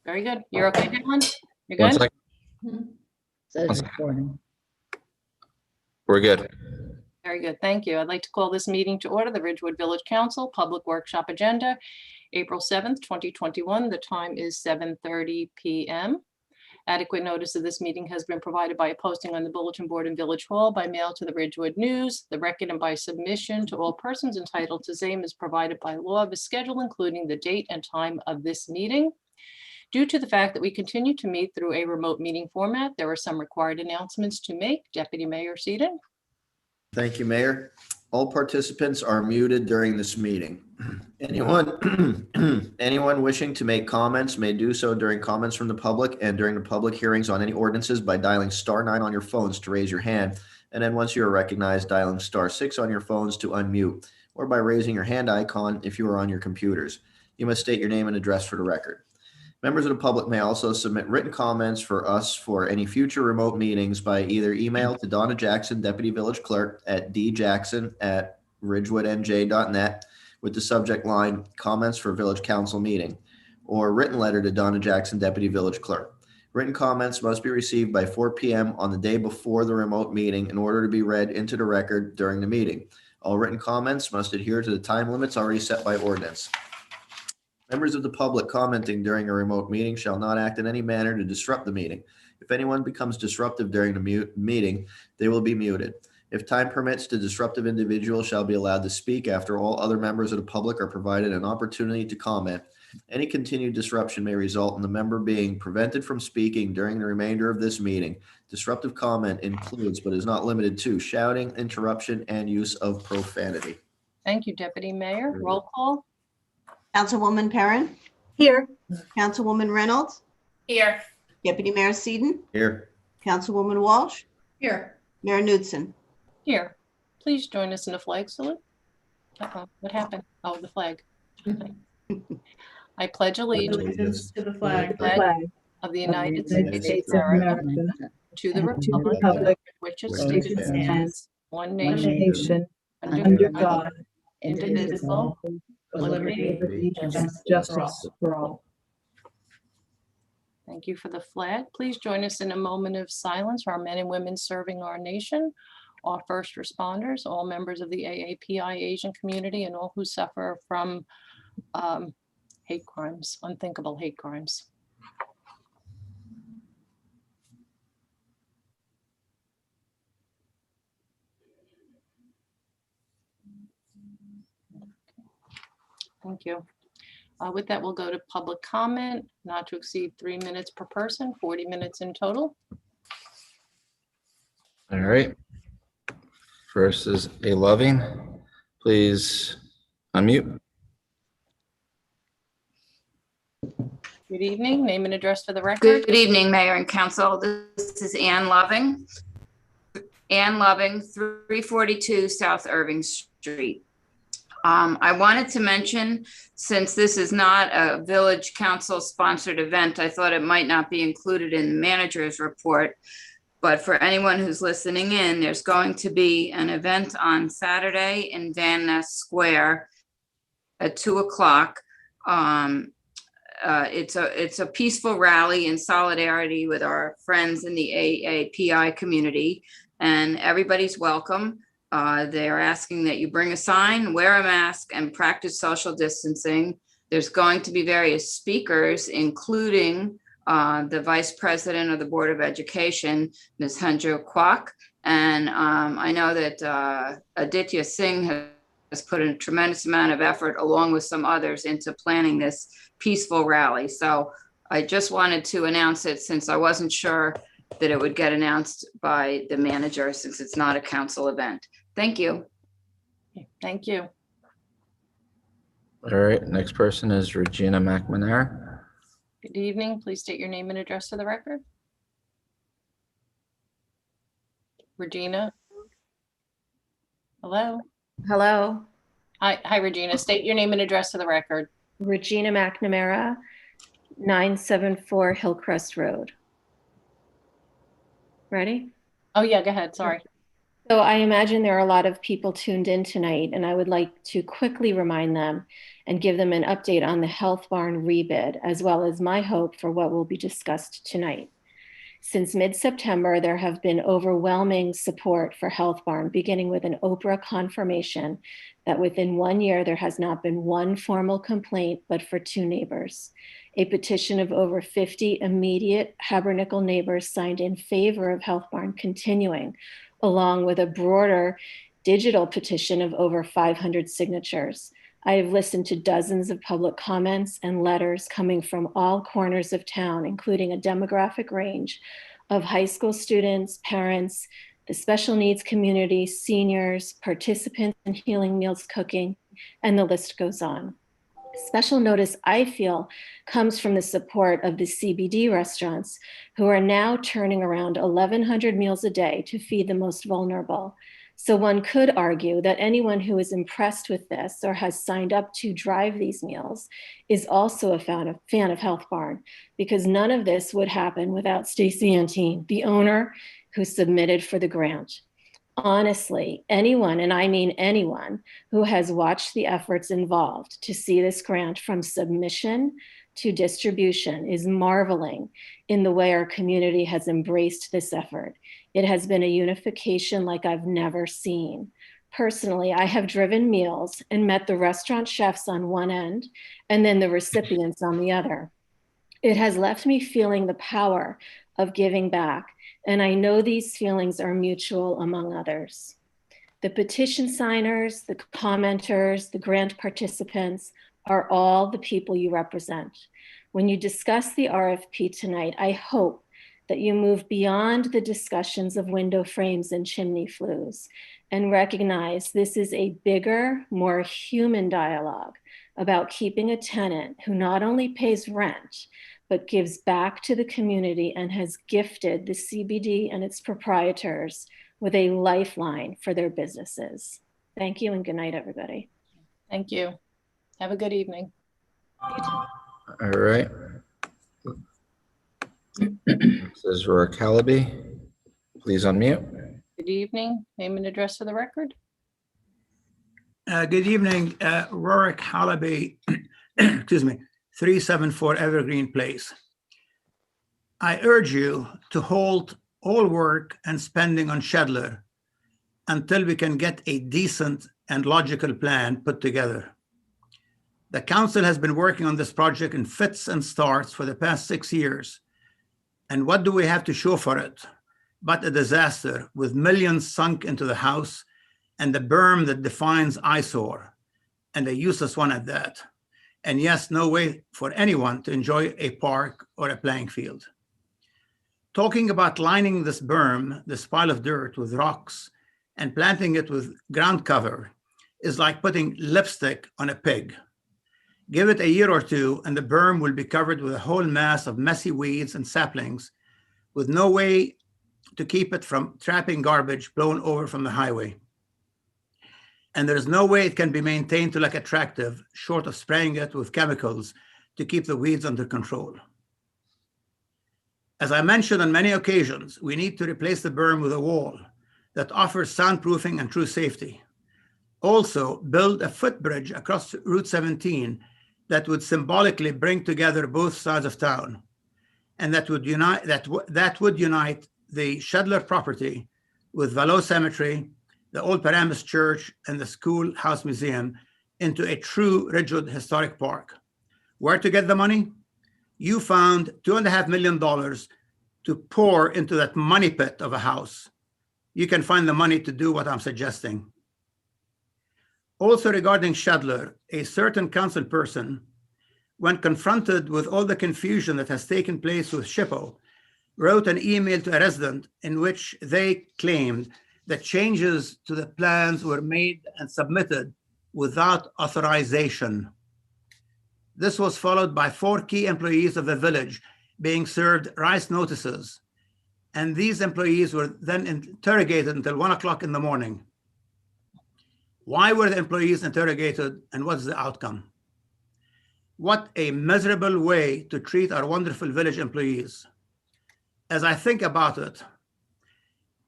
Very good. You're okay, Dylan? You're One good? second. Says One second. recording. We're good. Very good. Thank you. I'd like to call this meeting to order, the Ridgewood Village Council Public Workshop Agenda, April 7th, 2021. The time is 7:30 p.m. Adequate notice of this meeting has been provided by a posting on the bulletin board in Village Hall, by mail to the Ridgewood News, the Record, and by submission to all persons entitled to same as provided by law of a schedule, including the date and time of this meeting. Due to the fact that we continue to meet through a remote meeting format, there are some required announcements to make. Deputy Mayor Seaton. Thank you, Mayor. All participants are muted during this meeting. Anyone wishing to make comments may do so during comments from the public and during the public hearings on any ordinances by dialing *9 on your phones to raise your hand. And then once you are recognized, dialing *6 on your phones to unmute, or by raising your hand icon if you are on your computers. You must state your name and address for the record. Members of the public may also submit written comments for us for any future remote meetings by either email to Donna Jackson, Deputy Village Clerk, at djackson@ridgewoodnj.net with the subject line "Comments for Village Council Meeting," or written letter to Donna Jackson, Deputy Village Clerk. Written comments must be received by 4 p.m. on the day before the remote meeting in order to be read into the record during the meeting. All written comments must adhere to the time limits already set by ordinance. Members of the public commenting during a remote meeting shall not act in any manner to disrupt the meeting. If anyone becomes disruptive during the meeting, they will be muted. If time permits, the disruptive individual shall be allowed to speak after all other members of the public are provided an opportunity to comment. Any continued disruption may result in the member being prevented from speaking during the remainder of this meeting. Disruptive comment includes, but is not limited to, shouting, interruption, and use of profanity. Thank you, Deputy Mayor. Roll call. Councilwoman Perrin, Here. Councilwoman Reynolds, Here. Deputy Mayor Seaton, Here. Councilwoman Walsh, Here. Mayor Knudsen. Here. Please join us in the flag salute. What happened? Oh, the flag. I pledge allegiance To the flag of the United States of America to the republic which it stands, one nation, under God, indivisible, with liberty and justice for all. Thank you for the flag. Please join us in a moment of silence for our men and women serving our nation, all first responders, all members of the AAPI Asian community, and all who suffer from hate crimes, unthinkable hate crimes. Thank you. With that, we'll go to public comment, not to exceed 3 minutes per person, 40 minutes in total. All right. First is A. Loving. Please unmute. Good evening. Name and address for the record. Good evening, Mayor and Council. This is Ann Loving. Ann Loving, 342 South Irving Street. I wanted to mention, since this is not a Village Council sponsored event, I thought it might not be included in the manager's report. But for anyone who's listening in, there's going to be an event on Saturday in Van Ness Square at 2 o'clock. It's a peaceful rally in solidarity with our friends in the AAPI community, and everybody's welcome. They're asking that you bring a sign, wear a mask, and practice social distancing. There's going to be various speakers, including the Vice President of the Board of Education, Ms. Hanjo Kwok. And I know that Aditya Singh has put a tremendous amount of effort, along with some others, into planning this peaceful rally. So I just wanted to announce it, since I wasn't sure that it would get announced by the manager, since it's not a council event. Thank you. Thank you. All right. Next person is Regina McNamara. Good evening. Please state your name and address for the record. Regina. Hello. Hello, Hi, Regina. State your name and address for the record. Regina McNamara, 974 Hillcrest Road. Ready? Oh, yeah, go ahead. Sorry. So I imagine there are a lot of people tuned in tonight, and I would like to quickly remind them and give them an update on the Health Barn rebid, as well as my hope for what will be discussed tonight. Since mid-September, there have been overwhelming support for Health Barn, beginning with an Oprah confirmation that within 1 year, there has not been one formal complaint, but for 2 neighbors. A petition of over 50 immediate Habernickel neighbors signed in favor of Health Barn continuing, along with a broader digital petition of over 500 signatures. I have listened to dozens of public comments and letters coming from all corners of town, including a demographic range of high school students, parents, the special needs community, seniors, participants in Healing Meals Cooking, and the list goes on. Special notice, I feel, comes from the support of the CBD restaurants, who are now turning around 1,100 meals a day to feed the most vulnerable. So one could argue that anyone who is impressed with this or has signed up to drive these meals is also a fan of Health Barn, because none of this would happen without Stacy Antine, the owner who submitted for the grant. Honestly, anyone, and I mean anyone, who has watched the efforts involved to see this grant from submission to distribution is marveling in the way our community has embraced this effort. It has been a unification like I've never seen. Personally, I have driven meals and met the restaurant chefs on one end and then the recipients on the other. It has left me feeling the power of giving back, and I know these feelings are mutual among others. The petition signers, the commenters, the grant participants are all the people you represent. When you discuss the RFP tonight, I hope that you move beyond the discussions of window frames and chimney flues and recognize this is a bigger, more human dialogue about keeping a tenant who not only pays rent, but gives back to the community and has gifted the CBD and its proprietors with a lifeline for their businesses. Thank you and good night, everybody. Thank you. Have a good evening. All right. This is Rorik Halaby. Please unmute. Good evening. Name and address for the record. Good evening, Rorik Halaby, excuse me, 374 Evergreen Place. I urge you to hold all work and spending on Shedler until we can get a decent and logical plan put together. The council has been working on this project in fits and starts for the past 6 years. And what do we have to show for it but a disaster with millions sunk into the house and the berm that defines eyesore, and a useless one at that. And yes, no way for anyone to enjoy a park or a playing field. Talking about lining this berm, this pile of dirt, with rocks and planting it with ground cover is like putting lipstick on a pig. Give it a year or two and the berm will be covered with a whole mass of messy weeds and saplings with no way to keep it from trapping garbage blown over from the highway. And there's no way it can be maintained to look attractive, short of spraying it with chemicals to keep the weeds under control. As I mentioned on many occasions, we need to replace the berm with a wall that offers soundproofing and true safety. Also, build a footbridge across Route 17 that would symbolically bring together both sides of town, and that would unite the Shedler property with Vallot Cemetery, the Old Paramus Church, and the Schoolhouse Museum into a true Ridgewood Historic Park. Where to get the money? You found $2.5 million to pour into that money pit of a house. You can find the money to do what I'm suggesting. Also regarding Shedler, a certain council person, when confronted with all the confusion that has taken place with SHPO, wrote an email to a resident in which they claimed that changes to the plans were made and submitted without authorization. This was followed by 4 key employees of the village being served rice notices, and these employees were then interrogated until 1 o'clock in the morning. Why were the employees interrogated, and what's the outcome? What a miserable way to treat our wonderful village employees. As I think about it,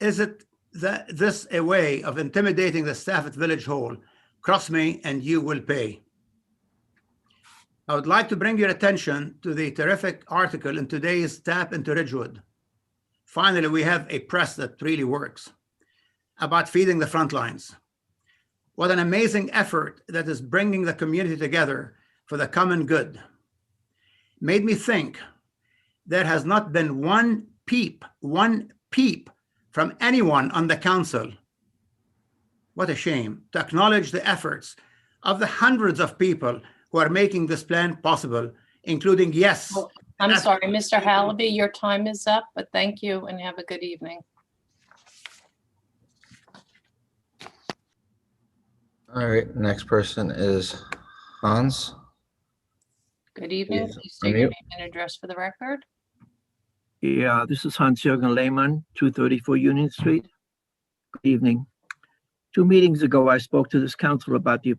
is it this a way of intimidating the staff at Village Hall, cross me and you will pay. I would like to bring your attention to the terrific article in today's Tap into Ridgewood. Finally, we have a press that really works about feeding the front lines. What an amazing effort that is bringing the community together for the common good. Made me think there has not been one peep from anyone on the council. What a shame, to acknowledge the efforts of the hundreds of people who are making this plan possible, including, yes. Well, I'm sorry, Mr. Hallaby, your time is up, but thank you and have a good evening. All right, next person is Hans. Good evening. Please Please state your unmute. name and address for the record. Yeah, this is Hans-Jürgen Lehmann, 234 Union Street. Good evening. 2 meetings ago, I spoke to this council about the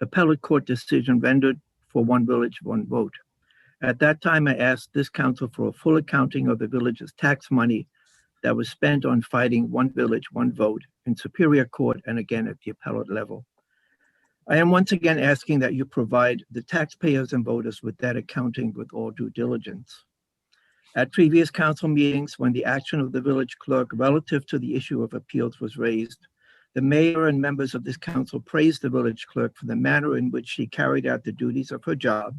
appellate court decision rendered for One Village, One Vote. At that time, I asked this council for a full accounting of the village's tax money that was spent on fighting One Village, One Vote in Superior Court and again at the appellate level. I am once again asking that you provide the taxpayers and voters with that accounting with all due diligence. At previous council meetings, when the action of the village clerk relative to the issue of appeals was raised, the mayor and members of this council praised the village clerk for the manner in which she carried out the duties of her job,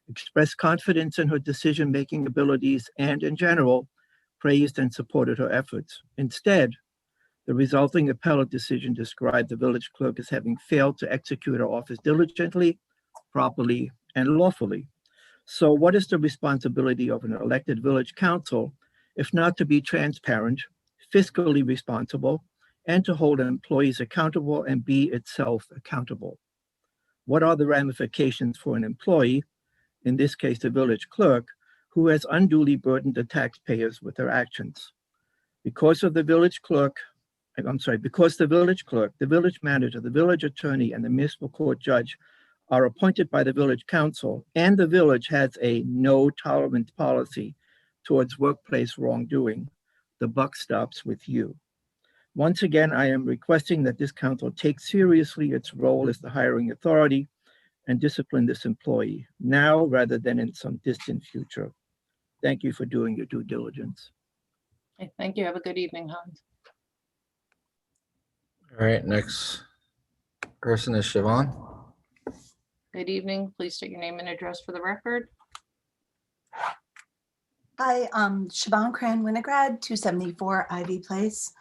expressed confidence in her decision-making abilities, and in general, praised and supported her efforts. Instead, the resulting appellate decision described the village clerk as having failed to execute her office diligently, properly, and lawfully. So what is the responsibility of an elected village council if not to be transparent, fiscally responsible, and to hold employees accountable and be itself accountable? What are the ramifications for an employee, in this case the village clerk, who has unduly burdened the taxpayers with their actions? Because the village clerk, the village manager, the village attorney, and the municipal court judge are appointed by the village council, and the village has a no tolerance policy towards workplace wrongdoing, the buck stops with you. Once again, I am requesting that this council take seriously its role as the hiring authority and discipline this employee now rather than in some distant future. Thank you for doing your due diligence. Okay, thank you. Have a good evening, Hans. All right, next person is Siobhan. Good evening. Please state your name and address for the record. Hi, Siobhan Cran Winograd, 274 Ivy Place.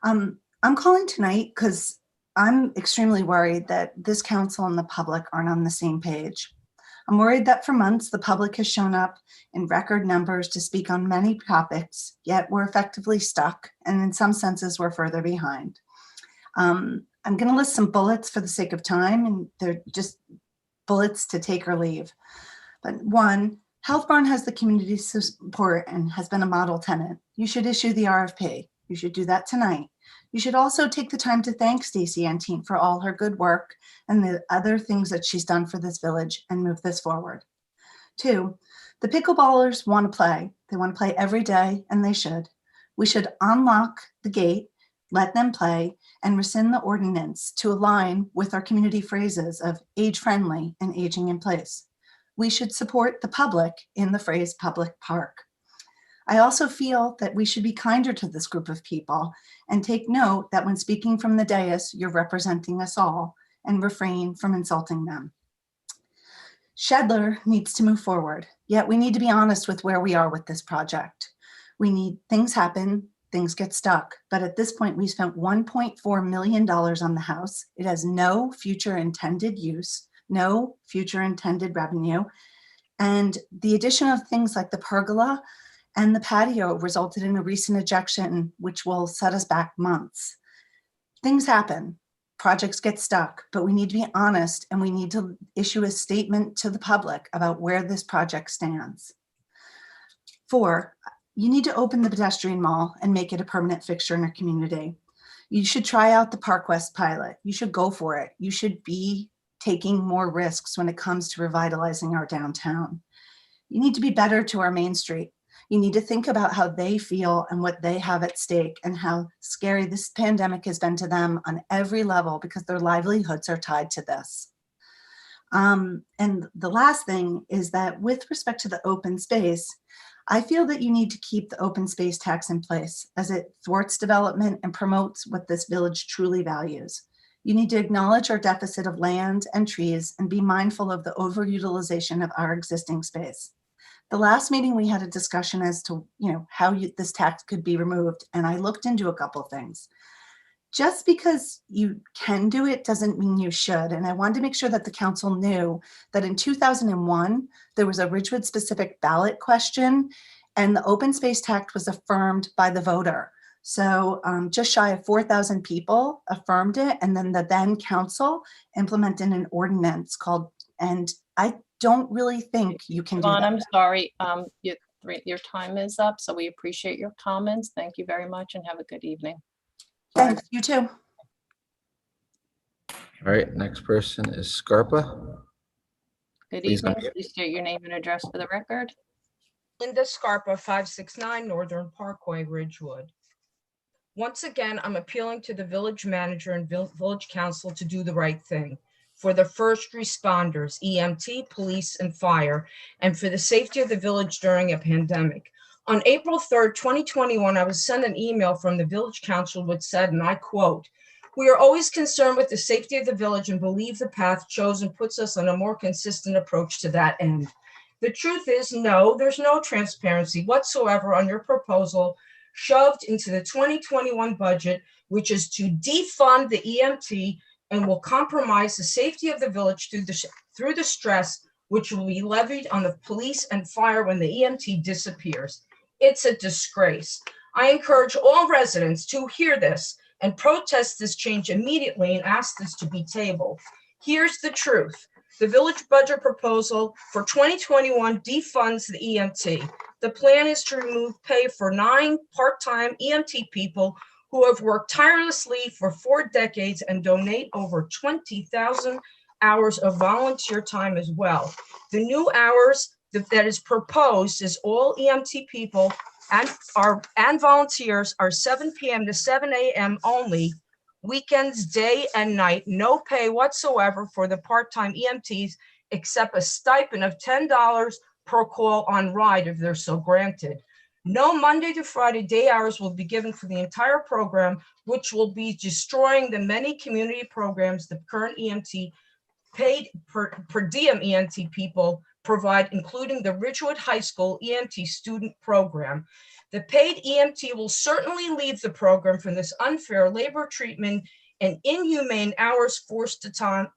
I'm calling tonight because I'm extremely worried that this council and the public aren't on the same page. I'm worried that for months, the public has shown up in record numbers to speak on many topics, yet we're effectively stuck, and in some senses, we're further behind. I'm going to list some bullets for the sake of time, and they're just bullets to take or leave. But 1, Health Barn has the community support and has been a model tenant. You should issue the RFP. You should do that tonight. You should also take the time to thank Stacy Antine for all her good work and the other things that she's done for this village and move this forward. 2, the pickleballers want to play. They want to play every day, and they should. We should unlock the gate, let them play, and rescind the ordinance to align with our community phrases of age-friendly and aging in place. We should support the public in the phrase public park. I also feel that we should be kinder to this group of people and take note that when speaking from the dais, you're representing us all, and refrain from insulting them. Shedler needs to move forward, yet we need to be honest with where we are with this project. Things happen, things get stuck, but at this point we spent $1.4 million on the house. It has no future intended use, no future intended revenue, and the addition of things like the pergola and the patio resulted in a recent ejection, which will set us back months. Things happen, projects get stuck, but we need to be honest and we need to issue a statement to the public about where this project stands. 4, you need to open the pedestrian mall and make it a permanent fixture in our community. You should try out the Park West pilot. You should go for it. You should be taking more risks when it comes to revitalizing our downtown. You need to be better to our Main Street. You need to think about how they feel and what they have at stake and how scary this pandemic has been to them on every level because their livelihoods are tied to this. And the last thing is that with respect to the open space, I feel that you need to keep the open space tax in place as it thwarts development and promotes what this village truly values. You need to acknowledge our deficit of land and trees and be mindful of the overutilization of our existing space. The last meeting we had a discussion as to how this tax could be removed, and I looked into a couple of things. Just because you can do it doesn't mean you should. And I wanted to make sure that the council knew that in 2001, there was a Ridgewood specific ballot question and the open space tax was affirmed by the voter. So just shy of 4,000 people affirmed it. And then the then council implemented an ordinance called, and I don't really think you can do Yvonne, that. I'm sorry. Your time is up, so we appreciate your comments. Thank you very much and have a good evening. Thanks, you too. All right, next person is Scarpa. Good Please evening. unmute. Please state your name and address for the record. Linda Scarpa, 569 Northern Parkway, Ridgewood. Once again, I'm appealing to the village manager and village council to do the right thing for the first responders, EMT, police, and fire, and for the safety of the village during a pandemic. On April 3rd, 2021, I was sent an email from the village council which said, and I quote, "We are always concerned with the safety of the village and believe the path chosen puts us on a more consistent approach to that end. The truth is, no, there's no transparency whatsoever on your proposal shoved into the 2021 budget, which is to defund the EMT and will compromise the safety of the village through the stress which will be levied on the police and fire when the EMT disappears. It's a disgrace. I encourage all residents to hear this and protest this change immediately and ask this to be tabled. Here's the truth. The village budget proposal for 2021 defunds the EMT. The plan is to remove pay for 9 part-time EMT people who have worked tirelessly for 4 decades and donate over 20,000 hours of volunteer time as well. The new hours that is proposed is all EMT people and volunteers are 7 p.m. to 7 a.m. only, weekends, day and night, no pay whatsoever for the part-time EMTs except a stipend of $10 per call on ride if they're so granted. No Monday to Friday day hours will be given for the entire program, which will be destroying the many community programs the current EMT paid per diem EMT people provide, including the Ridgewood High School EMT student program. The paid EMT will certainly leave the program from this unfair labor treatment and inhumane hours forced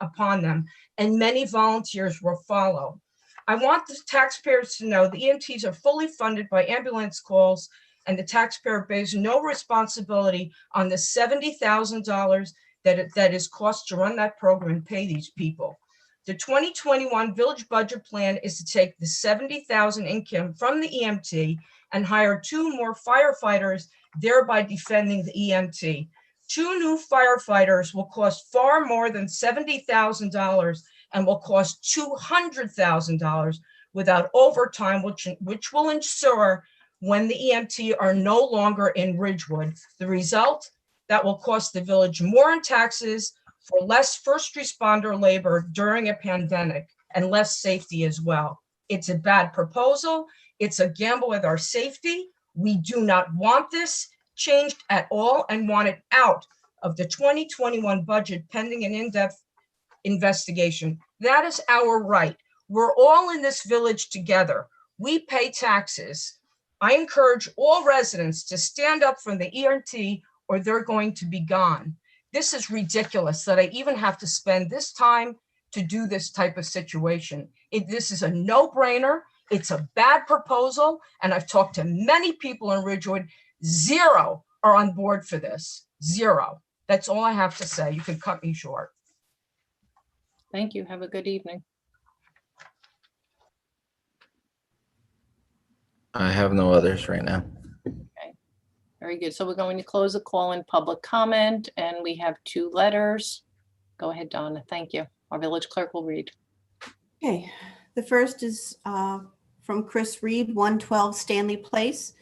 upon them, and many volunteers will follow. I want the taxpayers to know the EMTs are fully funded by ambulance calls, and the taxpayer bears no responsibility on the $70,000 that is cost to run that program and pay these people. The 2021 village budget plan is to take the $70,000 income from the EMT and hire 2 more firefighters, thereby defending the EMT. 2 new firefighters will cost far more than $70,000 and will cost $200,000 without overtime, which will ensure when the EMT are no longer in Ridgewood. The result, that will cost the village more in taxes for less first responder labor during a pandemic and less safety as well. It's a bad proposal. It's a gamble with our safety. We do not want this changed at all and want it out of the 2021 budget pending an in-depth investigation. That is our right. We're all in this village together. We pay taxes. I encourage all residents to stand up for the EMT or they're going to be gone. This is ridiculous that I even have to spend this time to do this type of situation. This is a no-brainer. It's a bad proposal. And I've talked to many people in Ridgewood. 0 are on board for this. 0. That's all I have to say. You can cut me short. Thank you. Have a good evening. I have no others right now. Very good. So we're going to close the call in public comment, and we have 2 letters. Go ahead, Donna. Thank you. Our village clerk will read. Okay, the first is from Chris Reed, 112 Stanley Place.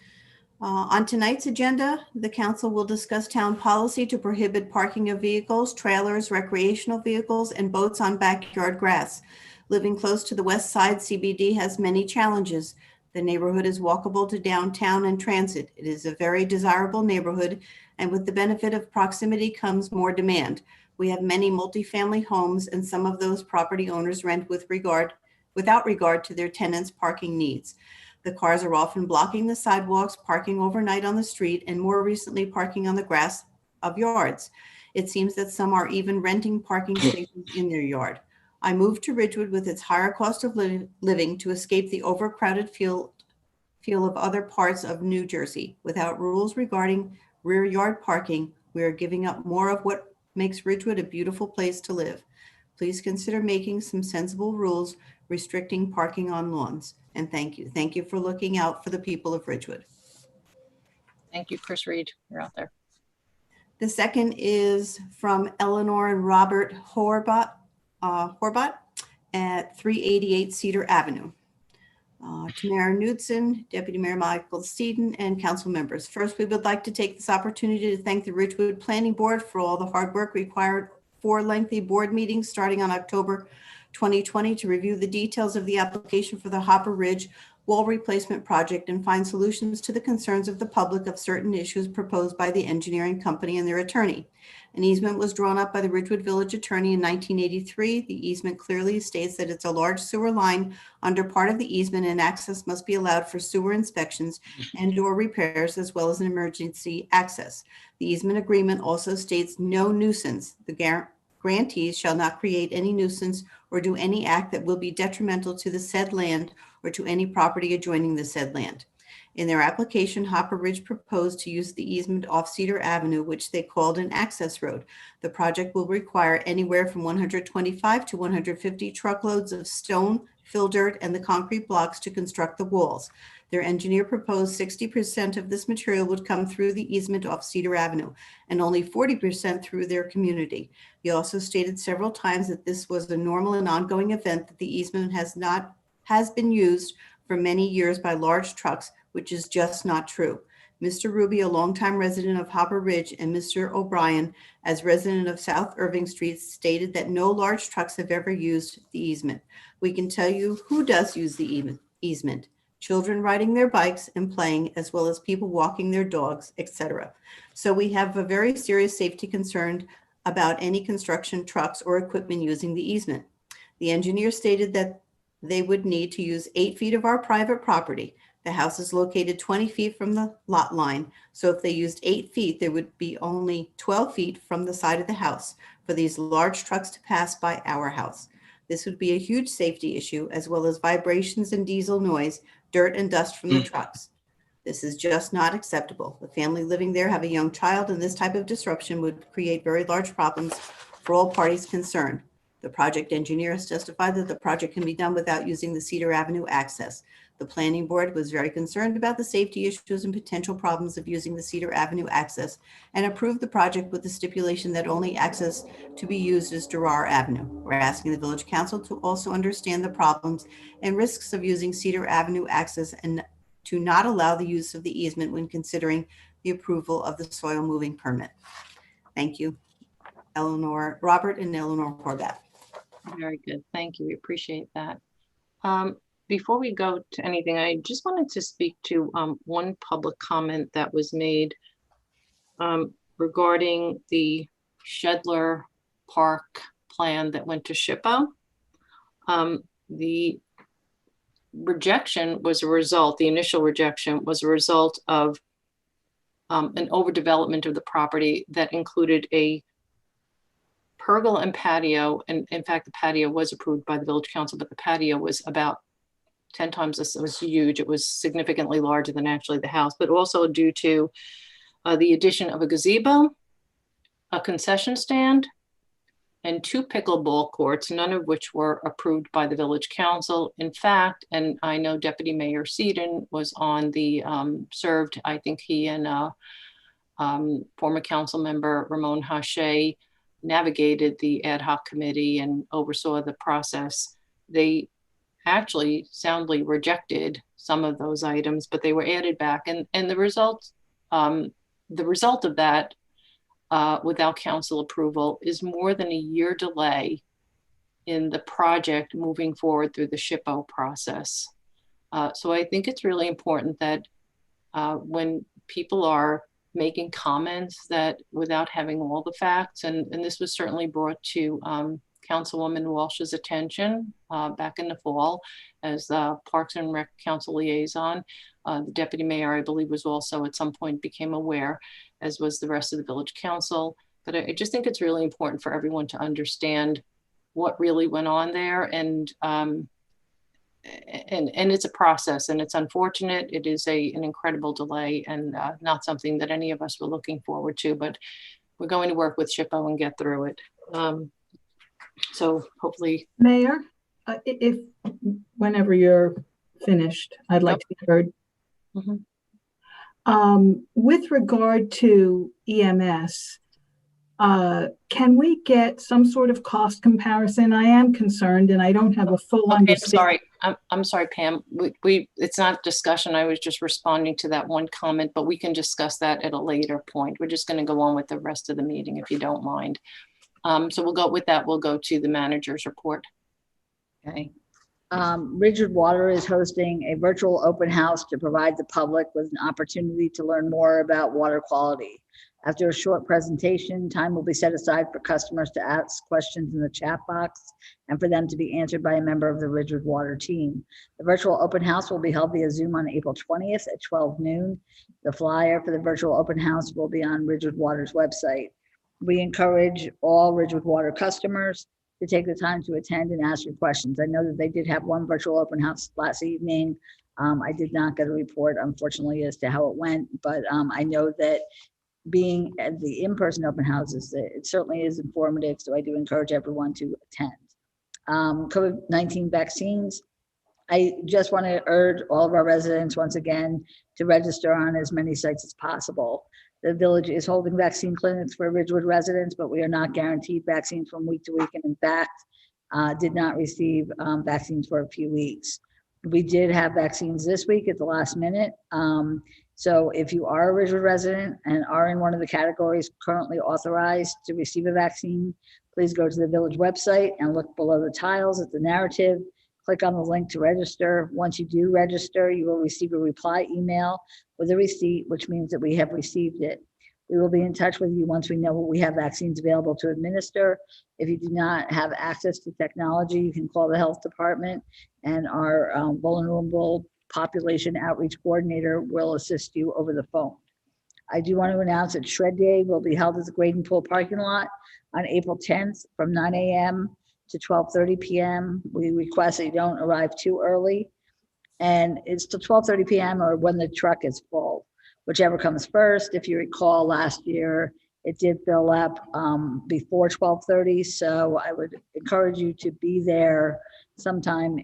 On tonight's agenda, the council will discuss town policy to prohibit parking of vehicles, trailers, recreational vehicles, and boats on backyard grass. Living close to the west side CBD has many challenges. The neighborhood is walkable to downtown and transit. It is a very desirable neighborhood, and with the benefit of proximity comes more demand. We have many multifamily homes, and some of those property owners rent without regard to their tenants' parking needs. The cars are often blocking the sidewalks, parking overnight on the street, and more recently parking on the grass of yards. It seems that some are even renting parking spaces in their yard. I moved to Ridgewood with its higher cost of living to escape the overcrowded feel of other parts of New Jersey. Without rules regarding rear yard parking, we are giving up more of what makes Ridgewood a beautiful place to live. Please consider making some sensible rules restricting parking on lawns. And thank you. Thank you for looking out for the people of Ridgewood. Thank you, Chris Reed. You're out there. The second is from Eleanor and Robert Horvat at 388 Cedar Avenue. To Mayor Knudsen, Deputy Mayor Michael Steeden, and council members. First, we would like to take this opportunity to thank the Ridgewood Planning Board for all the hard work required for lengthy board meetings starting on October 2020 to review the details of the application for the Hopper Ridge wall replacement project and find solutions to the concerns of the public of certain issues proposed by the engineering company and their attorney. An easement was drawn up by the Ridgewood Village Attorney in 1983. The easement clearly states that it's a large sewer line under part of the easement and access must be allowed for sewer inspections and/or repairs as well as an emergency access. The easement agreement also states no nuisance. The grantees shall not create any nuisance or do any act that will be detrimental to the said land or to any property adjoining the said land. In their application, Hopper Ridge proposed to use the easement off Cedar Avenue, which they called an access road. The project will require anywhere from 125 to 150 truckloads of stone, fill dirt, and the concrete blocks to construct the walls. Their engineer proposed 60% of this material would come through the easement off Cedar Avenue and only 40% through their community. He also stated several times that this was a normal and ongoing event, that the easement has been used for many years by large trucks, which is just not true. Mr. Ruby, a longtime resident of Hopper Ridge, and Mr. O'Brien, as resident of South Irving Street, stated that no large trucks have ever used the easement. We can tell you who does use the easement. Children riding their bikes and playing, as well as people walking their dogs, etc. So we have a very serious safety concern about any construction trucks or equipment using the easement. The engineer stated that they would need to use 8 feet of our private property. The house is located 20 feet from the lot line. So if they used 8 feet, there would be only 12 feet from the side of the house for these large trucks to pass by our house. This would be a huge safety issue, as well as vibrations and diesel noise, dirt and dust from the trucks. This is just not acceptable. The family living there have a young child, and this type of disruption would create very large problems for all parties concerned. The project engineer has testified that the project can be done without using the Cedar Avenue access. The planning board was very concerned about the safety issues and potential problems of using the Cedar Avenue access and approved the project with the stipulation that only access to be used is Durar Avenue. We're asking the village council to also understand the problems and risks of using Cedar Avenue access and to not allow the use of the easement when considering the approval of the soil moving permit. Thank you, Robert and Eleanor Horvat. Very good. Thank you. We appreciate that. Before we go to anything, I just wanted to speak to one public comment that was made regarding the Shedler Park plan that went to SHPO. The rejection was a result, the initial rejection was a result of an overdevelopment of the property that included a pergola and patio. And in fact, the patio was approved by the village council, but the patio was about 10 times this. It was huge. It was significantly larger than actually the house, but also due to the addition of a gazebo, a concession stand, and 2 pickleball courts, none of which were approved by the village council. In fact, and I know Deputy Mayor Seaton was on the served, I think he and former council member Ramon Hache navigated the ad hoc committee and oversaw the process. They actually soundly rejected some of those items, but they were added back. And the result of that, without council approval, is more than a year delay in the project moving forward through the SHPO process. So I think it's really important that when people are making comments, that without having all the facts, and this was certainly brought to Councilwoman Walsh's attention back in the fall as Parks and Rec Council liaison. The deputy mayor, I believe, was also at some point became aware, as was the rest of the village council. But I just think it's really important for everyone to understand what really went on there, and it's a process, and it's unfortunate. It is an incredible delay, and not something that any of us were looking forward to, but we're going to work with SHPO and get through it. So hopefully. Mayor, if whenever you're finished, I'd like to be heard. With regard to EMS, can we get some sort of cost comparison? I am concerned, and I don't have a full understanding. I'm sorry, Pam. It's not discussion. I was just responding to that one comment, but we can discuss that at a later point. We're just going to go on with the rest of the meeting, if you don't mind. So we'll go with that. We'll go to the manager's report. Okay. Ridgewood Water is hosting a virtual open house to provide the public with an opportunity to learn more about water quality. After a short presentation, time will be set aside for customers to ask questions in the chat box and for them to be answered by a member of the Ridgewood Water team. The virtual open house will be held via Zoom on April 20th at 12 noon. The flyer for the virtual open house will be on Ridgewood Water's website. We encourage all Ridgewood Water customers to take the time to attend and ask your questions. I know that they did have one virtual open house last evening. I did not get a report, unfortunately, as to how it went, but I know that being at the in-person open houses, it certainly is informative, so I do encourage everyone to attend. COVID-19 vaccines, I just want to urge all of our residents once again to register on as many sites as possible. The village is holding vaccine clinics for Ridgewood residents, but we are not guaranteed vaccines from week to week, and in fact, did not receive vaccines for a few weeks. We did have vaccines this week at the last minute. So if you are a Ridgewood resident and are in one of the categories currently authorized to receive a vaccine, please go to the village website and look below the tiles at the narrative. Click on the link to register. Once you do register, you will receive a reply email with a receipt, which means that we have received it. We will be in touch with you once we know we have vaccines available to administer. If you do not have access to technology, you can call the health department, and our vulnerable population outreach coordinator will assist you over the phone. I do want to announce that Shred Day will be held at the Graden Pool parking lot on April 10th from 9 a.m. to 12:30 p.m. We request that you don't arrive too early, and it's till 12:30 p.m. or when the truck is full, whichever comes first. If you recall, last year it did fill up before 12:30, so I would encourage you to be there sometime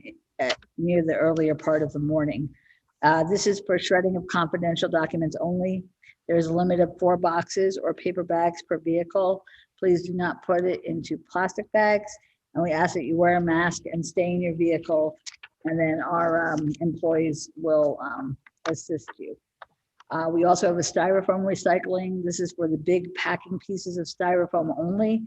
near the earlier part of the morning. This is for shredding of confidential documents only. There's a limit of 4 boxes or paper bags per vehicle. Please do not put it into plastic bags, and we ask that you wear a mask and stay in your vehicle, and then our employees will assist you. We also have a styrofoam recycling. This is for the big packing pieces of styrofoam only,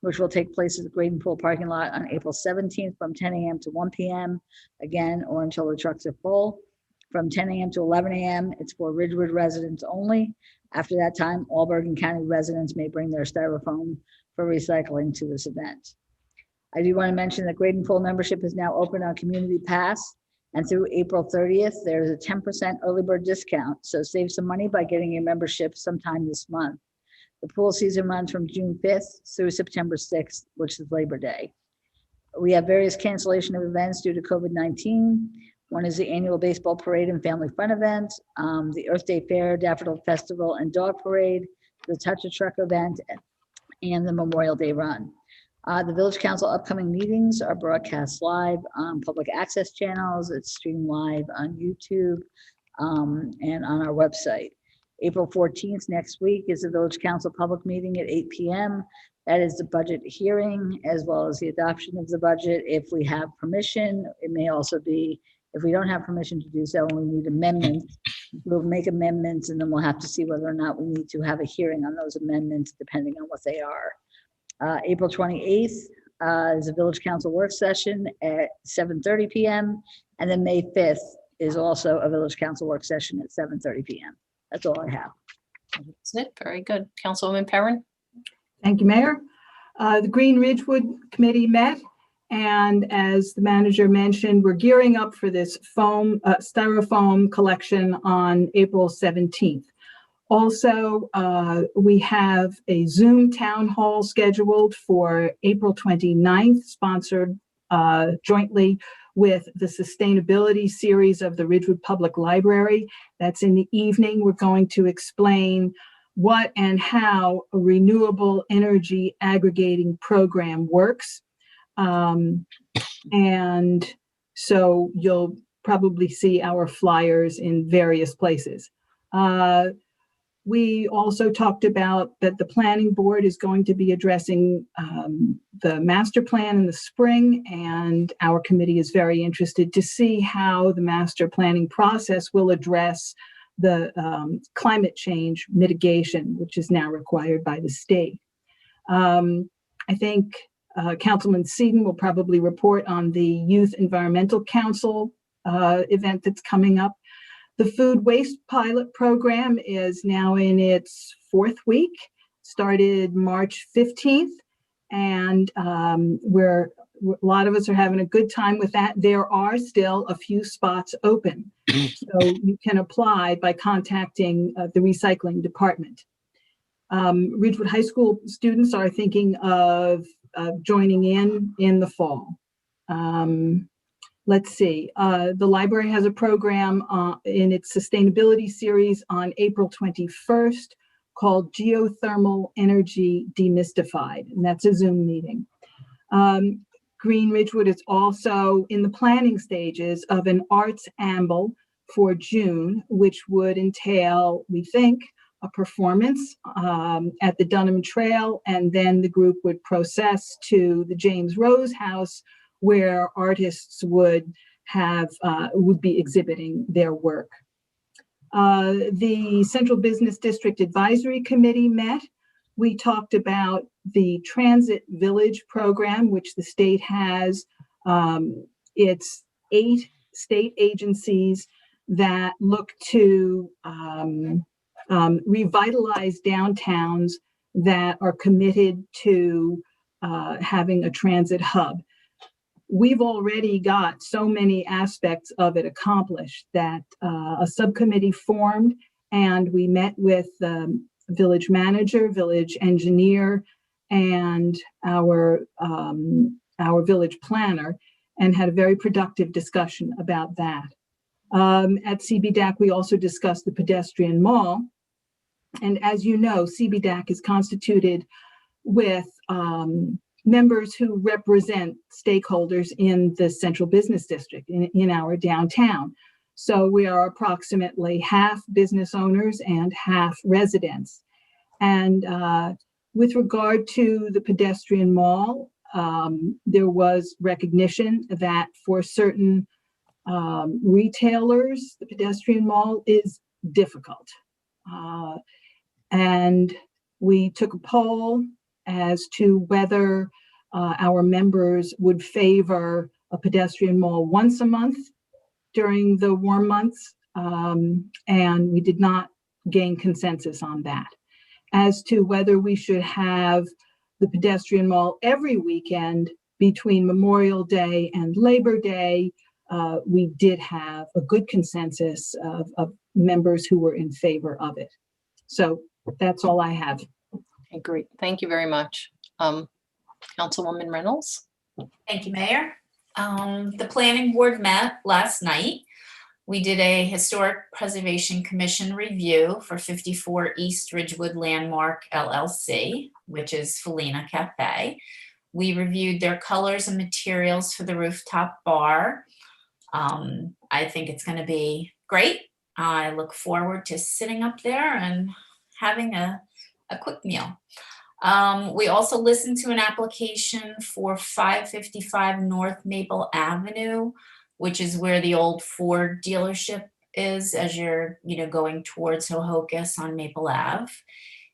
which will take place at the Graden Pool parking lot on April 17th from 10 a.m. to 1 p.m. again, or until the trucks are full. From 10 a.m. to 11 a.m., it's for Ridgewood residents only. After that time, all Bergen County residents may bring their styrofoam for recycling to this event. I do want to mention that Graden Pool membership is now open on Community Pass, and through April 30th, there's a 10% early bird discount. So save some money by getting your membership sometime this month. The pool season runs from June 5th through September 6th, which is Labor Day. We have various cancellation of events due to COVID-19. One is the annual baseball parade and family fun event, the Earth Day Fair, Daffodil Festival and Dog Parade, the Touch a Truck event, and the Memorial Day Run. The Village Council upcoming meetings are broadcast live on public access channels. It's streamed live on YouTube and on our website. April 14th, next week, is the Village Council public meeting at 8 p.m. That is the budget hearing as well as the adoption of the budget. If we have permission, it may also be, if we don't have permission to do so and we need amendments, we'll make amendments and then we'll have to see whether or not we need to have a hearing on those amendments depending on what they are. April 28th is a Village Council work session at 7:30 p.m. And then May 5th is also a Village Council work session at 7:30 p.m. That's all I have. That's it. Very good. Councilwoman Perrin? Thank you, Mayor. The Green Ridgewood Committee met, and as the manager mentioned, we're gearing up for this styrofoam collection on April 17th. Also, we have a Zoom town hall scheduled for April 29th, sponsored jointly with the sustainability series of the Ridgewood Public Library. That's in the evening. We're going to explain what and how a renewable energy aggregating program works. And so you'll probably see our flyers in various places. We also talked about that the planning board is going to be addressing the master plan in the spring, and our committee is very interested to see how the master planning process will address the climate change mitigation, which is now required by the state. I think Councilman Seaton will probably report on the Youth Environmental Council event that's coming up. The food waste pilot program is now in its 4th week, started March 15th, and a lot of us are having a good time with that. There are still a few spots open, so you can apply by contacting the recycling department. Ridgewood High School students are thinking of joining in the fall. Let's see, the library has a program in its sustainability series on April 21st called Geothermal Energy Demystified, and that's a Zoom meeting. Green Ridgewood is also in the planning stages of an arts amble for June, which would entail, we think, a performance at the Dunham Trail, and then the group would process to the James Rose House, where artists would be exhibiting their work. The Central Business District Advisory Committee met. We talked about the Transit Village program, which the state has. It's 8 state agencies that look to revitalize downtowns that are committed to having a transit hub. We've already got so many aspects of it accomplished that a subcommittee formed, and we met with the village manager, village engineer, and our village planner, and had a very productive discussion about that. At CBDAC, we also discussed the pedestrian mall. And as you know, CBDAC is constituted with members who represent stakeholders in the Central Business District in our downtown. So we are approximately half business owners and half residents. And with regard to the pedestrian mall, there was recognition that for certain retailers, the pedestrian mall is difficult. And we took a poll as to whether our members would favor a pedestrian mall once a month during the warm months, and we did not gain consensus on that. As to whether we should have the pedestrian mall every weekend between Memorial Day and Labor Day, we did have a good consensus of members who were in favor of it. So that's all I have. Okay, great. Thank you very much. Councilwoman Reynolds? Thank you, Mayor. The planning board met last night. We did a Historic Preservation Commission review for 54 East Ridgewood Landmark LLC, which is Felina Cafe. We reviewed their colors and materials for the rooftop bar. I think it's going to be great. I look forward to sitting up there and having a quick meal. We also listened to an application for 555 North Maple Avenue, which is where the old Ford dealership is as you're, going towards Hohokus on Maple Ave.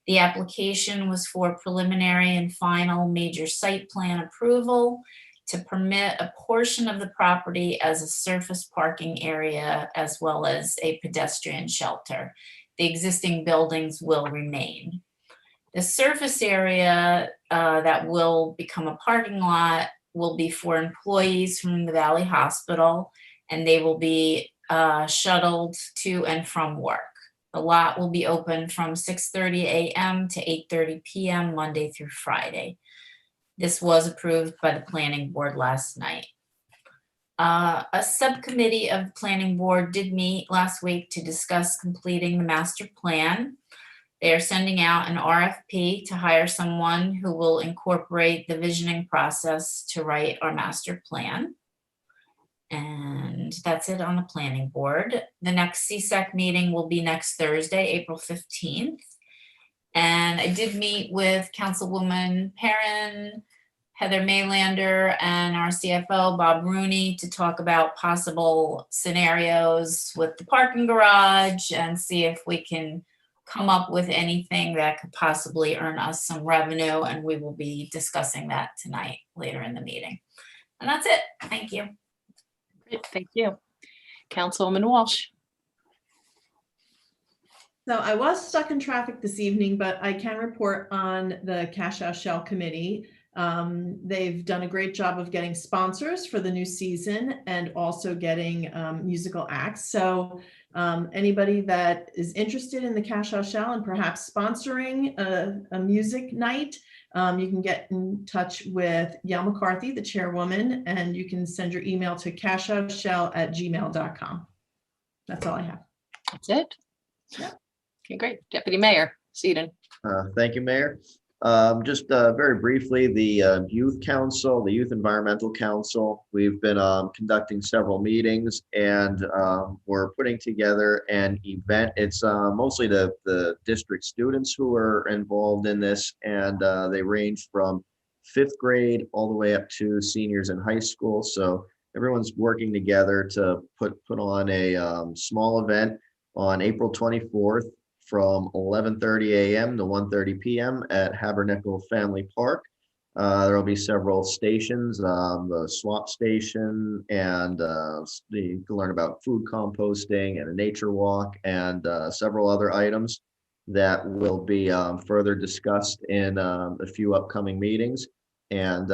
The application was for preliminary and final major site plan approval to permit a portion of the property as a surface parking area as well as a pedestrian shelter. The existing buildings will remain. The surface area that will become a parking lot will be for employees from the Valley Hospital, and they will be shuttled to and from work. The lot will be open from 6:30 a.m. to 8:30 p.m. Monday through Friday. This was approved by the planning board last night. A subcommittee of the planning board did meet last week to discuss completing the master plan. They are sending out an RFP to hire someone who will incorporate the visioning process to write our master plan. And that's it on the planning board. The next CSEC meeting will be next Thursday, April 15th. And I did meet with Councilwoman Perrin, Heather Maylander, and our CFO, Bob Rooney, to talk about possible scenarios with the parking garage and see if we can come up with anything that could possibly earn us some revenue. And we will be discussing that tonight later in the meeting. And that's it. Thank you. Great, thank you. Councilwoman Walsh. So I was stuck in traffic this evening, but I can report on the Cash Out Shell Committee. They've done a great job of getting sponsors for the new season and also getting musical acts. So anybody that is interested in the Cash Out Shell and perhaps sponsoring a music night, you can get in touch with Yael McCarthy, the chairwoman, and you can send your email to cashoutshell@gmail.com. That's all I have. That's it? Yeah. Okay, great. Deputy Mayor Seaton. Thank you, Mayor. Just very briefly, the Youth Council, the Youth Environmental Council, we've been conducting several meetings, and we're putting together an event. It's mostly the district students who are involved in this, and they range from 5th grade all the way up to seniors in high school. So everyone's working together to put on a small event on April 24th. From 11:30 a.m. to 1:30 p.m. at Habernickel Family Park. There will be several stations, the swap station, and you can learn about food composting and a nature walk, and several other items that will be further discussed in a few upcoming meetings and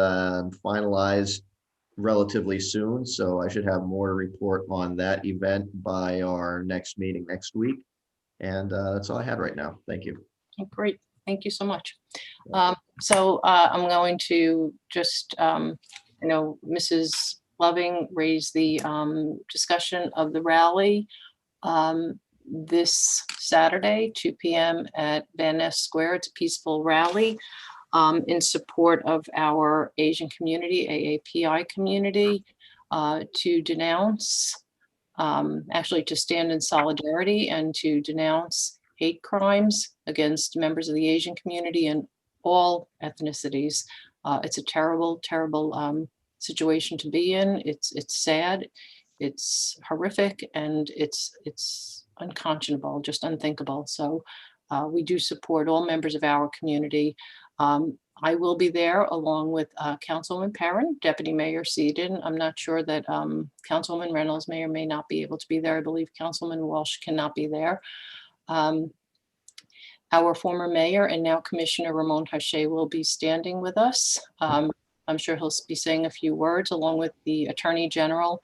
finalized relatively soon. So I should have more to report on that event by our next meeting next week. And that's all I had right now. Thank you. Oh, great. Thank you so much. I'm going to just, Mrs. Loving raised the discussion of the rally this Saturday, 2 p.m. at Van Ness Square. It's a peaceful rally in support of our Asian community, AAPI community, to denounce actually to stand in solidarity and to denounce hate crimes against members of the Asian community and all ethnicities. It's a terrible, terrible situation to be in. It's sad, it's horrific, and it's unconscionable, just unthinkable. So we do support all members of our community. I will be there along with Councilwoman Perrin, Deputy Mayor Seaton. I'm not sure that Councilwoman Reynolds may or may not be able to be there. I believe Councilwoman Walsh cannot be there. Our former mayor and now Commissioner Ramon Hache will be standing with us. I'm sure he'll be saying a few words along with the Attorney General,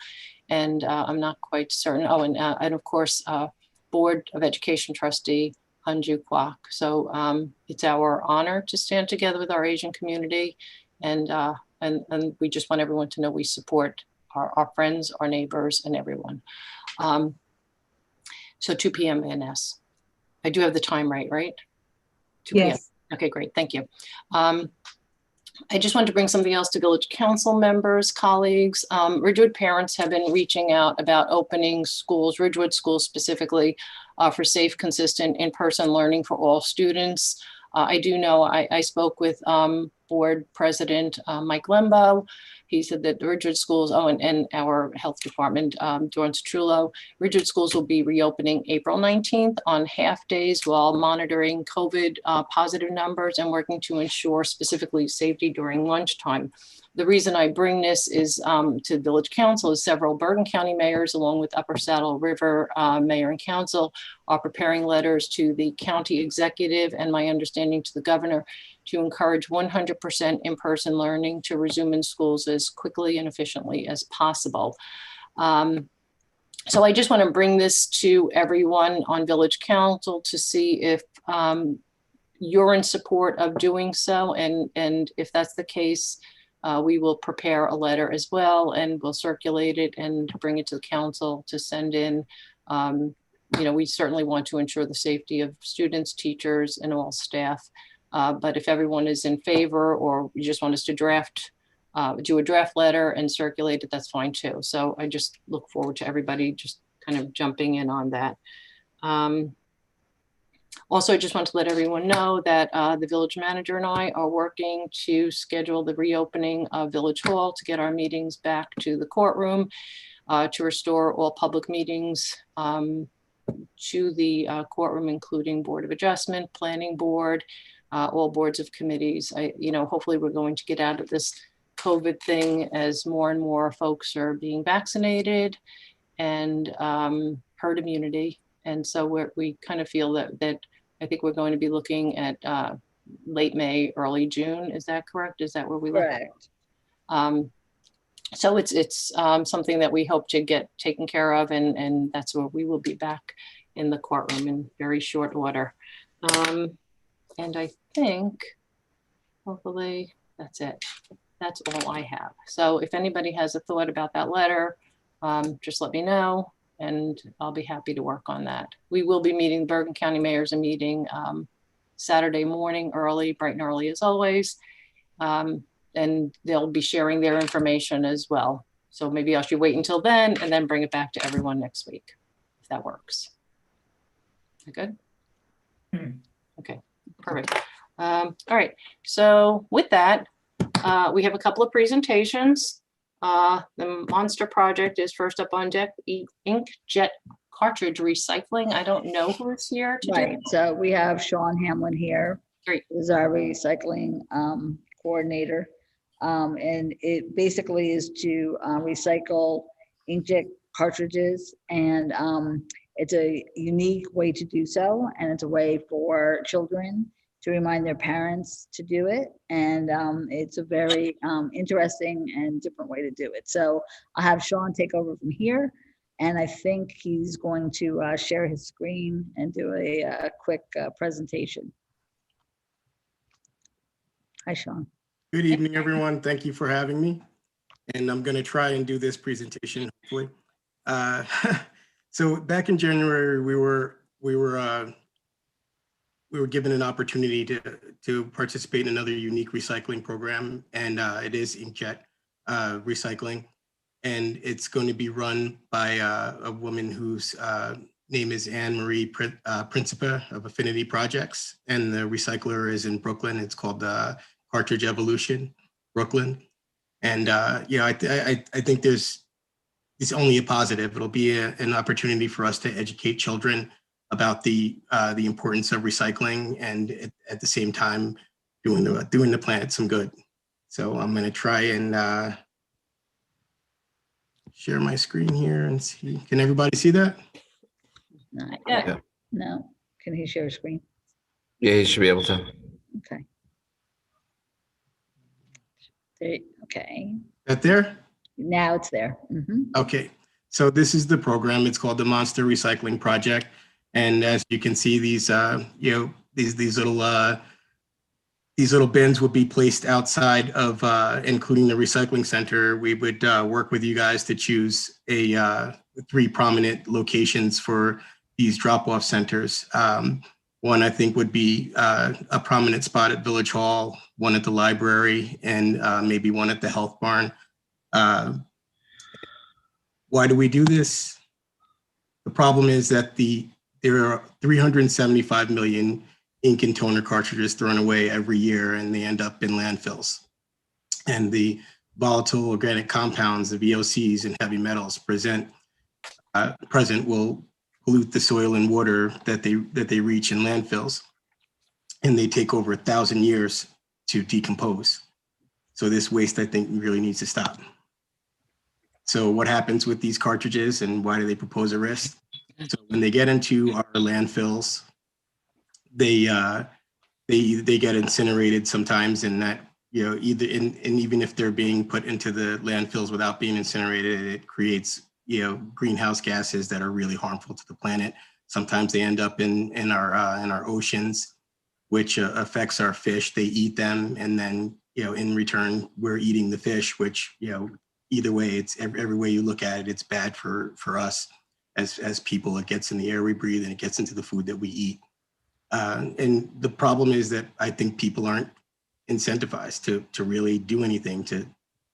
and I'm not quite certain. Oh, and of course, Board of Education Trustee Hanju Kwak. So it's our honor to stand together with our Asian community, and we just want everyone to know we support our friends, our neighbors, and everyone. So 2 p.m. NS. I do have the time right? 2 p.m. Yes. Okay, great. Thank you. I just wanted to bring something else to Village Council members, colleagues. Ridgewood parents have been reaching out about opening schools, Ridgewood schools specifically, for safe, consistent, in-person learning for all students. I do know I spoke with Board President Mike Lembo. He said that the Ridgewood schools, and our health department, Dawn Citrullo, Ridgewood schools will be reopening April 19th on half days while monitoring COVID positive numbers and working to ensure specifically safety during lunchtime. The reason I bring this is to Village Council is several Bergen County mayors, along with Upper Saddle River Mayor and Council, are preparing letters to the county executive and my understanding to the governor to encourage 100% in-person learning to resume in schools as quickly and efficiently as possible. So I just want to bring this to everyone on Village Council to see if you're in support of doing so. And if that's the case, we will prepare a letter as well, and we'll circulate it and bring it to the council to send in. We certainly want to ensure the safety of students, teachers, and all staff. But if everyone is in favor, or you just want us to do a draft letter and circulate it, that's fine too. So I just look forward to everybody just kind of jumping in on that. Also, I just want to let everyone know that the village manager and I are working to schedule the reopening of Village Hall to get our meetings back to the courtroom, to restore all public meetings to the courtroom, including Board of Adjustment, Planning Board, all boards of committees. Hopefully we're going to get out of this COVID thing as more and more folks are being vaccinated and herd immunity. And so we kind of feel that I think we're going to be looking at late May, early June. Is that correct? Is that where we look? Correct. So it's something that we hope to get taken care of, and that's where we will be back in the courtroom in very short order. And I think, hopefully, that's it. That's all I have. So if anybody has a thought about that letter, just let me know, and I'll be happy to work on that. We will be meeting, Bergen County Mayor's a meeting Saturday morning early, bright and early as always. And they'll be sharing their information as well. So maybe I should wait until then and then bring it back to everyone next week, if that works. Good? Okay, perfect. All right, so with that, we have a couple of presentations. The Monster Project is first up on deck, inkjet cartridge recycling. I don't know who's here to Right, do. so we have Sean Hamlin here. Great. Who's our recycling coordinator. And it basically is to recycle inkjet cartridges, and it's a unique way to do so, and it's a way for children to remind their parents to do it, and it's a very interesting and different way to do it. So I'll have Sean take over from here, and I think he's going to share his screen and do a quick presentation. Hi, Sean. Good evening, everyone. Thank you for having me. And I'm going to try and do this presentation, hopefully. So back in January, we were given an opportunity to participate in another unique recycling program, and it is inkjet recycling. And it's going to be run by a woman whose name is Anne Marie Principe of Affinity Projects, and the recycler is in Brooklyn. It's called Cartridge Evolution, Brooklyn. And I think it's only a positive. It'll be an opportunity for us to educate children about the importance of recycling, and at the same time doing the planet some good. So I'm going to try and share my screen here and see. Can everybody see that? Not Yeah. yet. No. Can he share a screen? Yeah, you should be able to. Okay. Okay. That there? Now it's there. Mhm. Okay. So this is the program. It's called the Monster Recycling Project. And as you can see, these these little bins will be placed outside of, including the recycling center. We would work with you guys to choose 3 prominent locations for these drop-off centers. One, I think, would be a prominent spot at Village Hall, one at the library, and maybe one at the health barn. Why do we do this? The problem is that there are 375 million ink and toner cartridges thrown away every year, and they end up in landfills. And the volatile organic compounds, the VOCs and heavy metals present will pollute the soil and water that they reach in landfills. And they take over 1,000 years to decompose. So this waste, I think, really needs to stop. So what happens with these cartridges and why do they propose a risk? So when they get into our landfills, they get incinerated sometimes, and that, you know, even if they're being put into the landfills without being incinerated, it creates, you know, greenhouse gases that are really harmful to the planet. Sometimes they end up in our oceans, which affects our fish. They eat them, and then, you know, in return, we're eating the fish, which, you know, either way, it's every way you look at it, it's bad for us as people. It gets in the air we breathe, and it gets into the food that we eat. And the problem is that I think people aren't incentivized to really do anything to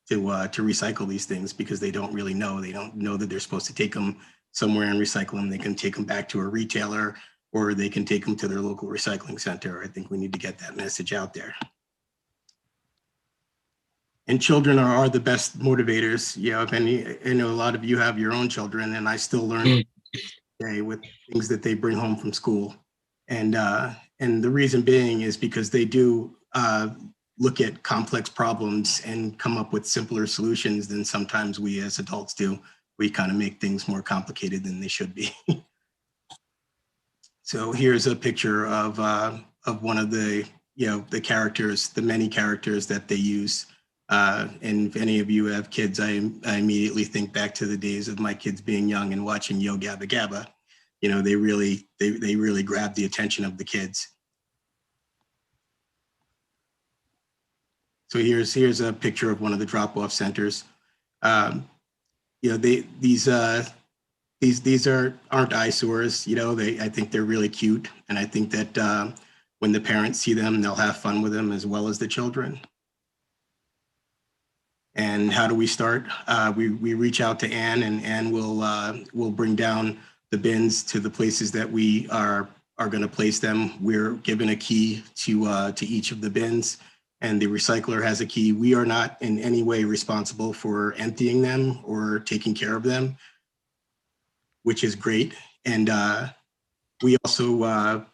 recycle these things, because they don't really know. They don't know that they're supposed to take them somewhere and recycle them. They can take them back to a retailer, or they can take them to their local recycling center. I think we need to get that message out there. And children are the best motivators. You know, if any, I know a lot of you have your own children, and I still learn today with things that they bring home from school. And the reason being is because they do look at complex problems and come up with simpler solutions than sometimes we as adults do. We kind of make things more complicated than they should be. So here's a picture of one of the, you know, the characters, the many characters that they use. And if any of you have kids, I immediately think back to the days of my kids being young and watching Yo Gabba Gabba. You know, they really grab the attention of the kids. So here's a picture of one of the drop-off centers. You know, these aren't eyesores. You know, I think they're really cute, and I think that when the parents see them, they'll have fun with them as well as the children. And how do we start? We reach out to Anne, and Anne will bring down the bins to the places that we are going to place them. We're given a key to each of the bins, and the recycler has a key. We are not in any way responsible for emptying them or taking care of them, which is great. And we also,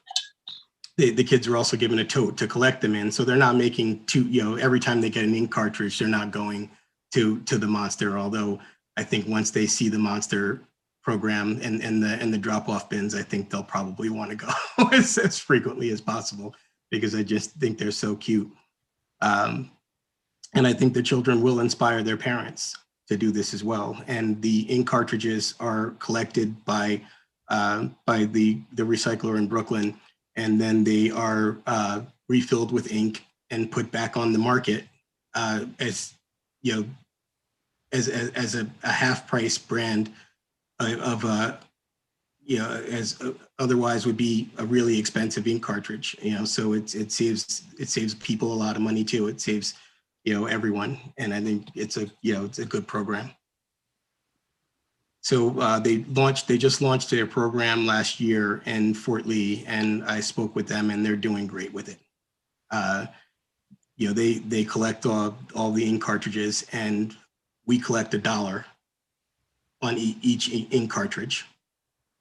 the kids are also given a tote to collect them in. So they're not making you know, every time they get an ink cartridge, they're not going to the Monster. Although I think once they see the Monster program and the drop-off bins, I think they'll probably want to go as frequently as possible, because I just think they're so cute. And I think the children will inspire their parents to do this as well. And the ink cartridges are collected by the recycler in Brooklyn, and then they are refilled with ink and put back on the market as, you know, as a half-price brand of you know, as otherwise would be a really expensive ink cartridge. You know, so it saves people a lot of money too. It saves, you know, everyone, and I think it's a good program. So they just launched their program last year in Fort Lee, and I spoke with them, and they're doing great with it. You know, they collect all the ink cartridges, and we collect $1 on each ink cartridge.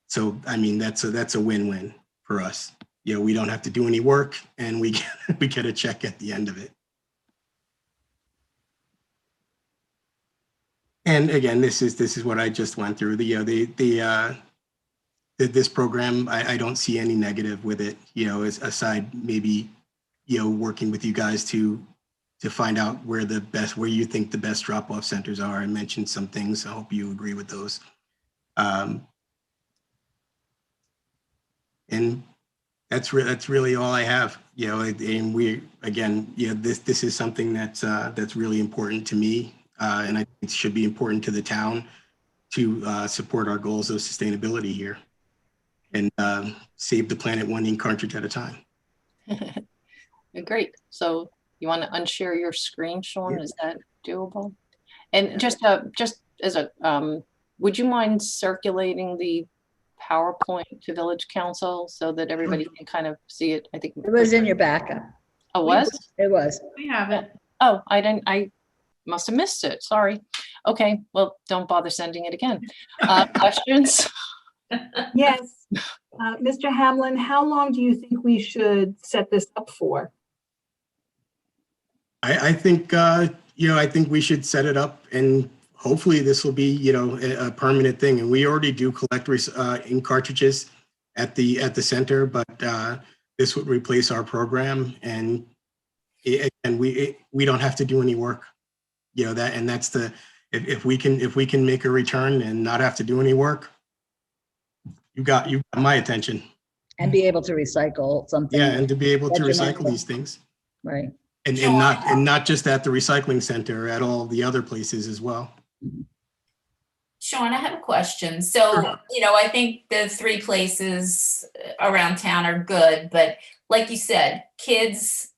So I mean, that's a win-win for us. You know, we don't have to do any work, and we get a check at the end of it. And again, this is what I just went through. This program, I don't see any negative with it. You know, aside maybe, you know, working with you guys to find out where you think the best drop-off centers are. I mentioned some things. I hope you agree with those. And that's really all I have. You know, and we, again, you know, this is something that's really important to me. And I think it should be important to the town to support our goals of sustainability here. save the planet one ink cartridge at a time. Great. So you want to unshare your screen, Sean? Yeah. Is that doable? And just as a, would you mind circulating the PowerPoint to Village Council so that everybody can kind of see it? I think It was in your backup. Oh, was? It was. We have it. Oh, I must have missed it. Sorry. Okay, well, don't bother sending it again. Questions? Yes. Mr. Hamlin, how long do you think we should set this up for? I think, I think we should set it up, and hopefully this will be, a permanent thing. And we already do collect ink cartridges at the center, but this would replace our program, and we don't have to do any work. That's if we can make a return and not have to do any work, you got my attention. And be able to recycle something. Yeah, and to be able to detrimental. recycle these things. Right. And not just at the recycling center, at all the other places as well. Sean, I have a question. So, Sure. I think the 3 places around town are good, but like you said, kids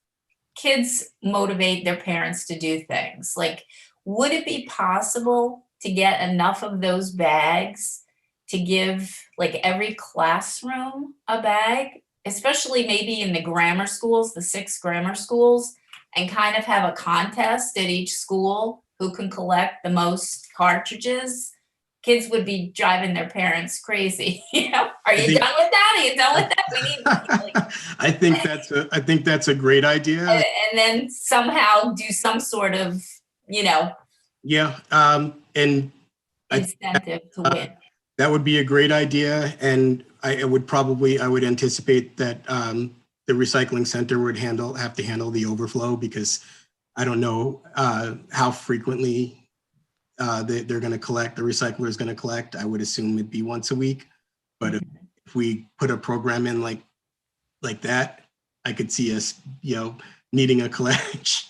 motivate their parents to do things. Like, would it be possible to get enough of those bags to give like every classroom a bag, especially maybe in the grammar schools, the 6 grammar schools, and kind of have a contest at each school who can collect the most cartridges? Kids would be driving their parents crazy. Are you done with that? Are you done with that? We need I think that's a great idea. and then somehow do some sort of, Yeah. And incentive to win. that would be a great idea. And I would anticipate that the recycling center would have to handle the overflow, because I don't know how frequently they're going to collect, the recycler is going to collect. I would assume it'd be once a week. But if we put a program in like that, I could see us, needing a collection.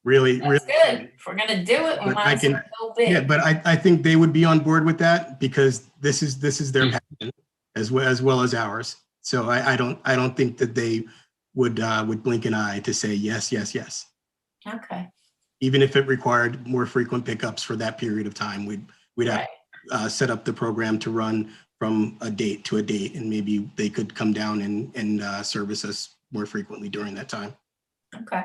really. That's good. If we're gonna do it, we But might as well go big. Yeah, but I think they would be on board with that, because this is their passion as well as ours. So I don't think that they would blink an eye to say yes. Okay. Even if it required more frequent pickups for that period of time, we'd have set up the program to run from a date to a date, and maybe they could come down and service us more frequently during that time. Okay.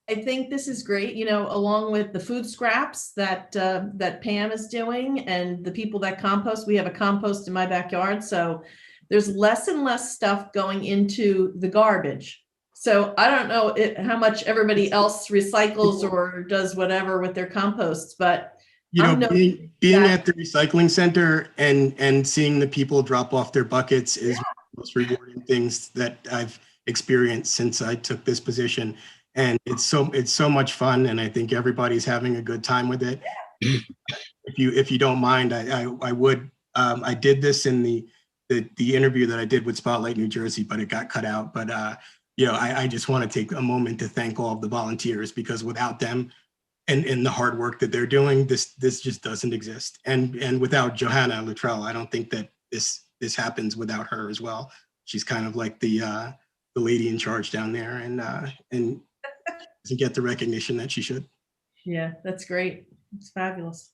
I think this is great, along with the food scraps that Pam is doing and the people that compost. We have a compost in my backyard, so there's less and less stuff going into the garbage. So I don't know how much everybody else recycles or does whatever with their composts, but being at the recycling center and seeing the people drop off their buckets is one of the most rewarding things that I've experienced since I took this position. And it's so much fun, and I think everybody's having a good time with it. If you don't mind, I did this in the interview that I did with Spotlight New Jersey, but it got cut out. But I just want to take a moment to thank all of the volunteers, because without them and the hard work that they're doing, this just doesn't exist. And without Johanna Luttrell, I don't think that this happens without her as well. She's kind of like the lady in charge down there, and doesn't get the recognition that she should. Yeah, that's great. It's fabulous.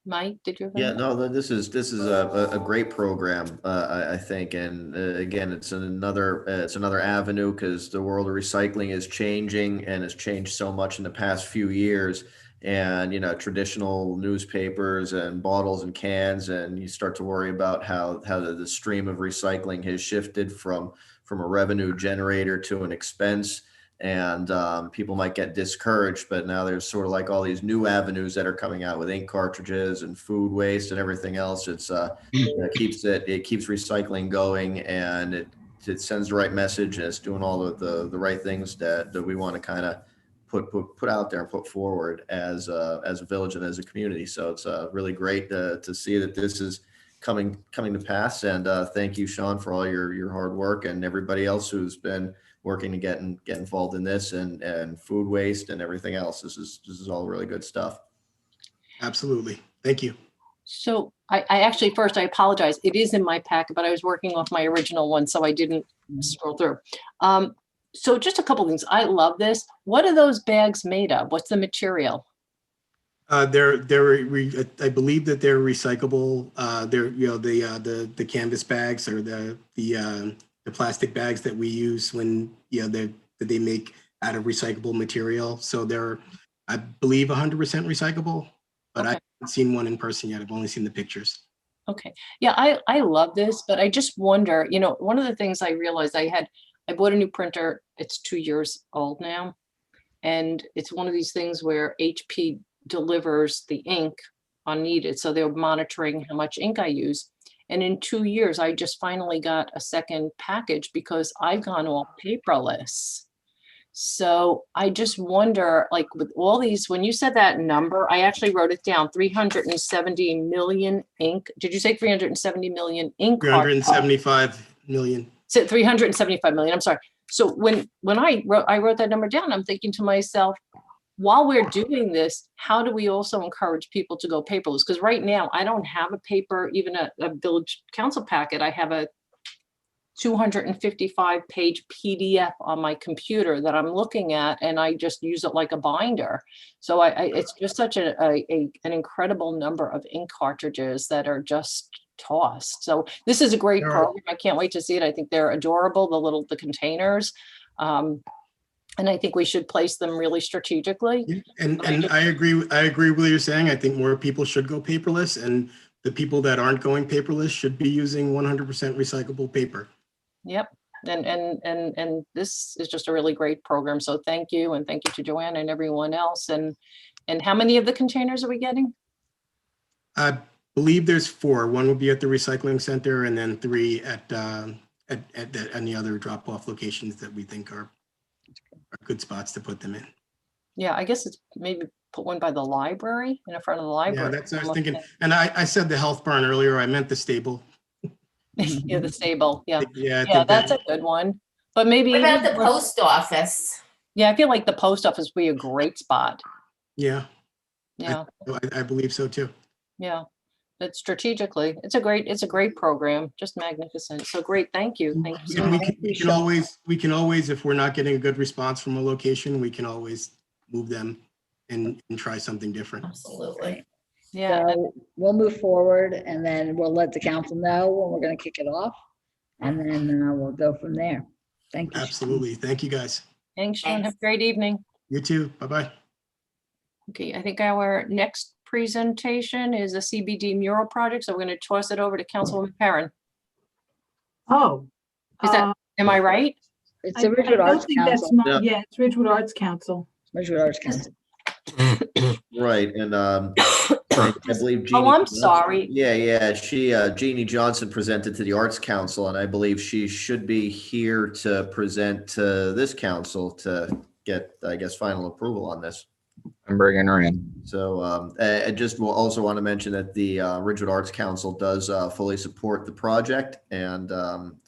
Mike, did you have Yeah, any- no, this is a great program, I think, and again, it's another avenue, because the world of recycling is changing, and it's changed so much in the past few years. And traditional newspapers and bottles and cans, and you start to worry about how the stream of recycling has shifted from a revenue generator to an expense. And people might get discouraged, but now there's sort of like all these new avenues that are coming out with ink cartridges and food waste and everything else. It keeps recycling going, and it sends the right message, and it's doing all the right things that we want to kind of put out there and put forward as a village and as a community. So it's really great to see that this is coming to pass. And thank you, Sean, for all your hard work, and everybody else who's been working to get involved in this, and food waste and everything else. This is all really good stuff. Absolutely. Thank you. So I actually, first, I apologize. It is in my packet, but I was working off my original one, so I didn't scroll through. So just a couple things. I love this. What are those bags made of? What's the material? I believe that they're recyclable. They're, the canvas bags or the plastic bags that we use when, that they make out of recyclable material. So they're, I believe, 100% recyclable, but I haven't seen one in person yet. I've only seen the pictures. Okay. Yeah, I love this, but I just wonder, one of the things I realized I bought a new printer. It's 2 years old now. And it's one of these things where HP delivers the ink unneeded. So they're monitoring how much ink I use. And in 2 years, I just finally got a second package because I've gone all paperless. So I just wonder, like with all these, when you said that number, I actually wrote it down, 370 million ink. Did you say 370 million ink? 375 million. 375 million, I'm sorry. So when I wrote that number down, I'm thinking to myself, while we're doing this, how do we also encourage people to go paperless? Because right now I don't have a paper, even a village council packet. I have a 255 page PDF on my computer that I'm looking at, and I just use it like a binder. So it's just such an incredible number of ink cartridges that are just tossed. So this is a great program. I can't wait to see it. I think they're adorable, the containers. And I think we should place them really strategically. And I agree with what you're saying. I think more people should go paperless, and the people that aren't going paperless should be using 100% recyclable paper. Yep. And this is just a really great program. So thank you. And thank you to Joanne and everyone else. And how many of the containers are we getting? I believe there's 4. One will be at the recycling center, and then 3 at any other drop-off locations that we think are good spots to put them in. Yeah, I guess it's maybe put one by the library, in front of the library. Yeah, that's what I was thinking. And I said the health barn earlier. I meant the stable. Yeah, the stable. Yeah. Yeah, that's a good one. But maybe. What about the post office? Yeah, I feel like the post office would be a great spot. Yeah. Yeah. I believe so too. Yeah. But strategically, it's a great program, just magnificent. So great, thank you. Thank you so much. We can always, if we're not getting a good response from a location, we can always move them and try something different. Absolutely. Yeah. So we'll move forward, and then we'll let the council know when we're going to kick it off, and then we'll go from there. Thank you. Absolutely. Thank you, guys. Thanks, Sean. Have a great evening. You too. Bye-bye. Okay, I think our next presentation is a CBD mural project. So we're going to toss it over to Councilwoman Perrin. Oh. Am I right? It's the Ridgewood Arts Council. Yeah, it's Ridgewood Arts Council. Ridgewood Arts Council. Right, and I believe Jeannie. Oh, I'm sorry. Yeah. Jeannie Johnson presented to the Arts Council, and I believe she should be here to present to this council to get, I guess, final approval on this. I'm bringing her in. So I just will also want to mention that the Ridgewood Arts Council does fully support the project. And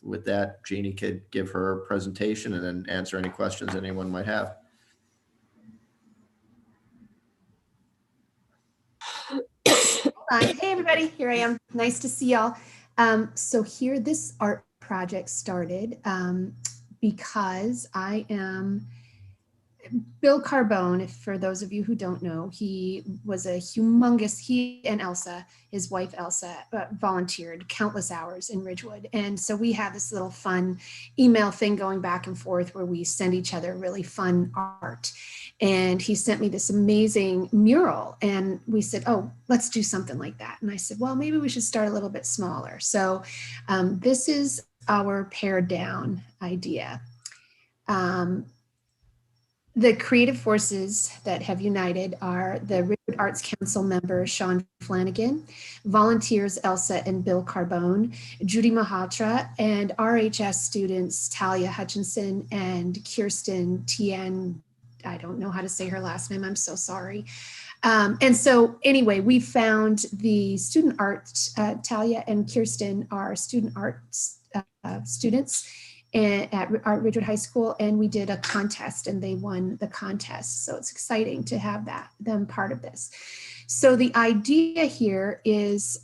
with that, Jeannie could give her presentation and then answer any questions anyone might have. Hey everybody, here I am. Nice to see y'all. So here this art project started because I am Bill Carbone. For those of you who don't know, he was he and Elsa, his wife Elsa, volunteered countless hours in Ridgewood. And so we have this little fun email thing going back and forth where we send each other really fun art. And he sent me this amazing mural, and we said, oh, let's do something like that. And I said, well, maybe we should start a little bit smaller. So this is our pared down idea. The creative forces that have united are the Ridgewood Arts Council member Sean Flanagan, volunteers Elsa and Bill Carbone, Judy Mahatra, and RHS students Talia Hutchinson and Kirsten Tien. I don't know how to say her last name. I'm so sorry. And so anyway, we found the student art, Talia and Kirsten are student arts students. at Art Ridgewood High School, and we did a contest and they won the contest. So it's exciting to have them part of this. So the idea here is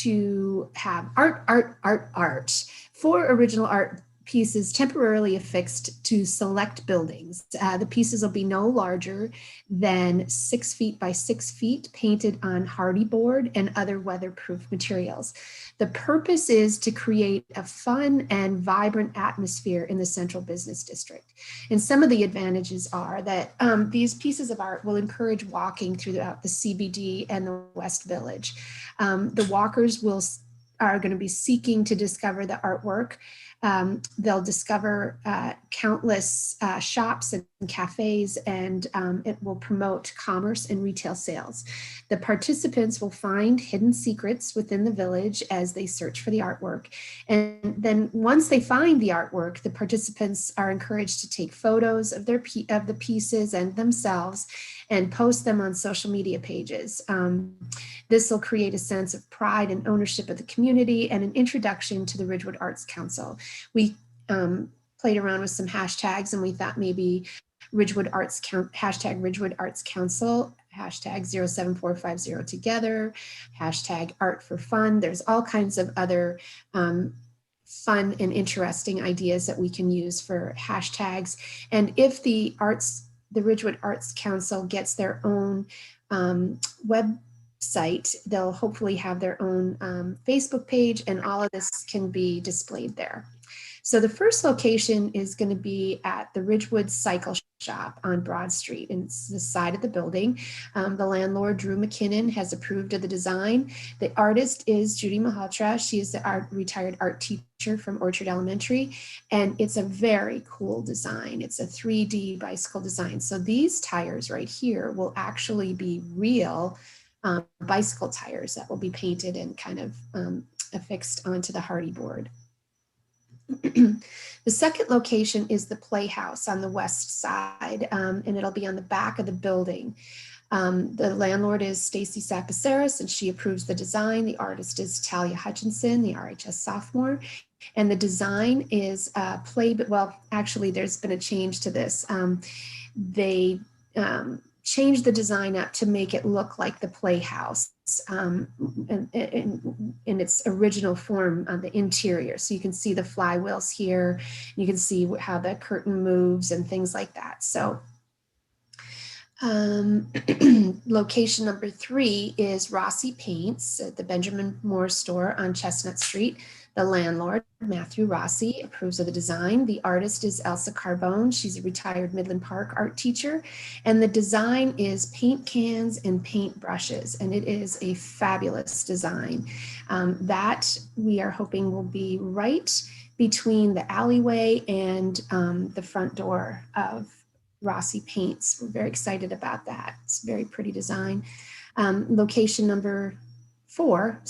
to have art, 4 original art pieces temporarily affixed to select buildings. The pieces will be no larger than 6 feet by 6 feet, painted on hardy board and other weatherproof materials. The purpose is to create a fun and vibrant atmosphere in the central business district. And some of the advantages are that these pieces of art will encourage walking throughout the CBD and the West Village. The walkers are going to be seeking to discover the artwork. They'll discover countless shops and cafes, and it will promote commerce and retail sales. The participants will find hidden secrets within the village as they search for the artwork. And then once they find the artwork, the participants are encouraged to take photos of the pieces and themselves and post them on social media pages. This will create a sense of pride and ownership of the community and an introduction to the Ridgewood Arts Council. We played around with some hashtags and we thought maybe Ridgewood Arts hashtag Ridgewood Arts Council, hashtag 07450 together, hashtag art for fun. There's all kinds of other fun and interesting ideas that we can use for hashtags. And if the Ridgewood Arts Council gets their own website, they'll hopefully have their own Facebook page, and all of this can be displayed there. So the first location is going to be at the Ridgewood Cycle Shop on Broad Street, and it's the side of the building. The landlord, Drew McKinnon, has approved of the design. The artist is Judy Malhotra. She is the retired art teacher from Orchard Elementary, and it's a very cool design. It's a 3D bicycle design. So these tires right here will actually be real bicycle tires that will be painted and kind of affixed onto the hardy board. The second location is the Playhouse on the west side, and it'll be on the back of the building. The landlord is Stacy Sapaceris, and she approves the design. The artist is Talia Hutchinson, the RHS sophomore. And the design is well, actually, there's been a change to this. They changed the design up to make it look like the Playhouse in its original form on the interior. So you can see the flywheels here. You can see how the curtain moves and things like that. So location number 3 is Rossi Paints at the Benjamin Moore store on Chestnut Street. The landlord, Matthew Rossi, approves of the design. The artist is Elsa Carbone. She's a retired Midland Park art teacher. And the design is paint cans and paint brushes. And it is a fabulous design that we are hoping will be right between the alleyway and the front door of Rossi Paints. We're very excited about that. It's a very pretty design. Location number 4,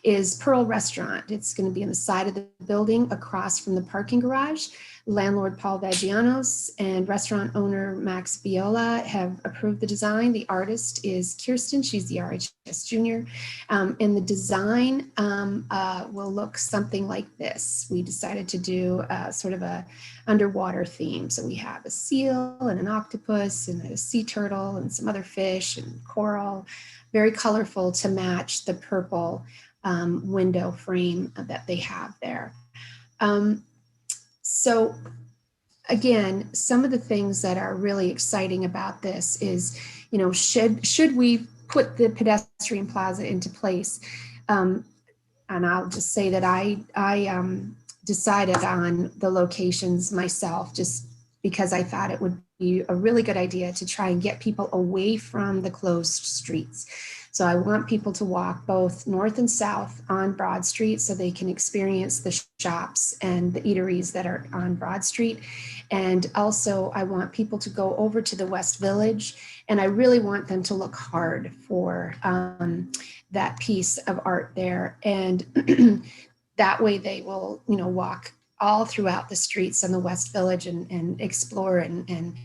is Pearl Restaurant. It's going to be on the side of the building across from the parking garage. Landlord Paul Vagianos and restaurant owner Max Viola have approved the design. The artist is Kirsten. She's the RHS junior. And the design will look something like this. We decided to do sort of a underwater theme. So we have a seal and an octopus and a sea turtle and some other fish and coral. Very colorful to match the purple window frame that they have there. So again, some of the things that are really exciting about this is, should we put the pedestrian plaza into place? And I'll just say that I decided on the locations myself, just because I thought it would be a really good idea to try and get people away from the closed streets. So I want people to walk both north and south on Broad Street so they can experience the shops and the eateries that are on Broad Street. And also I want people to go over to the West Village, and I really want them to look hard for that piece of art there. And that way they will, walk all throughout the streets in the West Village and explore and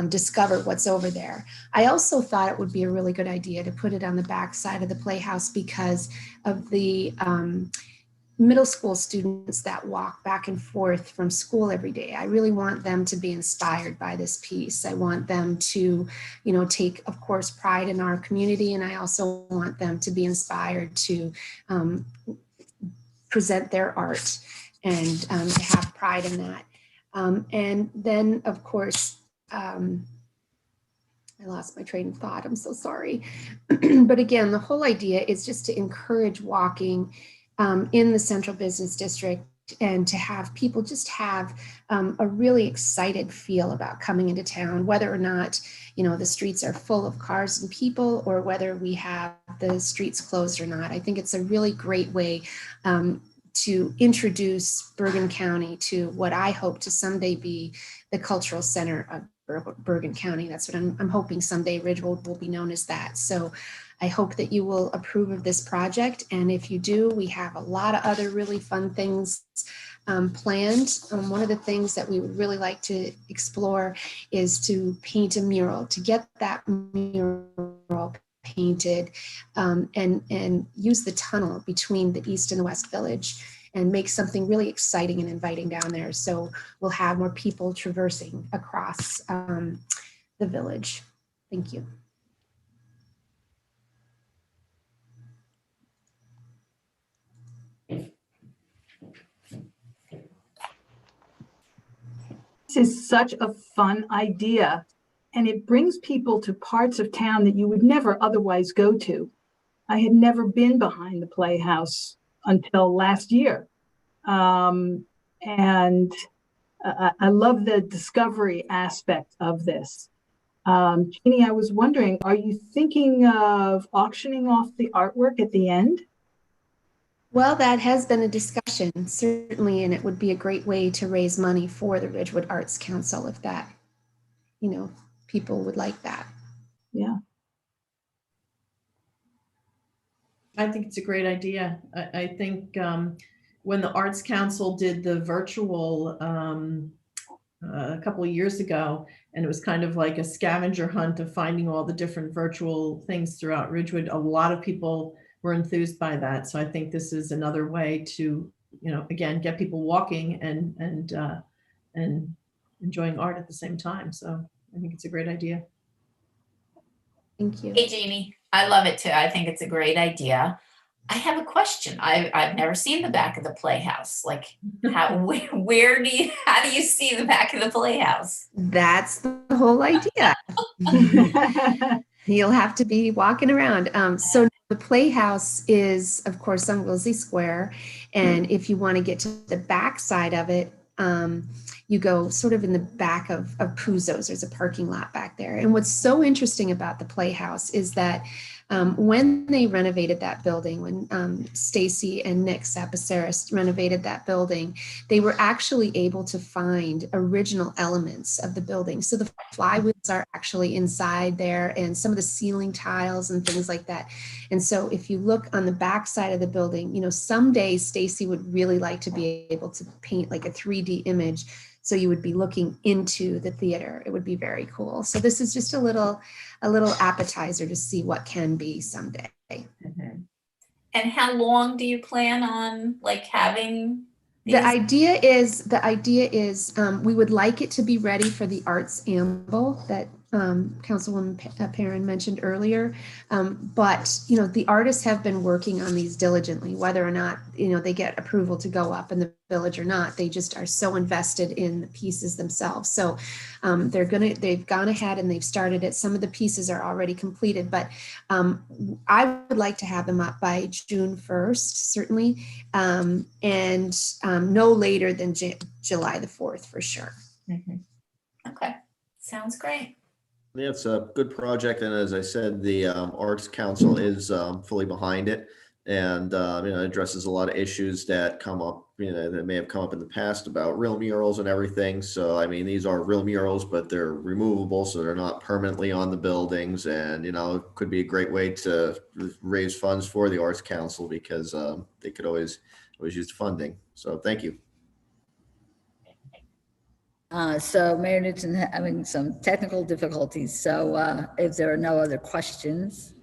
discover what's over there. I also thought it would be a really good idea to put it on the back side of the Playhouse because of the middle school students that walk back and forth from school every day. I really want them to be inspired by this piece. I want them to, take, of course, pride in our community. And I also want them to be inspired to present their art and to have pride in that. And then, of course, I lost my train of thought. I'm so sorry. But again, the whole idea is just to encourage walking in the Central Business District and to have people just have a really excited feel about coming into town, whether or not, the streets are full of cars and people, or whether we have the streets closed or not. I think it's a really great way to introduce Bergen County to what I hope to someday be the cultural center of Bergen County. That's what I'm hoping someday Ridgewood will be known as that. So I hope that you will approve of this project. And if you do, we have a lot of other really fun things planned. One of the things that we would really like to explore is to paint a mural, to get that mural painted and use the tunnel between the East and the West Village and make something really exciting and inviting down there. So we'll have more people traversing across the village. Thank you. This is such a fun idea, and it brings people to parts of town that you would never otherwise go to. I had never been behind the Playhouse until last year. And I love the discovery aspect of this. Jeannie, I was wondering, are you thinking of auctioning off the artwork at the end? Well, that has been a discussion, certainly, and it would be a great way to raise money for the Ridgewood Arts Council if that, people would like that. Yeah. I think it's a great idea. I think when the Arts Council did the virtual a couple of years ago, and it was kind of like a scavenger hunt of finding all the different virtual things throughout Ridgewood, a lot of people were enthused by that. So I think this is another way to, again, get people walking and enjoying art at the same time. So I think it's a great idea. Thank you. Hey, Jeannie, I love it too. I think it's a great idea. I have a question. I've never seen the back of the Playhouse. Like, how do you see the back of the Playhouse? That's the whole idea. You'll have to be walking around. So the Playhouse is, of course, on Wellesley Square. And if you want to get to the back side of it, you go sort of in the back of Puzo's. There's a parking lot back there. And what's so interesting about the Playhouse is that when they renovated that building, when Stacy and Nick Sapaceris renovated that building, they were actually able to find original elements of the building. So the flywheels are actually inside there and some of the ceiling tiles and things like that. And so if you look on the back side of the building, someday Stacy would really like to be able to paint like a 3D image. So you would be looking into the theater. It would be very cool. So this is just a little appetizer to see what can be someday. Mm-hmm. And how long do you plan on having these? The idea is we would like it to be ready for the Arts Amble that Councilwoman Perrin mentioned earlier. But, the artists have been working on these diligently, whether or not, they get approval to go up in the village or not. They just are so invested in the pieces themselves. So they've gone ahead and they've started it. Some of the pieces are already completed, but I would like to have them up by June 1st, certainly, and no later than July the 4th for sure. Mm-hmm. Okay, sounds great. Yeah, it's a good project, and as I said, the Arts Council is fully behind it, and it addresses a lot of issues that come up, that may have come up in the past about real murals and everything. So, I mean, these are real murals, but they're removable, so they're not permanently on the buildings, and it could be a great way to raise funds for the Arts Council because they could always use the funding. So, thank you. So Mayor Newton having some technical difficulties. So if there are no other questions,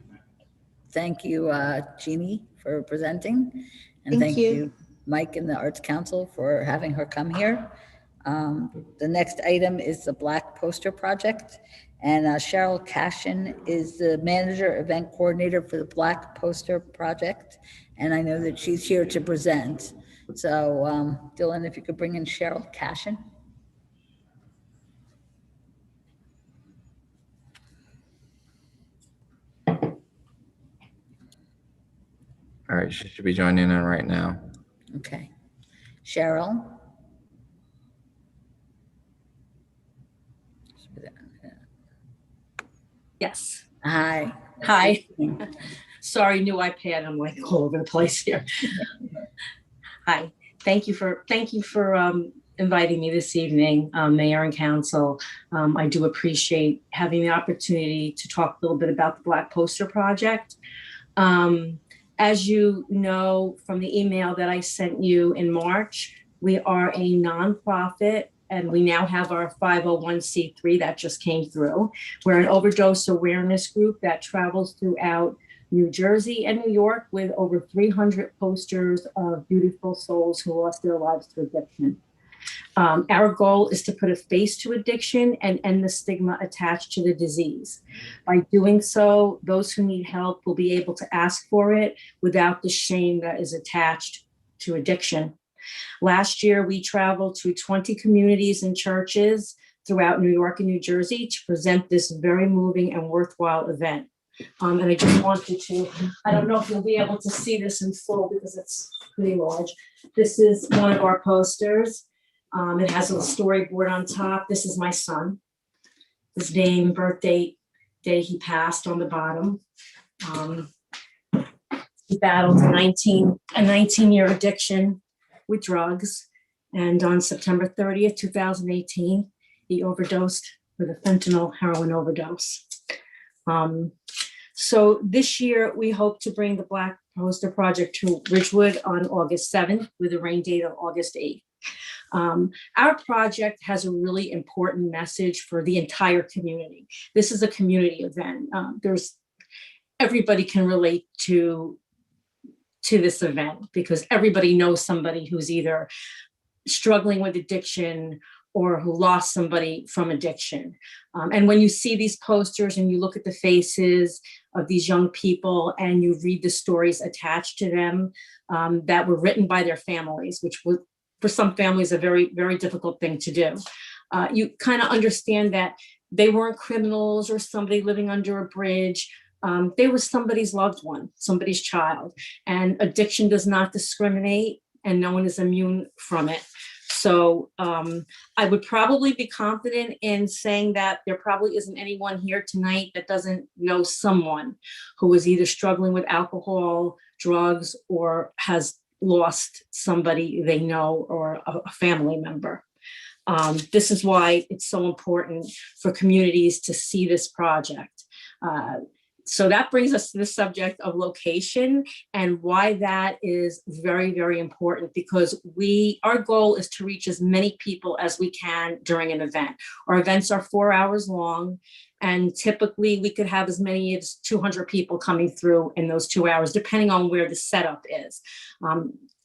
thank you, Jeannie, for presenting. And thank you, Mike and the Arts Council for having her come here. The next item is the Black Poster Project. And Cheryl Cashin is the manager, event coordinator for the Black Poster Project. And I know that she's here to present. So Dylan, if you could bring in Cheryl Cashin. All right, she should be joining in right now. Okay. Cheryl? Yes. Hi. Hi. Sorry, new iPad. I'm like all over the place here. Hi. Thank you for inviting me this evening, Mayor and Council. I do appreciate having the opportunity to talk a little bit about the Black Poster Project. As you know from the email that I sent you in March, we are a nonprofit and we now have our 501c3 that just came through. We're an overdose awareness group that travels throughout New Jersey and New York with over 300 posters of beautiful souls who lost their lives to addiction. Our goal is to put a face to addiction and end the stigma attached to the disease. By doing so, those who need help will be able to ask for it without the shame that is attached to addiction. Last year, we traveled to 20 communities and churches throughout New York and New Jersey to present this very moving and worthwhile event. And I just wanted to, I don't know if you'll be able to see this in full because it's pretty large. This is one of our posters. It has a storyboard on top. This is my son. His name, birth date, day he passed on the bottom. He battled a 19-year addiction with drugs. And on September 30th, 2018, he overdosed with a fentanyl heroin overdose. So this year, we hope to bring the Black Poster Project to Ridgewood on August 7th with a rain date of August 8th. Our project has a really important message for the entire community. This is a community event. Everybody can relate to this event because everybody knows somebody who's either struggling with addiction or who lost somebody from addiction. And when you see these posters and you look at the faces of these young people and you read the stories attached to them that were written by their families, which was for some families a very, very difficult thing to do. You kind of understand that they weren't criminals or somebody living under a bridge. They were somebody's loved one, somebody's child. And addiction does not discriminate and no one is immune from it. So I would probably be confident in saying that there probably isn't anyone here tonight that doesn't know someone who is either struggling with alcohol, drugs, or has lost somebody they know or a family member. This is why it's so important for communities to see this project. So that brings us to the subject of location and why that is very, very important because our goal is to reach as many people as we can during an event. Our events are 4 hours long and typically we could have as many as 200 people coming through in those 2 hours, depending on where the setup is.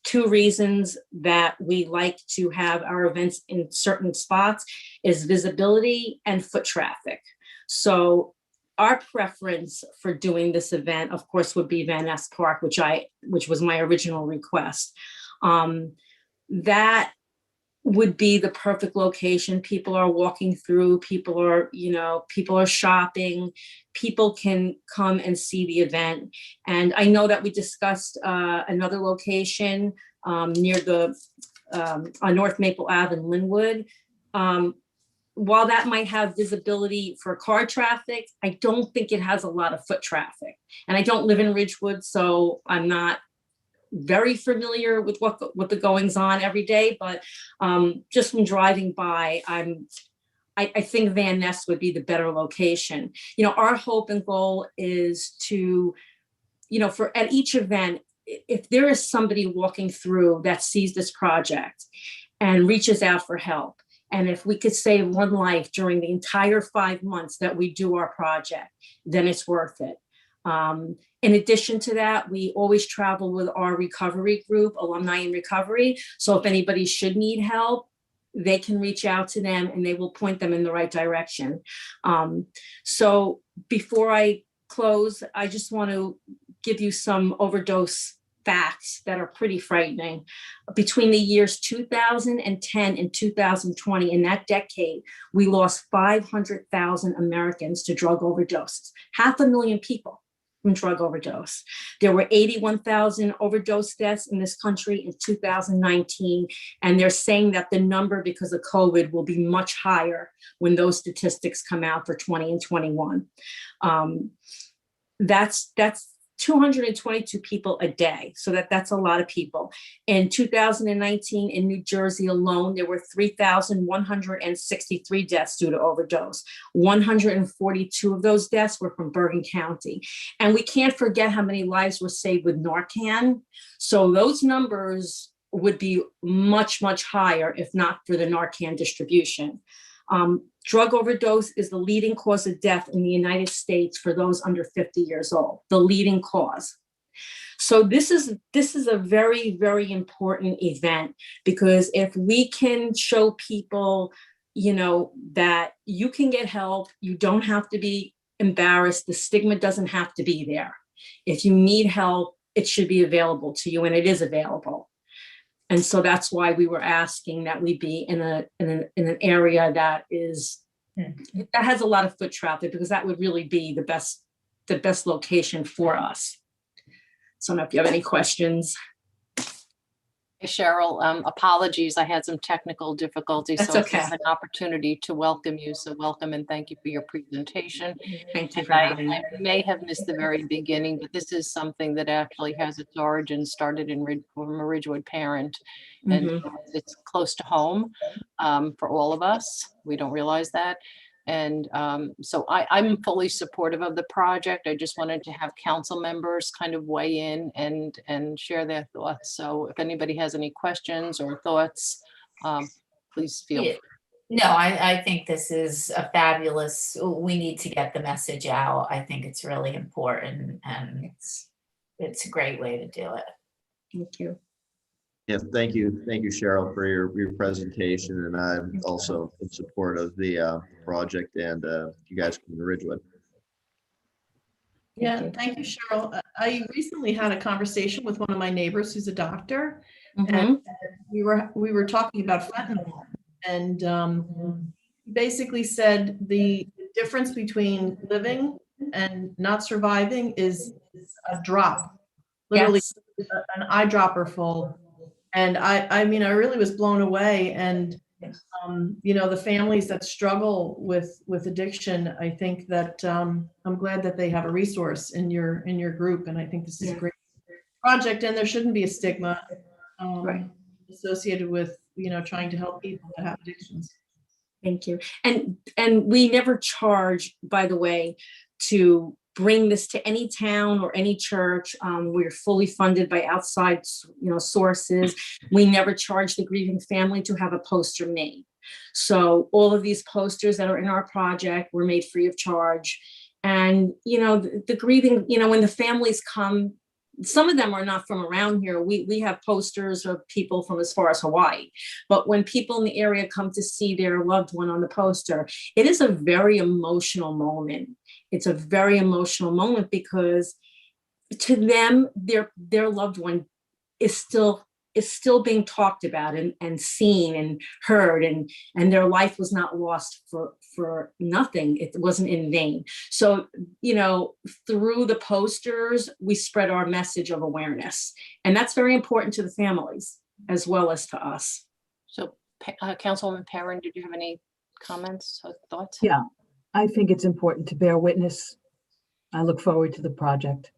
Two reasons that we like to have our events in certain spots is visibility and foot traffic. So our preference for doing this event, of course, would be Van Ness Park, which was my original request. That would be the perfect location. People are walking through, people are shopping, people can come and see the event. And I know that we discussed another location near on North Maple Ave in Linwood. While that might have visibility for car traffic, I don't think it has a lot of foot traffic. And I don't live in Ridgewood, so I'm not very familiar with what the goings on every day, but just from driving by, I think Van Ness would be the better location. Our hope and goal is to, at each event, if there is somebody walking through that sees this project and reaches out for help, and if we could save one life during the entire 5 months that we do our project, then it's worth it. In addition to that, we always travel with our recovery group, Alumni in Recovery. So if anybody should need help, they can reach out to them and they will point them in the right direction. So before I close, I just want to give you some overdose facts that are pretty frightening. Between the years 2010 and 2020, in that decade, we lost 500,000 Americans to drug overdoses, 500,000 people from drug overdose. There were 81,000 overdose deaths in this country in 2019, and they're saying that the number because of COVID will be much higher when those statistics come out for 20 and 21. That's 222 people a day. So that's a lot of people. In 2019, in New Jersey alone, there were 3,163 deaths due to overdose. 142 of those deaths were from Bergen County. And we can't forget how many lives were saved with Narcan. So those numbers would be much, much higher if not for the Narcan distribution. Drug overdose is the leading cause of death in the United States for those under 50 years old, the leading cause. So this is a very, very important event, because if we can show people, that you can get help, you don't have to be embarrassed, the stigma doesn't have to be there. If you need help, it should be available to you, and it is available. And so that's why we were asking that we be in an area that has a lot of foot traffic, because that would really be the best location for us. So I don't know if you have any questions. Hey, Cheryl, apologies. I had some technical difficulties. That's so okay. I have an opportunity to welcome you. So welcome and thank you for your presentation. Thank you And for having me. I may have missed the very beginning, but this is something that actually has its origin started from a Ridgewood parent. And it's close to home for all of us. We don't realize that. And so I'm fully supportive of the project. I just wanted to have council members kind of weigh in and share their thoughts. So if anybody has any questions or thoughts, please feel free. No, I think this is a fabulous, we need to get the message out. I think it's really important, and it's a great way to do it. Thank you. Yeah, thank you, Cheryl, for your presentation, and I'm also in support of the project and you guys from Ridgewood. Yeah, thank you, Cheryl. I recently had a conversation with one of my neighbors who's a doctor, and we were talking about fentanyl, and basically said the difference between living and not surviving is a drop, literally an eyedropper full. And I mean, I really was blown away. And, the families that struggle with addiction, I think that I'm glad that they have a resource in your group. And I think this is a great project, and there shouldn't be a stigma associated with, trying to help people that have addictions. Thank you. And we never charge, by the way, to bring this to any town or any church. We're fully funded by outside, sources. We never charge the grieving family to have a poster made. So all of these posters that are in our project were made free of charge. And, the grieving, when the families come, some of them are not from around here. We have posters of people from as far as Hawaii. But when people in the area come to see their loved one on the poster, it is a very emotional moment. It's a very emotional moment, because to them, their loved one is still being talked about and seen and heard, and their life was not lost for nothing. It wasn't in vain. So, through the posters, we spread our message of awareness, and that's very important to the families as well as to us. So Councilwoman Perrin, did you have any comments or thoughts? Yeah, I think it's important to bear witness. I look forward to the project.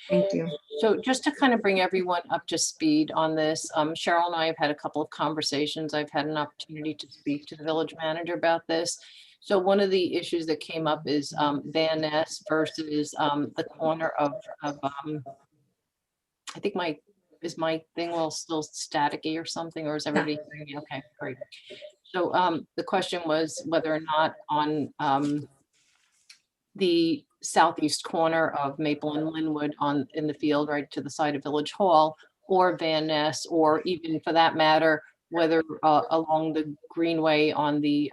Thank you. So just to kind of bring everyone up to speed on this, Cheryl and I have had a couple of conversations. I've had an opportunity to speak to the village manager about this. So one of the issues that came up is Van Ness versus the corner of I think my thing will still staticky or something, or is everybody hearing me? Okay, great. So the question was whether or not on the southeast corner of Maple and Linwood in the field right to the side of Village Hall, or Van Ness, or even for that matter, whether along the greenway on the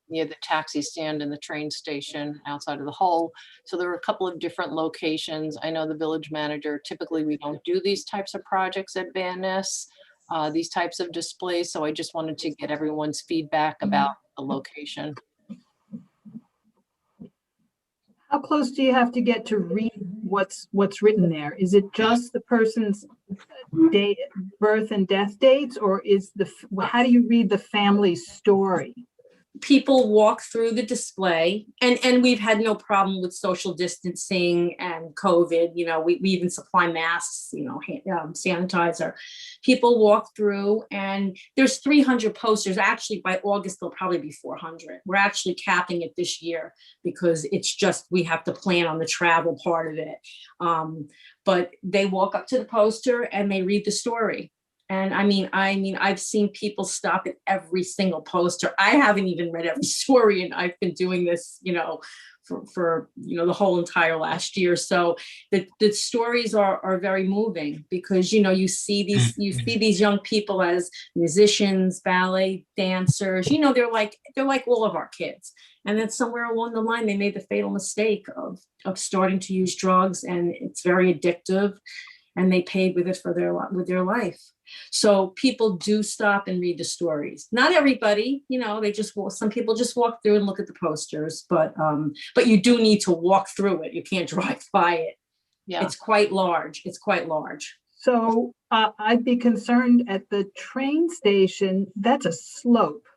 near the taxi stand and the train station outside of the Hole. So there are a couple of different locations. I know the village manager, typically we don't do these types of projects at Van Ness, these types of displays. So I just wanted to get everyone's feedback about the location. How close do you have to get to read what's written there? Is it just the person's date, birth and death dates, or how do you read the family story? People walk through the display, and we've had no problem with social distancing and COVID. You know, we even supply masks, you know, sanitizer. People walk through, and there's 300 posters. Actually, by August, there'll probably be 400. We're actually capping it this year because it's just, we have to plan on the travel part of it. But they walk up to the poster and they read the story. And I mean, I've seen people stop at every single poster. I haven't even read every story, and I've been doing this, you know, for you know, the whole entire last year. So the stories are very moving because, you know, you see these young people as musicians, ballet dancers. You know, they're like all of our kids. And then somewhere along the line, they made the fatal mistake of starting to use drugs, and it's very addictive. And they paid with it with their life. So people do stop and read the stories. Not everybody, you know, some people just walk through and look at the posters, but you do need to walk through it. You can't drive by it. Yeah. It's quite large. So I'd be concerned at the train station, that's a slope,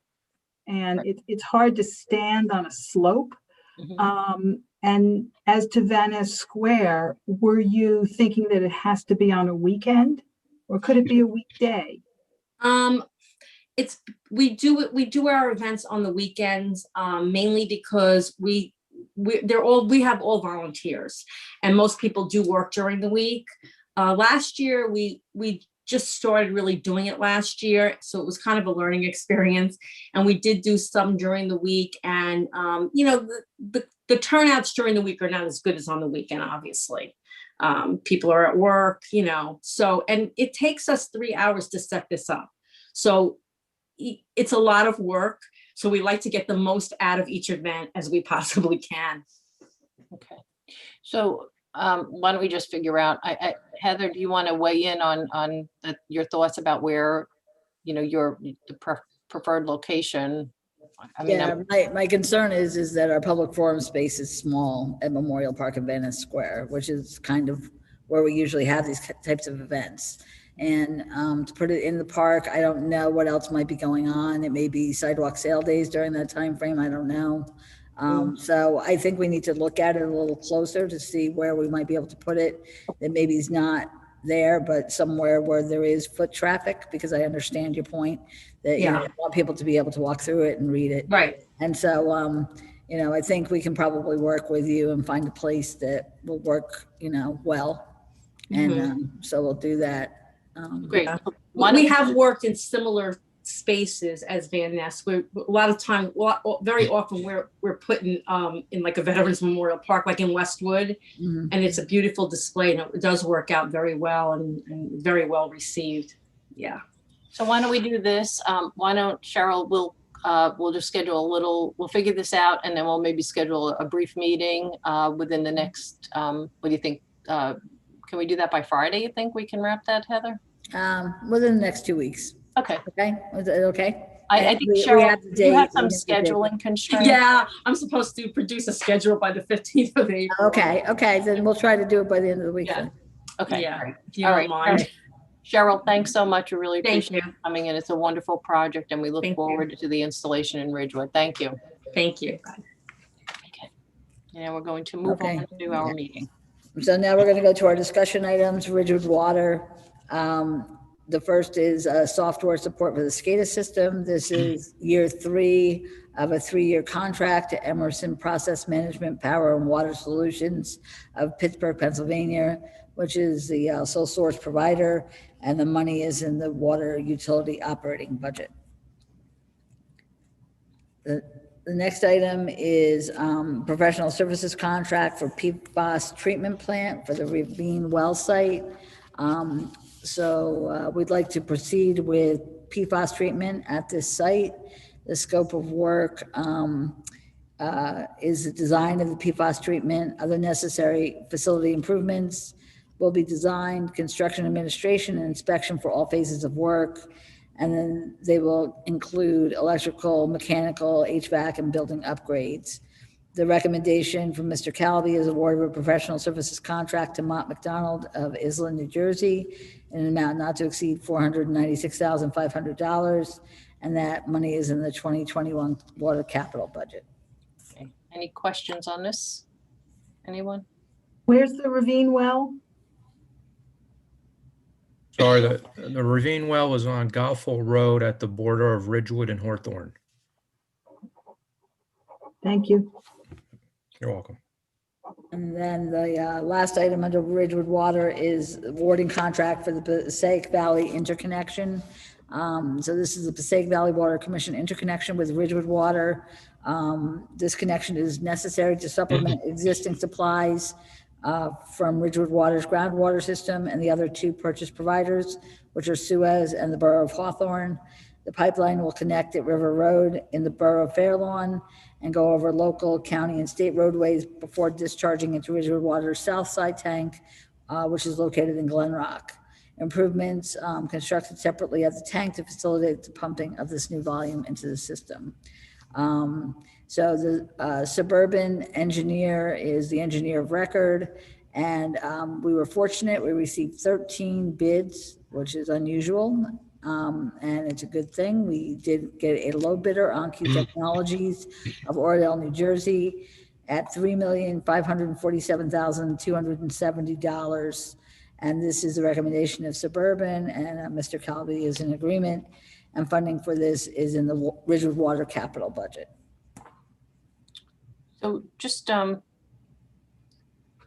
and it's hard to stand on a slope. Mm-hmm. And as to Van Ness Square, were you thinking that it has to be on a weekend, or could it be a weekday? We do our events on the weekends, mainly because we have all volunteers, and most people do work during the week. Last year we just started really doing it last year, so it was kind of a learning experience, and we did do some during the week. And you know, the turnouts during the week are not as good as on the weekend, obviously. People are at work, you know, so, and it takes us 3 hours to set this up. So it's a lot of work. So we like to get the most out of each event as we possibly can. Okay. So why don't we just figure out, Heather, do you want to weigh in on your thoughts about where, you know, the preferred location? I mean, yeah, my concern is that our public forum space is small at Memorial Park and Van Ness Square, which is kind of where we usually have these types of events. And to put it in the park, I don't know what else might be going on. It may be sidewalk sale days during that time frame. I don't know. So I think we need to look at it a little closer to see where we might be able to put it. That maybe it's not there, but somewhere where there is foot traffic, because I understand your point that you know, want people to be able to walk through it and read it. Right. And so, you know, I think we can probably work with you and find a place that will work, you know, well. And so we'll do that. Great. We have worked in similar spaces as Van Ness. We're a lot of time, very often we're putting in like a Veterans Memorial Park, like in Westwood, and it's a beautiful display, and it does work out very well and very well received. Yeah. So why don't we do this? Why don't Cheryl, we'll just schedule we'll figure this out, and then we'll maybe schedule a brief meeting within the next, what do you think? Can we do that by Friday? You think we can wrap that, Heather? Within the next 2 weeks. Okay. Okay. Is it okay? I think Cheryl, you have some scheduling constraints. Yeah, I'm supposed to produce a schedule by the 15th of April. Okay. Then we'll try to do it by the end of the week. Yeah. Okay. Yeah. All right. Cheryl, thanks so much. We really appreciate you coming in. It's a wonderful project, and we look forward to the installation in Ridgewood. Thank you. Thank you. Okay. Now we're going to move on to our meeting. So now we're going to go to our discussion items, Ridgewood Water. The first is software support for the SCADA system. This is year 3 of a 3-year contract to Emerson Process Management Power and Water Solutions of Pittsburgh, Pennsylvania, which is the sole source provider, and the money is in the water utility operating budget. The The next item is professional services contract for PFAS treatment plant for the Ravine Well site. So we'd like to proceed with PFAS treatment at this site. The scope of work is the design of the PFAS treatment. Other necessary facility improvements will be designed, construction administration and inspection for all phases of work. And then they will include electrical, mechanical, HVAC, and building upgrades. The recommendation from Mr. Calvi is award of a professional services contract to Mott McDonald of Island, New Jersey, in an amount not to exceed $496,500. And that money is in the 2021 water capital budget. Okay. Any questions on this? Anyone? Where's the Ravine Well? Sorry, the Ravine Well was on Goffle Road at the border of Ridgewood and Hawthorne. Thank you. You're welcome. And then the last item under Ridgewood Water is awarding contract for the Passaic Valley interconnection. So this is the Passaic Valley Water Commission interconnection with Ridgewood Water. This connection is necessary to supplement existing supplies from Ridgewood Water's groundwater system and the other two purchase providers, which are Suez and the Borough of Hawthorne. The pipeline will connect at River Road in the Borough of Fairlawn and go over local, county, and state roadways before discharging into Ridgewood Water's south side tank, which is located in Glen Rock. Improvements constructed separately at the tank to facilitate the pumping of this new volume into the system. So the Suburban engineer is the engineer of record, and we were fortunate. We received 13 bids, which is unusual, and it's a good thing. We did get a low bidder, OnQ Technologies of Oradell, New Jersey, at $3,547,270. And this is the recommendation of Suburban, and Mr. Calvi is in agreement. And funding for this is in the Ridgewood Water capital budget. So just, I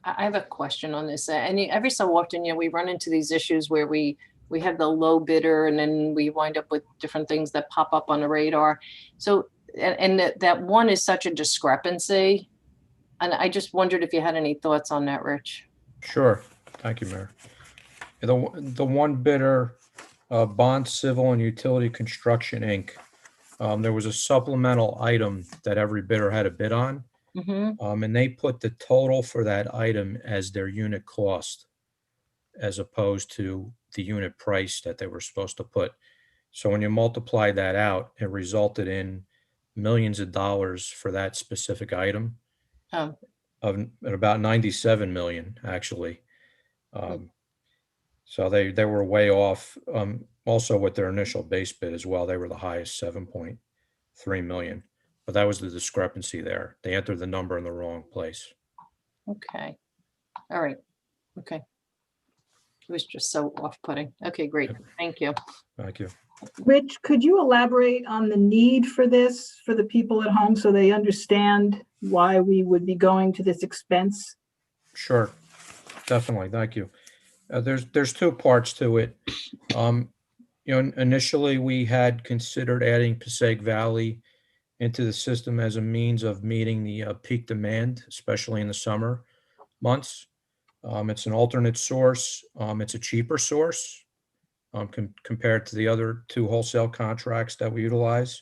have a question on this. And every so often, we run into these issues where we have the low bidder and then we wind up with different things that pop up on the radar. So, and that one is such a discrepancy. And I just wondered if you had any thoughts on that, Rich. Sure. Thank you, Mayor. The one bidder, Bond Civil and Utility Construction, Inc. There was a supplemental item that every bidder had a bid on. And they put the total for that item as their unit cost, as opposed to the unit price that they were supposed to put. So when you multiply that out, it resulted in millions of dollars for that specific item. Oh. Of about 97 million, actually. So they were way off. Also with their initial base bid as well, they were the highest, 7.3 million. But that was the discrepancy there. They entered the number in the wrong place. Okay. All right. Okay. It was just so off-putting. Okay, great. Thank you. Thank you. Rich, could you elaborate on the need for this for the people at home so they understand why we would be going to this expense? Sure, definitely. Thank you. There's two parts to it. Initially we had considered adding Passaic Valley into the system as a means of meeting the peak demand, especially in the summer months. It's an alternate source. It's a cheaper source compared to the other two wholesale contracts that we utilize.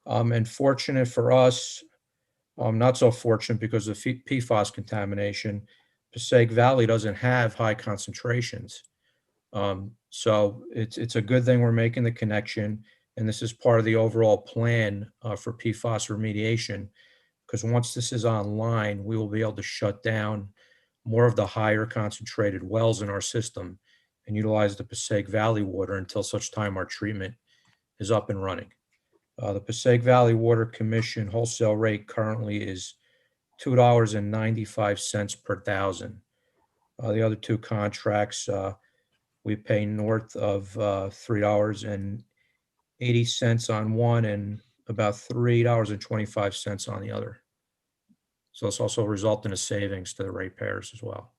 And fortunate for us, not so fortunate because of PFAS contamination, Passaic Valley doesn't have high concentrations. So it's a good thing we're making the connection. And this is part of the overall plan for PFAS remediation, because once this is online, we will be able to shut down more of the higher concentrated wells in our system and utilize the Passaic Valley water until such time our treatment is up and running. The Passaic Valley Water Commission wholesale rate currently is $2.95 per thousand. The other two contracts, we pay north of $3.80 on one and about $3.25 on the other. So it's also resulting in a savings to the ratepayers as well.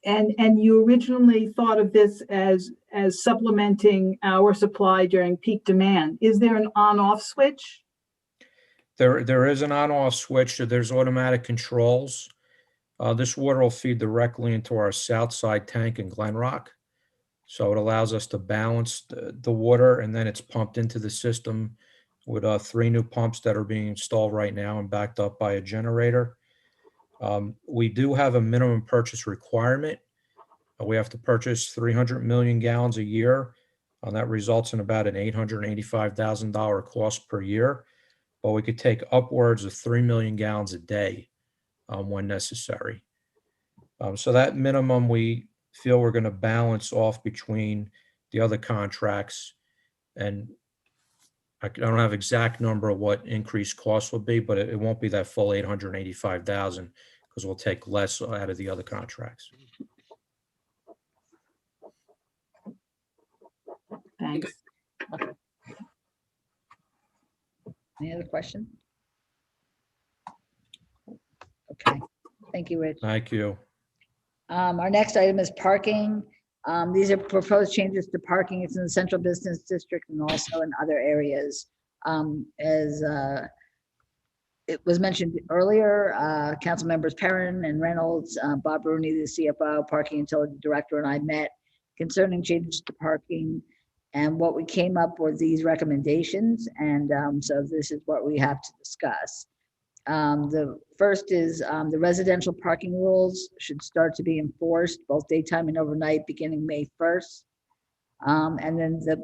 And you originally thought of this as supplementing our supply during peak demand. Is there an on-off switch? There is an on-off switch. So there's automatic controls. This water will feed directly into our south side tank in Glen Rock. So it allows us to balance the water, and then it's pumped into the system with 3 new pumps that are being installed right now and backed up by a generator. We do have a minimum purchase requirement. We have to purchase 300 million gallons a year. That results in about an $885,000 cost per year. But we could take upwards of 3 million gallons a day when necessary. So that minimum, we feel we're going to balance off between the other contracts. And I don't have exact number of what increased costs will be, but it won't be that full 885,000 because we'll take less out of the other contracts. Thanks. Any other question? Okay, thank you, Rich. Thank you. Our next item is parking. These are proposed changes to parking. It's in the central business district and also in other areas. As it was mentioned earlier, council members Perrin and Reynolds, Bob Rooney, the CFO, parking utility director, and I met concerning changes to parking. And what we came up with these recommendations. And so this is what we have to discuss. The first is the residential parking rules should start to be enforced both daytime and overnight beginning May 1st. And then the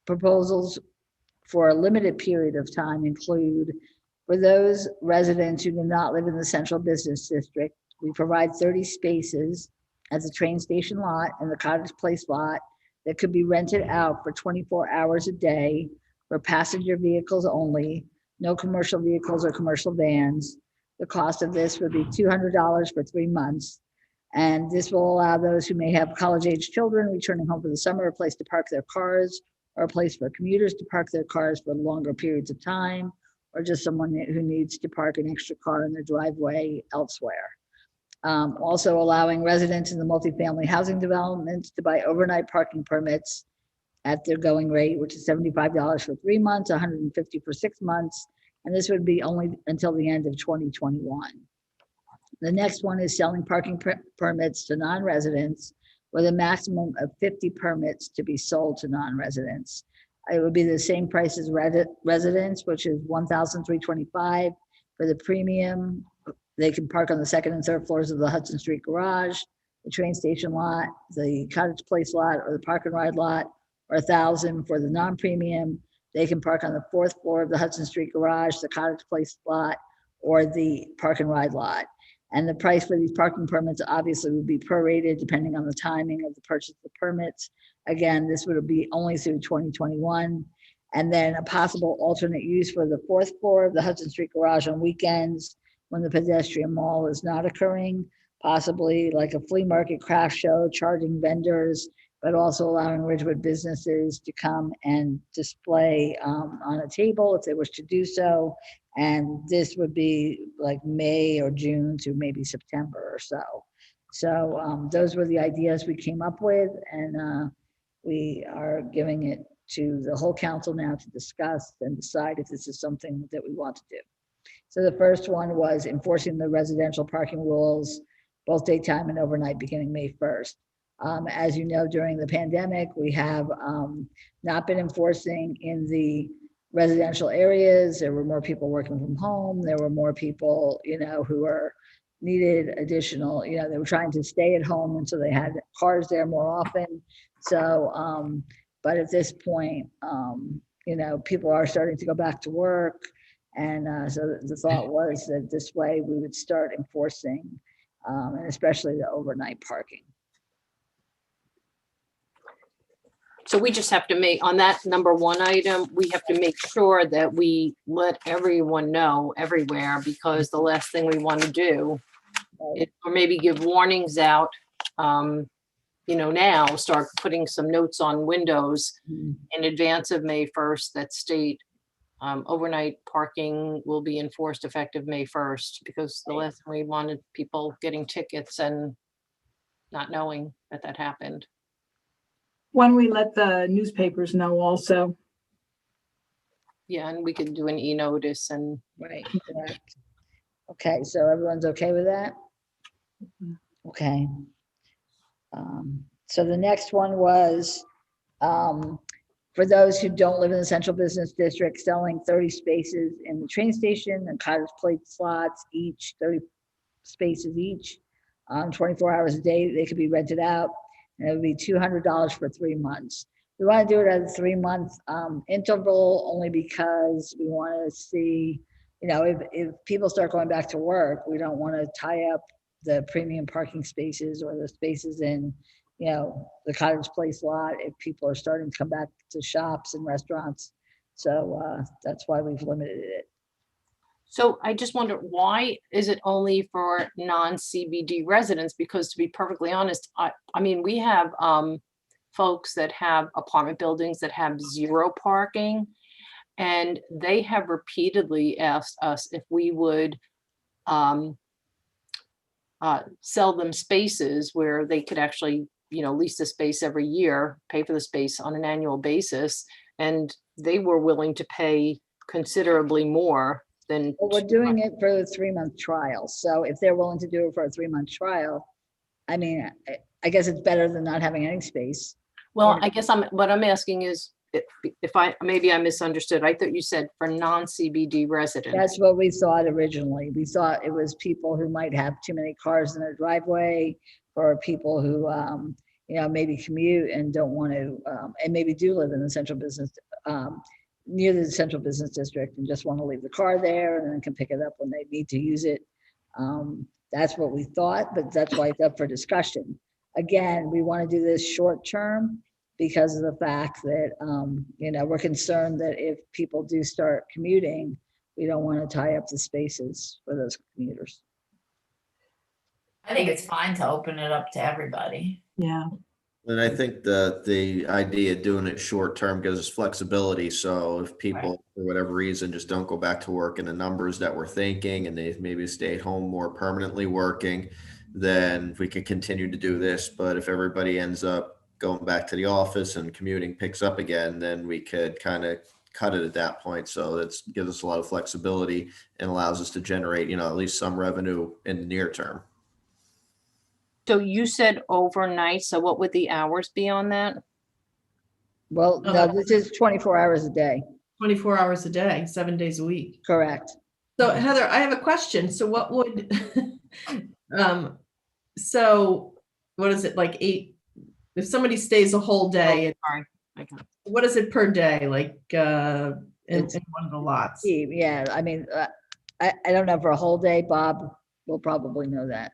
proposals for a limited period of time include for those residents who do not live in the central business district, we provide 30 spaces at the train station lot and the Cottage Place lot that could be rented out for 24 hours a day for passenger vehicles only, no commercial vehicles or commercial vans. The cost of this would be $200 for 3 months. And this will allow those who may have college-age children returning home for the summer a place to park their cars, or a place for commuters to park their cars for longer periods of time, or just someone who needs to park an extra car in their driveway elsewhere. Also allowing residents in the multifamily housing developments to buy overnight parking permits at their going rate, which is $75 for 3 months, $150 for 6 months. And this would be only until the end of 2021. The next one is selling parking permits to non-residents with a maximum of 50 permits to be sold to non-residents. It would be the same price as residents, which is $1,325 for the premium. They can park on the second and third floors of the Hudson Street garage, the train station lot, the Cottage Place lot, or the park and ride lot, or $1,000 for the non-premium. They can park on the fourth floor of the Hudson Street garage, the Cottage Place lot, or the park and ride lot. And the price for these parking permits obviously would be prorated depending on the timing of the purchase of permits. Again, this would be only through 2021. And then a possible alternate use for the fourth floor of the Hudson Street garage on weekends when the pedestrian mall is not occurring, possibly like a flea market, craft show, charging vendors, but also allowing Ridgewood businesses to come and display on a table if they wish to do so. And this would be like May or June to maybe September or so. So those were the ideas we came up with, and we are giving it to the whole council now to discuss and decide if this is something that we want to do. So the first one was enforcing the residential parking rules, both daytime and overnight, beginning May 1st. As you know, during the pandemic, we have not been enforcing in the residential areas. There were more people working from home. There were more people, who were needed additional, they were trying to stay at home, and so they had cars there more often. So, but at this point, people are starting to go back to work. And so the thought was that this way we would start enforcing, and especially the overnight parking. So we just have to make, on that number one item, we have to make sure that we let everyone know everywhere, because the last thing we want to do is, or maybe give warnings out, now start putting some notes on windows in advance of May 1st that state overnight parking will be enforced effective May 1st, because the last thing we wanted people getting tickets and not knowing that that happened. When we let the newspapers know also. Yeah, and we could do an e-notice and. Right, correct. Okay, so everyone's okay with that? Okay. So the next one was, for those who don't live in the central business district, selling 30 spaces in the train station and cottage plate slots, each 30 spaces each, 24 hours a day, they could be rented out, and it would be $200 for 3 months. We want to do it at a 3-month interval, only because we want to see, you know, if people start going back to work, we don't want to tie up the premium parking spaces or the spaces in, you know, the cottage place lot if people are starting to come back to shops and restaurants. So that's why we've limited it. So I just wonder, why is it only for non-CBD residents? Because to be perfectly honest, I mean, we have folks that have apartment buildings that have 0 parking, and they have repeatedly asked us if we would sell them spaces where they could actually, you know, lease the space every year, pay for the space on an annual basis, and they were willing to pay considerably more than. Well, we're doing it for the 3-month trial. So if they're willing to do it for a 3-month trial, I mean, I guess it's better than not having any space. Well, I guess what I'm asking is, if maybe I misunderstood. I thought you said for non-CBD residents. That's what we thought originally. We thought it was people who might have too many cars in their driveway, or people who, you know, maybe commute and don't want to, and maybe do live in the central business, near the central business district, and just want to leave the car there and then can pick it up when they need to use it. That's what we thought, but that's why it's up for discussion. Again, we want to do this short term because of the fact that, you know, we're concerned that if people do start commuting, we don't want to tie up the spaces for those commuters. I think it's fine to open it up to everybody. Yeah. And I think the idea of doing it short term gives us flexibility. So if people, for whatever reason, just don't go back to work in the numbers that we're thinking, and they maybe stay at home more permanently working, then we can continue to do this. But if everybody ends up going back to the office and commuting picks up again, then we could kind of cut it at that point. So that gives us a lot of flexibility and allows us to generate, you know, at least some revenue in the near term. So you said overnight, so what would the hours be on that? Well, no, this is 24 hours a day. 24 hours a day, 7 days a week. Correct. So Heather, I have a question. So what would, so what is it, like 8, if somebody stays a whole day, what is it per day? Like in one of the lots? Yeah, I mean, I don't know for a whole day. Bob will probably know that.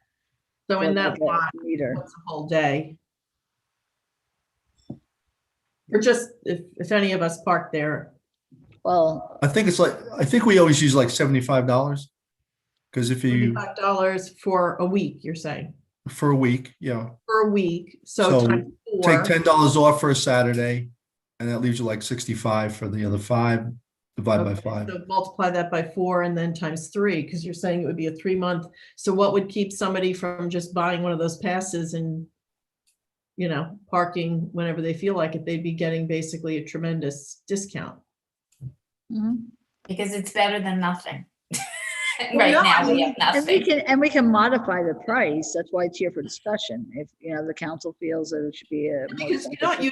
So in that lot, meter, what's a whole day? Or just if any of us park there? Well, I think we always use like $75. Because if you, $75 for a week, you're saying? for a week, yeah. For a week, so times 4. Take $10 off for a Saturday, and that leaves you like 65 for the other 5, divide by 5. So multiply that by 4 and then times 3, because you're saying it would be a 3-month. So what would keep somebody from just buying one of those passes and, you know, parking whenever they feel like it? They'd be getting basically a tremendous discount. Because it's better than nothing. Well, Right no, now, I we mean, have nothing. and we can modify the price. That's why it's here for discussion. If, you know, the council feels that it should be a more Because you know what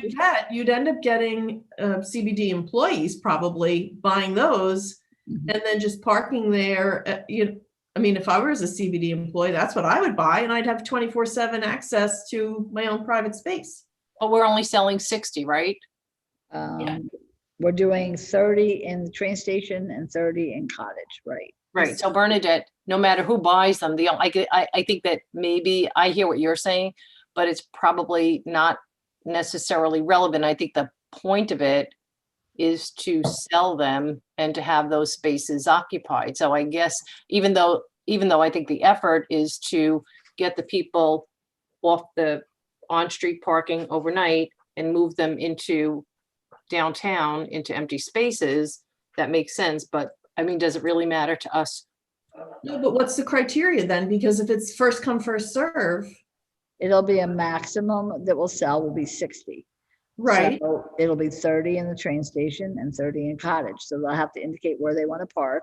you'd end up getting CBD employees probably buying those and then just parking there. I mean, if I was a CBD employee, that's what I would buy, and I'd have 24/7 access to my own private space. But we're only selling 60, right? We're doing 30 in the train station and 30 in cottage, right? Right. So Bernadette, no matter who buys them, I think that maybe I hear what you're saying, but it's probably not necessarily relevant. I think the point of it is to sell them and to have those spaces occupied. So I guess even though I think the effort is to get the people off the on-street parking overnight and move them into downtown into empty spaces, that makes sense. But I mean, does it really matter to us? No, but what's the criteria then? Because if it's first come, first serve, It'll be a maximum that will sell will be 60. Right. So it'll be 30 in the train station and 30 in Cottage. So they'll have to indicate where they want to park.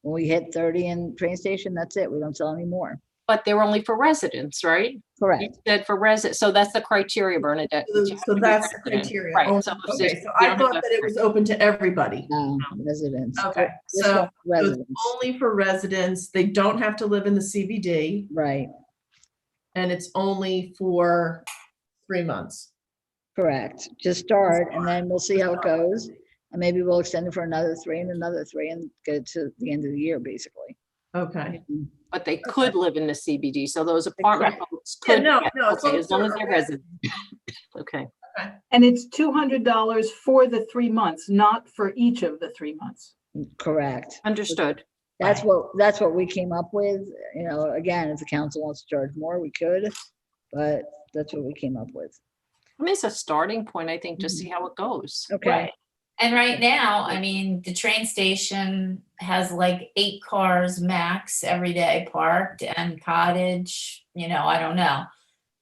When we hit 30 in train station, that's it. We don't sell any more. But they're only for residents, right? You Correct. said for residents, so that's the criteria, Bernadette. that you have So to be that's the resident. criteria. Right. Oh, So if okay, it's- so you I don't thought have that it was open to everybody. No, residents. Okay, This so one's it's residents. only for residents. They don't have to live in the CBD, Right, and it's only for 3 months. correct. Just start and then we'll see how it goes. And maybe we'll extend it for another 3 and another 3 and get it to the end of the year, basically. Okay. But they could live in the CBD, so those apartment folks Yeah, could. no, get- no, as long Okay, as as long they're as they're a resident. Okay, And it's $200 for the 3 months, not for each of the 3 months. Correct. understood. That's what we came up with. You know, again, if the council wants to charge more, we could, but that's what we came up with. I mean, it's a starting point, I think, to see how it goes. Okay. Right. And right now, I mean, the train station has like 8 cars max every day parked, and Cottage, I don't know,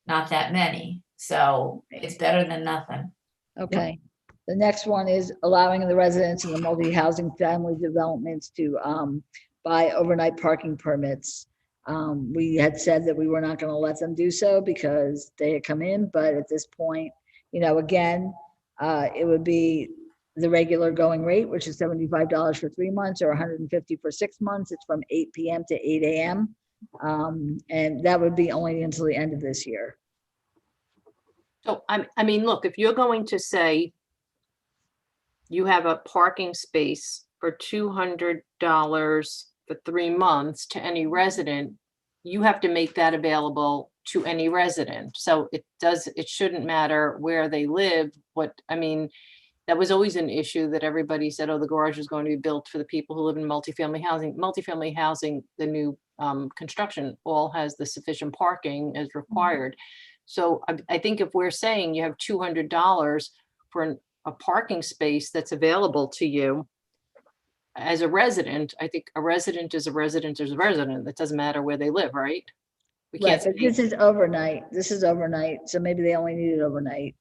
not that many. So it's better than nothing. Okay. The next one is allowing the residents in the multi-housing family developments to buy overnight parking permits. We had said that we were not going to let them do so because they had come in, but at this point, again, it would be the regular going rate, which is $75 for 3 months or $150 for 6 months. It's from 8 p.m. to 8 a.m. And that would be only until the end of this year. So I mean, look, if you're going to say you have a parking space for $200 for 3 months to any resident, you have to make that available to any resident. So it shouldn't matter where they live. That was always an issue that everybody said, oh, the garage is going to be built for the people who live in multifamily housing. Multifamily housing, the new construction all has the sufficient parking as required. So I think if we're saying you have $200 for a parking space that's available to you as a resident, I think a resident is a resident is a resident. It doesn't matter where they live, right? We Right, can't but say- this is overnight. This is overnight, so maybe they only need it overnight.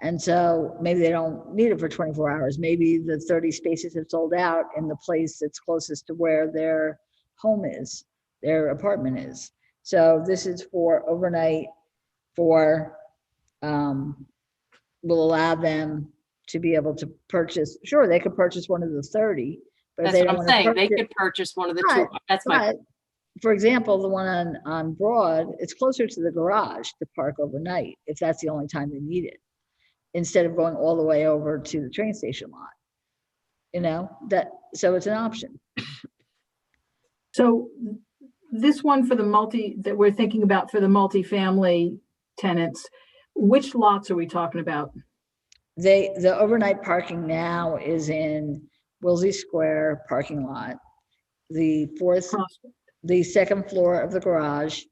And so maybe they don't need it for 24 hours. Maybe the 30 spaces have sold out in the place that's closest to where their home is, their apartment is. So this is for overnight will allow them to be able to purchase. Sure, they could purchase one of the 30, but if That's they what don't I'm want to saying. They purchase- could purchase one of the Right, two. That's my, but, for example, the one on Broad, it's closer to the garage to park overnight, if that's the only time they need it, instead of going all the way over to the train station lot. So it's an option. So this one for that we're thinking about for the multifamily tenants, which lots are we talking about? The overnight parking now is in Wilsey Square parking lot, the second floor of the garage,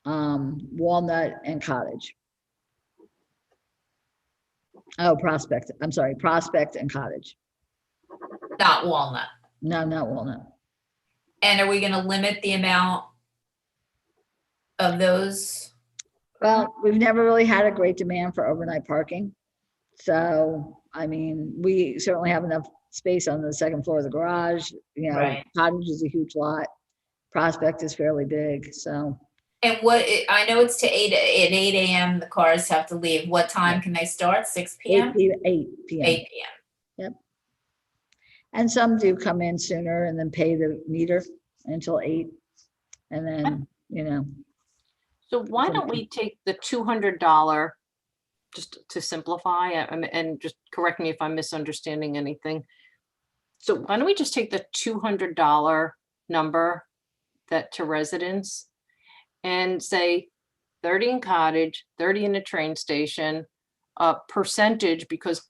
Walnut and Cottage. Oh, Prospect. I'm sorry, Prospect and Cottage. Not Walnut. No, not Walnut. And are we going to limit the amount of those? Well, we've never really had a great demand for overnight parking. So, I mean, we certainly have enough space on the second floor of the garage. Right. Cottage is a huge lot. Prospect is fairly big, so. And I know it's to 8 a.m. the cars have to leave. What time can they start? 6 p.m.? 8 p.m. 8 p.m. Yep. And some do come in sooner and then pay the meter until 8. And then, so why don't we take the $200, just to simplify, and just correct me if I'm misunderstanding anything. So why don't we just take the $200 number to residents and say 30 in Cottage, 30 in the train station, a percentage, because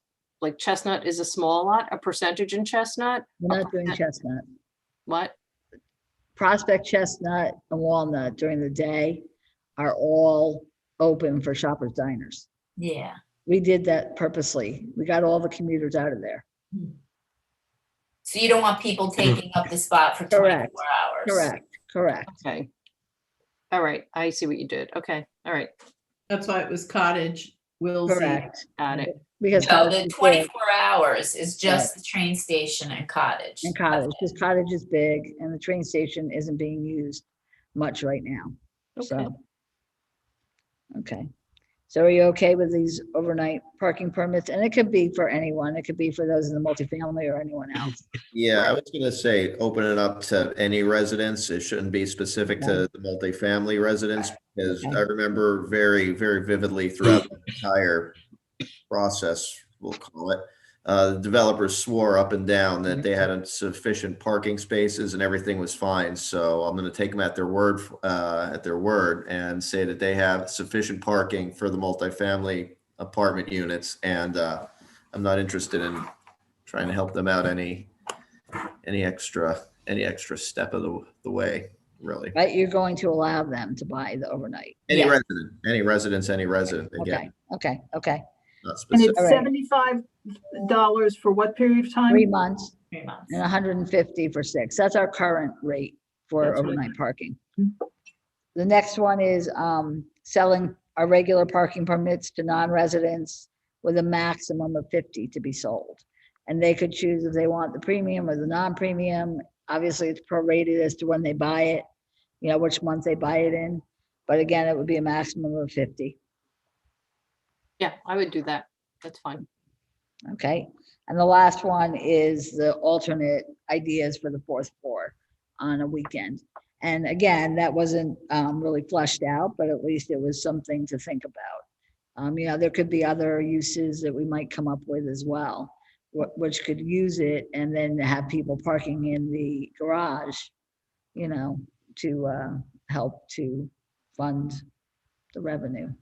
like Chestnut is a small lot, a percentage in Chestnut? We're not doing Chestnut. What? Prospect, Chestnut, and Walnut during the day are all open for Shoppers Diners. Yeah. We did that purposely. We got all the commuters out of there. So you don't want people taking up the spot for 24 Correct. hours. Correct. Okay. All right. I see what you did. Okay. All right. That's why it was cottage, will see. Correct. Got it. Because No, cottage the is big. 24 hours is just Right. the train station and cottage. And cottage, because cottage is big and the train station isn't being used much right now. So. Okay. So are you okay with these overnight parking permits? And it could be for anyone. It could be for those in the multifamily or anyone else. Yeah, I was gonna say, open it up to any residents. It shouldn't be specific to the multifamily residents, because I remember very, very vividly throughout the entire process, we'll call it. The developers swore up and down that they had sufficient parking spaces and everything was fine. So I'm gonna take them at their word, and say that they have sufficient parking for the multifamily apartment units. And I'm not interested in trying to help them out any extra step of the way, really. Right? You're going to allow them to buy the overnight. Any resident. Again, Okay. not And specific. it's All right. $75 for what period of time? 3 months 3 months. and 150 for 6. That's our current rate for That's what- overnight parking. The next one is selling our regular parking permits to non-residents with a maximum of 50 to be sold. And they could choose if they want the premium or the non-premium. Obviously, it's prorated as to when they buy it, which month they buy it in. But again, it would be a maximum of 50. Yeah, I would do that. That's fine. Okay. And the last one is the alternate ideas for the 4th floor on a weekend. And again, that wasn't really fleshed out, but at least it was something to think about. There could be other uses that we might come up with as well, which could use it and then have people parking in the garage, to help to fund the revenue.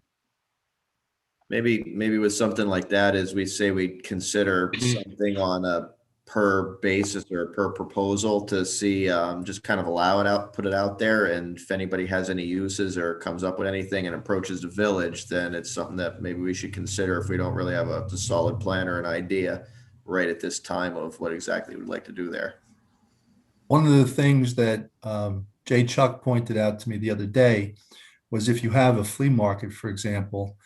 Maybe with something like that, is we say we consider something on a per basis or per proposal to see, just kind of allow it out, put it out there. And if anybody has any uses or comes up with anything and approaches the village, then it's something that maybe we should consider if we don't really have a solid plan or an idea right at this time of what exactly we'd like to do there. One of the things that Jay Chuck pointed out to me the other day was if you have a flea market, for example,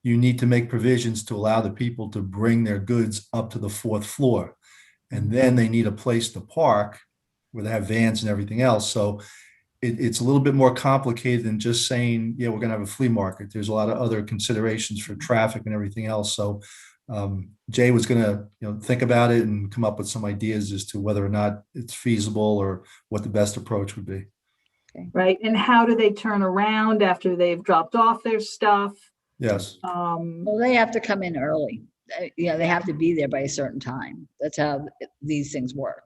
you need to make provisions to allow the people to bring their goods up to the 4th floor. And then they need a place to park where they have vans and everything else. So it's a little bit more complicated than just saying, yeah, we're going to have a flea market. There's a lot of other considerations for traffic and everything else. So Jay was going to think about it and come up with some ideas as to whether or not it's feasible or what the best approach would be. Right. And how do they turn around after they've dropped off their stuff? Yes. Well, they have to come in early. They have to be there by a certain time. That's how these things work.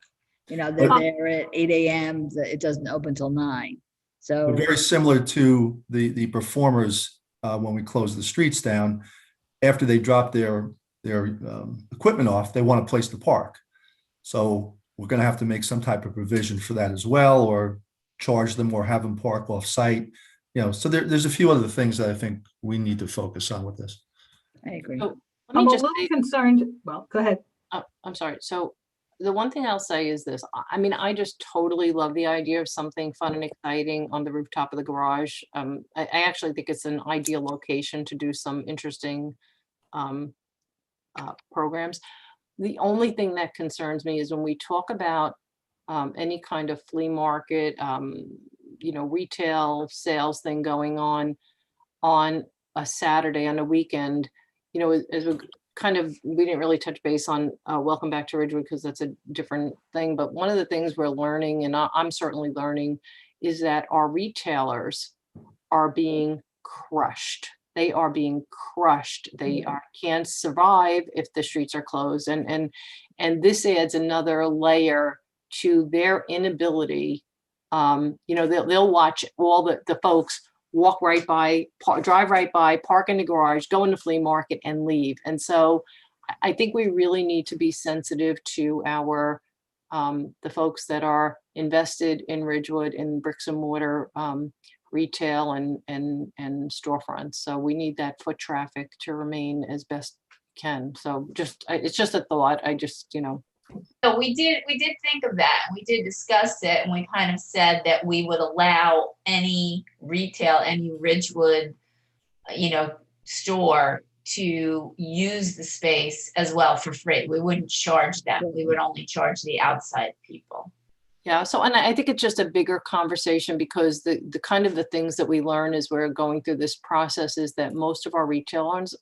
They're there at 8 a.m. It doesn't open till 9. So very similar to the performers when we close the streets down. After they drop their equipment off, they want a place to park. So we're going to have to make some type of provision for that as well, or charge them or have them park off site. So there's a few other things that I think we need to focus on with this. I agree. So, let I'm me a just little say, concerned. Well, go ahead. I'm sorry. So the one thing I'll say is this. I mean, I just totally love the idea of something fun and exciting on the rooftop of the garage. I actually think it's an ideal location to do some interesting programs. The only thing that concerns me is when we talk about any kind of flea market, retail sales thing going on a Saturday, on a weekend, as we didn't really touch base on Welcome Back to Ridgewood because that's a different thing. But one of the things we're learning, and I'm certainly learning, is that our retailers are being crushed. They are being crushed. They can't survive if the streets are closed. And this adds another layer to their inability. They'll watch all the folks walk right by, drive right by, park in the garage, go in the flea market and leave. And so I think we really need to be sensitive to our, the folks that are invested in Ridgewood in bricks and mortar retail and storefronts. So we need that foot traffic to remain as best can. So it's just a thought. So we did think of that. We did discuss it, and we kind of said that we would allow any retail, any Ridgewood, store to use the space as well for free. We wouldn't charge them. We would only charge the outside people. Yeah, so, and I think it's just a bigger conversation because the kind of the things that we learn as we're going through this process is that most of our retailers,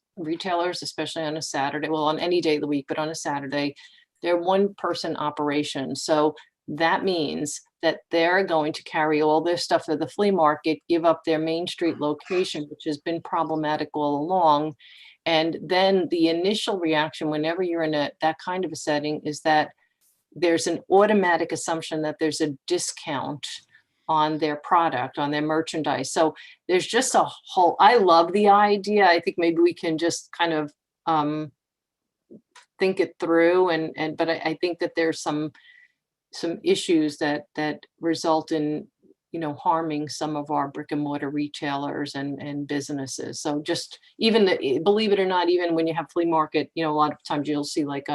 especially on a Saturday, well, on any day of the week, but on a Saturday, they're one person operation. So that means that they're going to carry all their stuff to the flea market, give up their Main Street location, which has been problematic all along. And then the initial reaction whenever you're in that kind of a setting is that there's an automatic assumption that there's a discount on their product, on their merchandise. So there's just a whole, I love the idea. I think maybe we can just kind of think it through but I think that there's some issues that result in, harming some of our brick and mortar retailers and businesses. So just even believe it or not, even when you have flea market, a lot of times you'll see like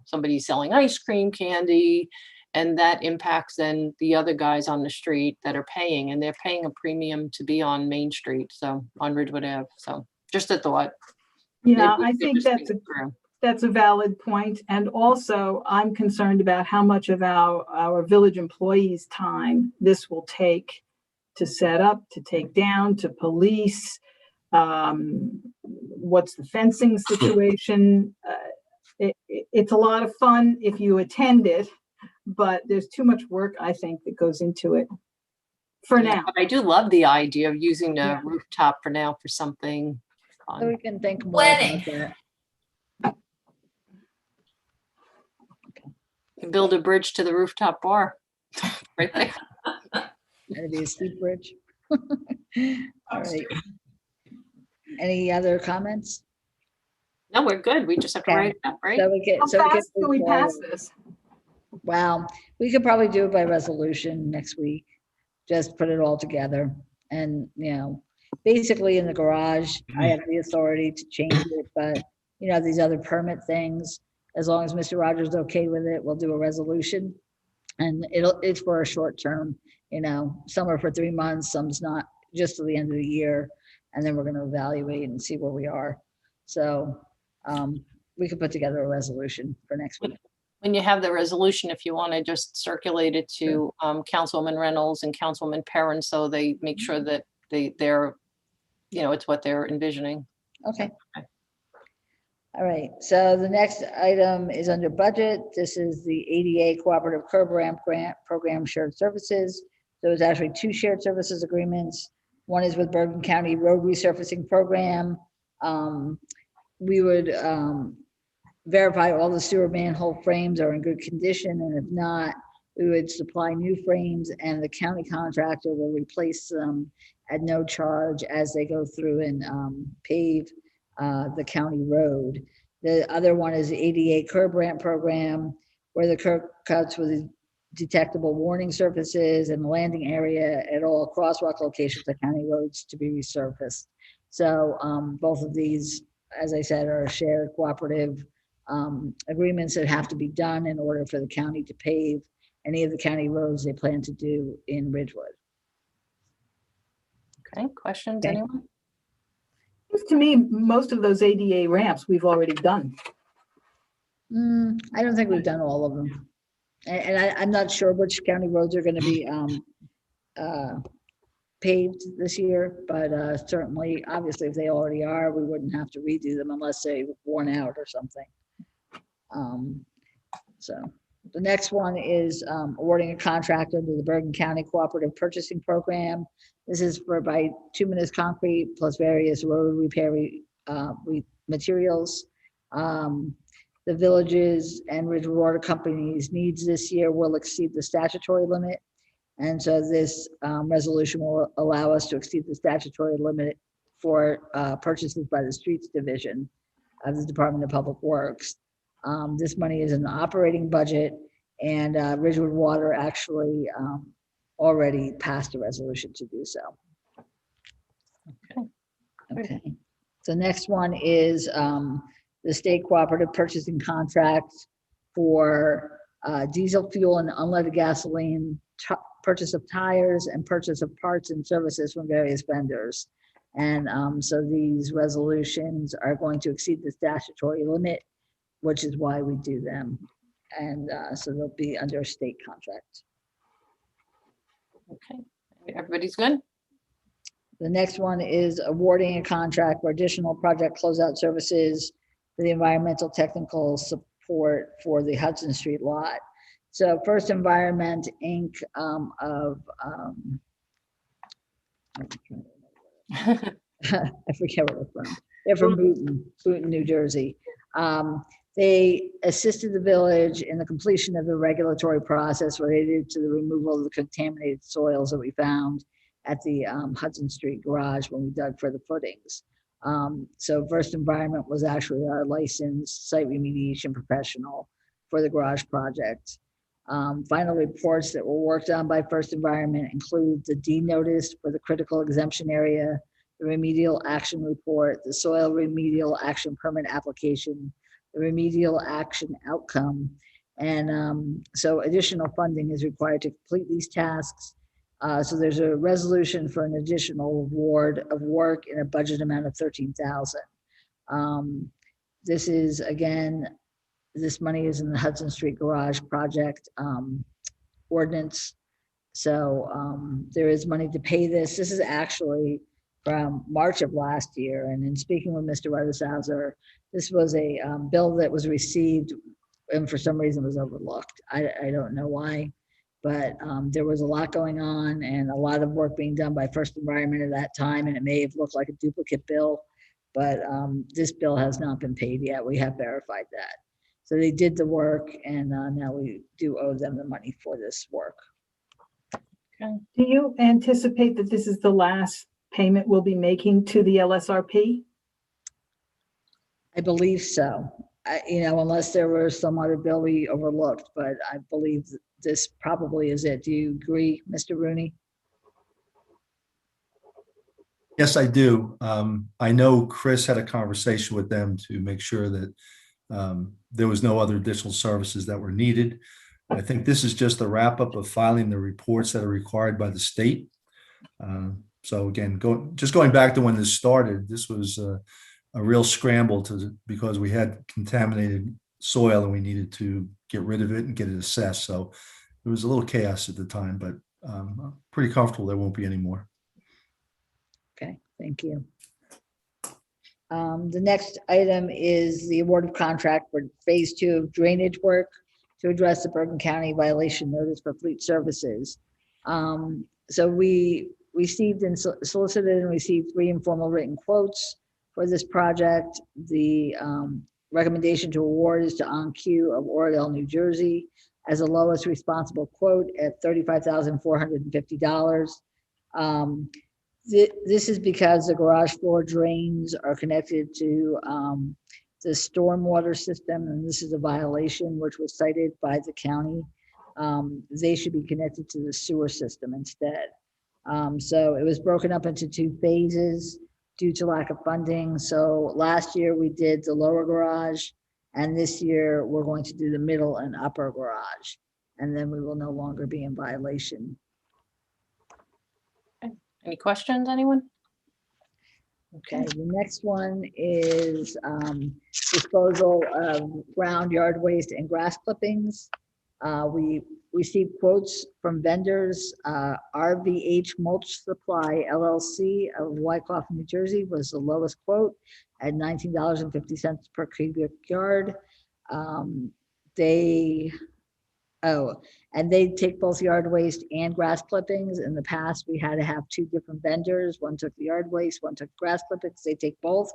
somebody selling ice cream, candy, and that impacts then the other guys on the street that are paying, and they're paying a premium to be on Main Street, so on Ridgewood Ave. So just a thought. Yeah, Maybe we I could think just think it through. that's a valid point. And also I'm concerned about how much of our village employees' time this will take to set up, to take down, to police. What's the fencing situation? It's a lot of fun if you attend it, but there's too much work, I think, that goes into it for now. But I do love the idea of using the rooftop for now for something fun. So we can think more Wedding. about that. Build a bridge to the rooftop bar right there. That'd be a steep bridge. All right. Any other comments? No, we're good. We just have to Okay. write it up, right? So we can, How so we can fast can we move pass forward. this? Wow, we could probably do it by resolution next week. Just put it all together. And, basically in the garage, I have the authority to change it, but, these other permit things, as long as Mr. Rogers is okay with it, we'll do a resolution. And it's for a short term, some are for 3 months, some's not, just to the end of the year. And then we're going to evaluate and see where we are. So we could put together a resolution for next week. When you have the resolution, if you want to just circulate it to Councilwoman Reynolds and Councilwoman Perrin, so they make sure that they're, it's what they're envisioning. Okay. All right, so the next item is under budget. This is the ADA Cooperative Curb Ramp Grant Program Shared Services. So it's actually 2 shared services agreements. One is with Bergen County Road Resurfacing Program. We would verify all the sewer manhole frames are in good condition, and if not, we would supply new frames, and the county contractor will replace them at no charge as they go through and pave the county road. The other one is the ADA Curb Ramp Program, where the curb cuts with detectable warning surfaces and landing area at all crosswalk locations of county roads to be resurfaced. So both of these, as I said, are shared cooperative agreements that have to be done in order for the county to pave any of the county roads they plan to do in Ridgewood. Okay, questions, Okay. anyone? Seems to me, most of those ADA ramps we've already done. I don't think we've done all of them. And I'm not sure which county roads are going to be paved this year, but certainly, obviously, if they already are, we wouldn't have to redo them unless they're worn out or something. So the next one is awarding a contract under the Bergen County Cooperative Purchasing Program. This is for bituminous concrete plus various road repair materials. The villages and Ridgewood Water Company's needs this year will exceed the statutory limit. And so this resolution will allow us to exceed the statutory limit for purchases by the Streets Division of the Department of Public Works. This money is in the operating budget, and Ridgewood Water actually already passed a resolution to do so. Okay. So next one is the state cooperative purchasing contract for diesel fuel and unleaded gasoline, purchase of tires, and purchase of parts and services from various vendors. And so these resolutions are going to exceed the statutory limit, which is why we do them. And so they'll be under a state contract. Okay, everybody's good? The next one is awarding a contract for additional project closeout services for the environmental technical support for the Hudson Street lot. So First Environment, Inc. I forget where they're from. They're from Boonton, New Jersey. They assisted the village in the completion of the regulatory process related to the removal of the contaminated soils that we found at the Hudson Street garage when we dug for the footings. So First Environment was actually our licensed site remediation professional for the garage project. Final reports that were worked on by First Environment include the D notice for the critical exemption area, the remedial action report, the soil remedial action permit application, the remedial action outcome. And so additional funding is required to complete these tasks. So there's a resolution for an additional award of work in a budget amount of $13,000. This is, again, this money is in the Hudson Street Garage project ordinance. So there is money to pay this. This is actually from March of last year. And in speaking with Mr. Ruthershauser, this was a bill that was received and for some reason was overlooked. I don't know why, but there was a lot going on and a lot of work being done by First Environment at that time. And it may have looked like a duplicate bill, but this bill has not been paid yet. We have verified that. So they did the work and now we do owe them the money for this work. Okay. Do you anticipate that this is the last payment we'll be making to the LSRP? I believe so. Unless there was some other bill we overlooked, but I believe this probably is it. Do you agree, Mr. Rooney? Yes, I do. I know Chris had a conversation with them to make sure that there was no other additional services that were needed. I think this is just a wrap up of filing the reports that are required by the state. So again, going back to when this started, this was a real scramble because we had contaminated soil and we needed to get rid of it and get it assessed. So it was a little chaos at the time, but I'm pretty comfortable there won't be any more. Okay, thank you. The next item is the award of contract for phase 2 of drainage work to address the Bergen County violation notice for fleet services. So we received and solicited and received 3 informal written quotes for this project. The recommendation to award is to OnQ of Oradell, New Jersey, as the lowest responsible quote at $35,450. This is because the garage floor drains are connected to the stormwater system, and this is a violation which was cited by the county. They should be connected to the sewer system instead. So it was broken up into 2 phases due to lack of funding. So last year we did the lower garage, and this year we're going to do the middle and upper garage, and then we will no longer be in violation. Any questions, anyone? Okay, the next one is disposal of ground yard waste and grass clippings. We received quotes from vendors. RVH Mulch Supply LLC of Wyckoff, New Jersey was the lowest quote at $19.50 per cubic yard. And they take both yard waste and grass clippings. In the past, we had to have 2 different vendors. One took the yard waste, one took grass clippings. They take both,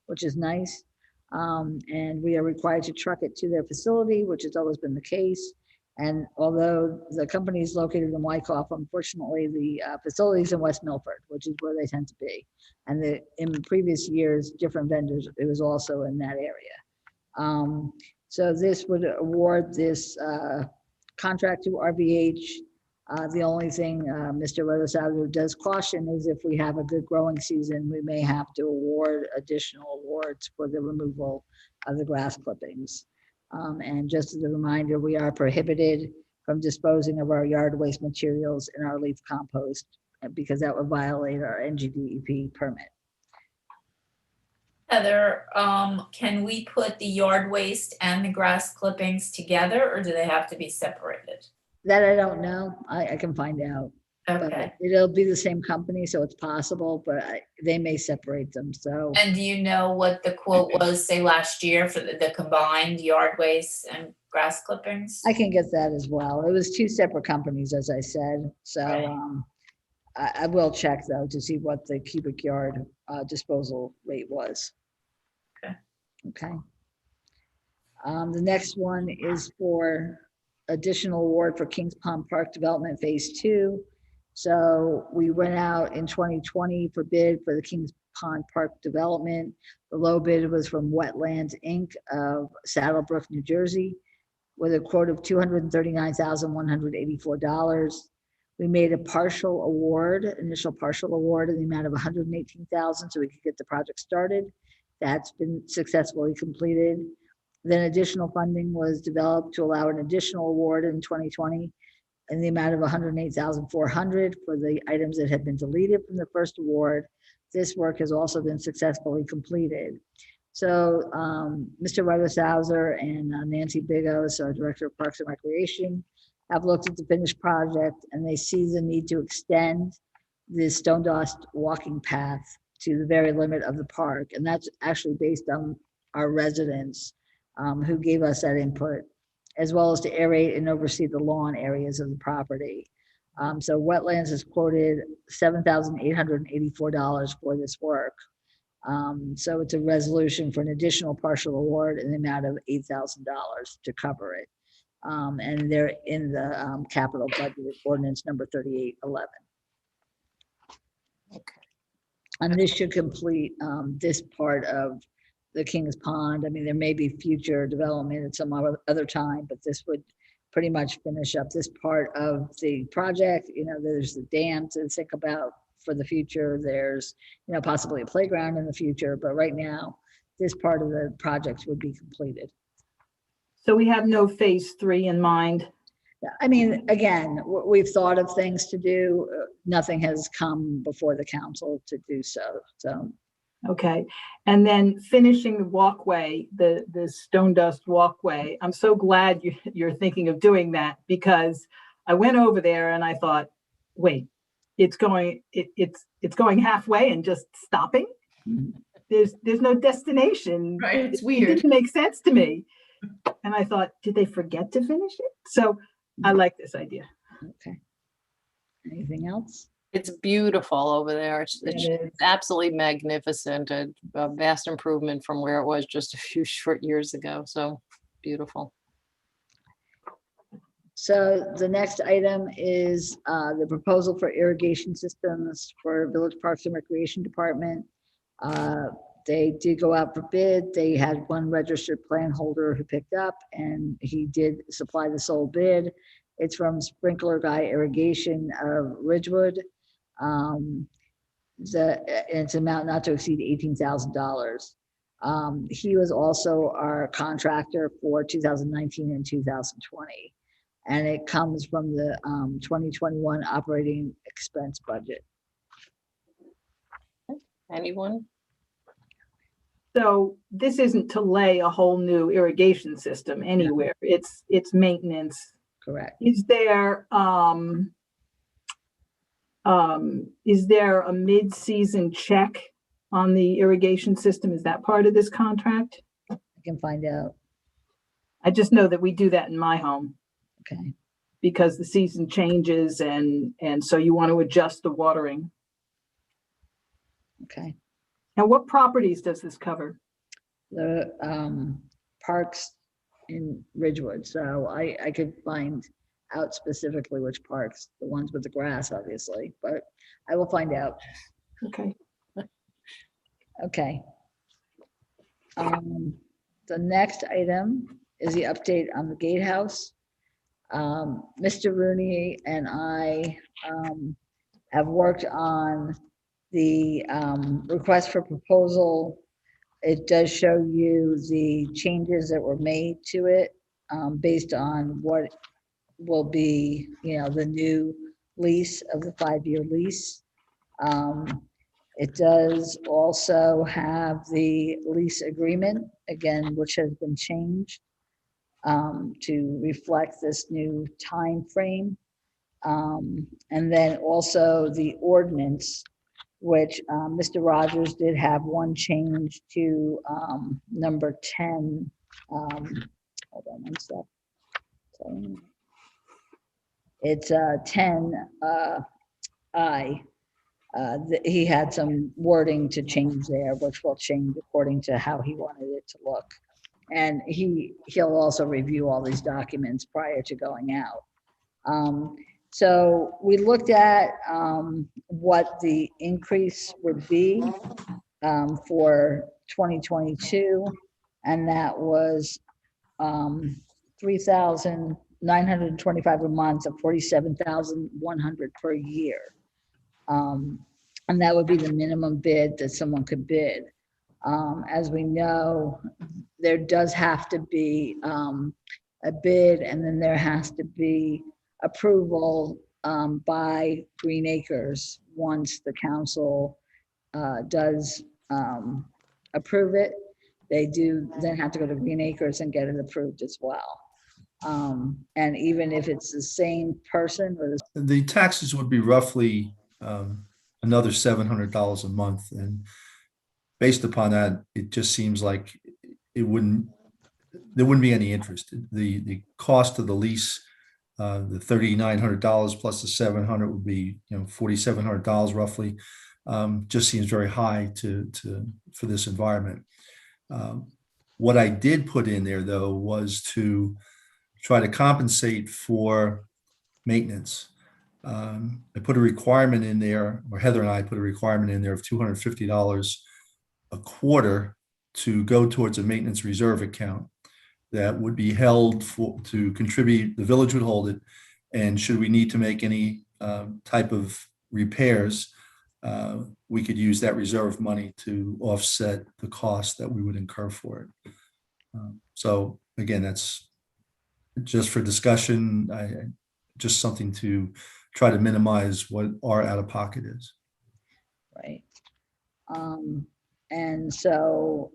which is nice. And we are required to truck it to their facility, which has always been the case. And although the company is located in Wyckoff, unfortunately, the facility is in West Milford, which is where they tend to be. And in previous years, different vendors, it was also in that area. So this would award this contract to RVH. The only thing Mr. Ruthershauser does caution is if we have a good growing season, we may have to award additional awards for the removal of the grass clippings. And just as a reminder, we are prohibited from disposing of our yard waste materials in our leaf compost because that would violate our NGDEP permit. Heather, can we put the yard waste and the grass clippings together, or do they have to be separated? That I don't know. I can find out. But Okay. it'll be the same company, so it's possible, but they may separate them, so. And do you know what the quote was, say, last year for the combined yard waste and grass clippings? I can get that as well. It was two separate companies, as I said, so I will check though to see what the cubic yard disposal rate was. Okay. Okay. The next one is for additional award for Kings Pond Park Development Phase 2. So we went out in 2020 for bid for the Kings Pond Park Development. The low bid was from Wetlands Inc. of Saddlebrook, New Jersey, with a quote of $239,184. We made a partial award, initial partial award in the amount of $118,000 so we could get the project started. That's been successfully completed. Then additional funding was developed to allow an additional award in 2020 in the amount of $108,400 for the items that had been deleted from the first award. This work has also been successfully completed. So Mr. Ruthershauser and Nancy Bigos, our Director of Parks and Recreation, have looked at the finished project and they see the need to extend the Stone Dust walking path to the very limit of the park. And that's actually based on our residents who gave us that input, as well as to aerate and oversee the lawn areas of the property. So Wetlands has quoted $7,884 for this work. So it's a resolution for an additional partial award in the amount of $8,000 to cover it. And they're in the capital budget ordinance number 3811. Okay. And this should complete this part of the Kings Pond. I mean, there may be future development at some other time, but this would pretty much finish up this part of the project. You know, there's the dam to think about for the future. There's, you know, possibly a playground in the future, but right now, this part of the project would be completed. So we have no phase 3 in mind. I mean, again, we've thought of things to do. Nothing has come before the council to do so. So. Okay, and then finishing the walkway, the Stone Dust walkway. I'm so glad you're thinking of doing that, because I went over there and I thought, wait, it's going halfway and just stopping. There's no destination. Right, it's It weird. didn't make sense to me. And I thought, did they forget to finish it? So I like this idea. Okay. Anything else? It's beautiful over there. It's It is. absolutely magnificent. A vast improvement from where it was just a few short years ago. So beautiful. So the next item is the proposal for irrigation systems for Village Parks and Recreation Department. They did go out for bid. They had one registered plan holder who picked up, and he did supply the sole bid. It's from Sprinkler Guy Irrigation of Ridgewood. It's amount not to exceed $18,000. He was also our contractor for 2019 and 2020. And it comes from the 2021 operating expense budget. Anyone? So this isn't to lay a whole new irrigation system anywhere. It's maintenance. Correct. Is there a mid-season check on the irrigation system? Is that part of this contract? I can find out. I just know that we do that in my home. Okay. Because the season changes and so you want to adjust the watering. Okay. And what properties does this cover? The parks in Ridgewood. So I could find out specifically which parks, the ones with the grass, obviously, but I will find out. Okay. Okay. The next item is the update on the gatehouse. Mr. Rooney and I have worked on the request for proposal. It does show you the changes that were made to it based on what will be, you know, the new lease of the 5-year lease. It does also have the lease agreement, again, which has been changed to reflect this new time frame. And then also the ordinance, which Mr. Rogers did have one change to number 10. Hold on one sec. It's 10 I. He had some wording to change there, which will change according to how he wanted it to look. And he'll also review all these documents prior to going out. So we looked at what the increase would be for 2022, and that was 3,925 a month of 47,100 per year. And that would be the minimum bid that someone could bid. As we know, there does have to be a bid, and then there has to be approval by Green Acres. Once the council does approve it, they do then have to go to Green Acres and get it approved as well. And even if it's the same person or The taxes would be roughly another $700 a month. And based upon that, it just seems like there wouldn't be any interest. The cost of the lease, the $3,900 plus the $700 would be, $4,700 roughly. Just seems very high for this environment. What I did put in there though was to try to compensate for maintenance. I put a requirement in there, or Heather and I put a requirement in there of $250 a quarter to go towards a maintenance reserve account that would be held to contribute. The village would hold it, and should we need to make any type of repairs, we could use that reserve money to offset the cost that we would incur for it. So again, that's just for discussion. Just something to try to minimize what our out-of-pocket is. right? And so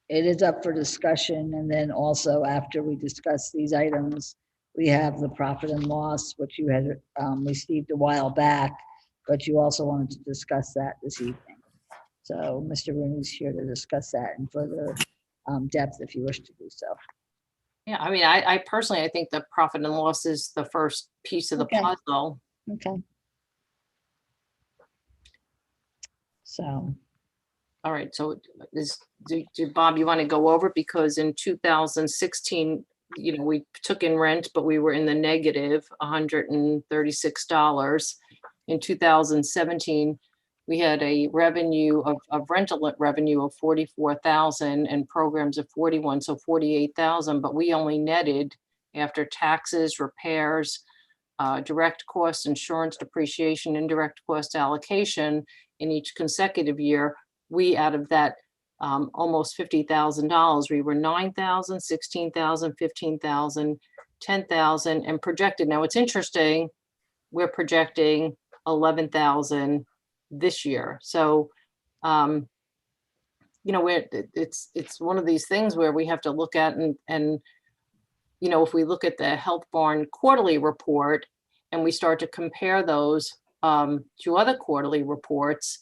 it is up for discussion. And then also after we discuss these items, we have the profit and loss, which you had received a while back, but you also wanted to discuss that this evening. So Mr. Rooney's here to discuss that in further depth if you wish to do so. Yeah, I mean, I personally, I think the profit and loss is the first piece of the Okay. puzzle. Okay. So. All right, so Bob, you want to go over, because in 2016, we took in rent, but we were in the negative $136. In 2017, we had a revenue of rental revenue of 44,000 and programs of 41, so 48,000, but we only netted after taxes, repairs, direct cost, insurance, depreciation, indirect cost allocation in each consecutive year. We, out of that almost $50,000, we were 9,000, 16,000, 15,000, 10,000 and projected. Now it's interesting, we're projecting 11,000 this year. So, it's one of these things where we have to look at and if we look at the Health Barn quarterly report and we start to compare those to other quarterly reports,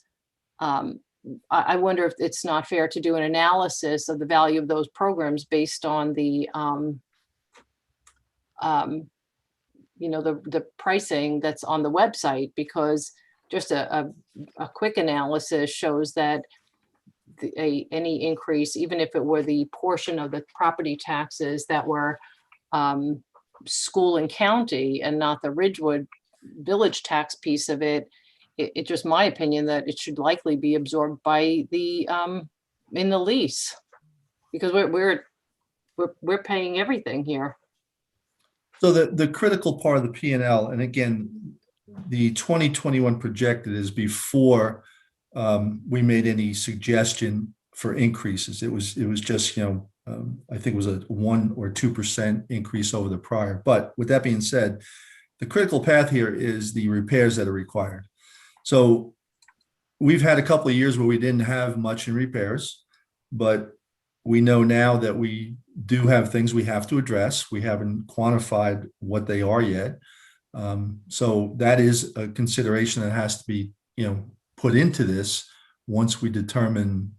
I wonder if it's not fair to do an analysis of the value of those programs based on the the pricing that's on the website, because just a quick analysis shows that any increase, even if it were the portion of the property taxes that were school and county and not the Ridgewood village tax piece of it, it's just my opinion that it should likely be absorbed by the in the lease, because we're paying everything here. So the critical part of the P&L, and again, the 2021 projected is before we made any suggestion for increases. It was just, I think it was a 1 or 2% increase over the prior. But with that being said, the critical path here is the repairs that are required. So we've had a couple of years where we didn't have much in repairs, but we know now that we do have things we have to address. We haven't quantified what they are yet. So that is a consideration that has to be, put into this once we determine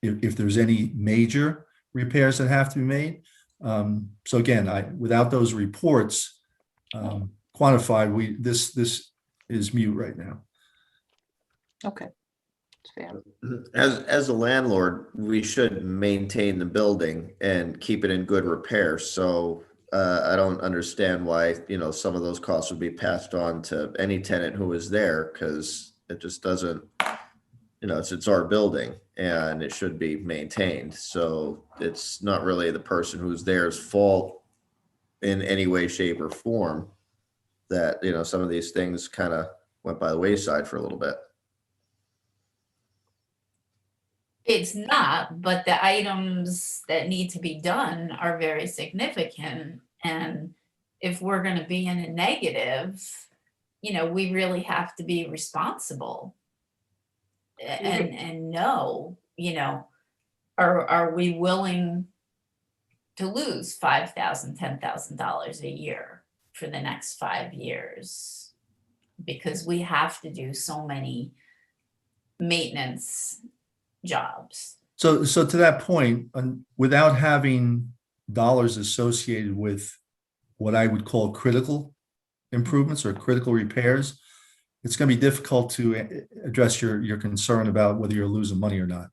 if there's any major repairs that have to be made. So again, without those reports quantified, this is mute right now. Okay. Fair. As a landlord, we should maintain the building and keep it in good repair. So I don't understand why, some of those costs would be passed on to any tenant who is there, because it just doesn't, it's our building and it should be maintained. So it's not really the person who's there's fault in any way, shape, or form that, some of these things kind of went by the wayside for a little bit. It's not, but the items that need to be done are very significant. And if we're going to be in a negative, we really have to be responsible and know, are we willing to lose $5,000, $10,000 a year for the next 5 years? Because we have to do so many maintenance jobs. So to that point, without having dollars associated with what I would call critical improvements or critical repairs, it's going to be difficult to address your concern about whether you're losing money or not.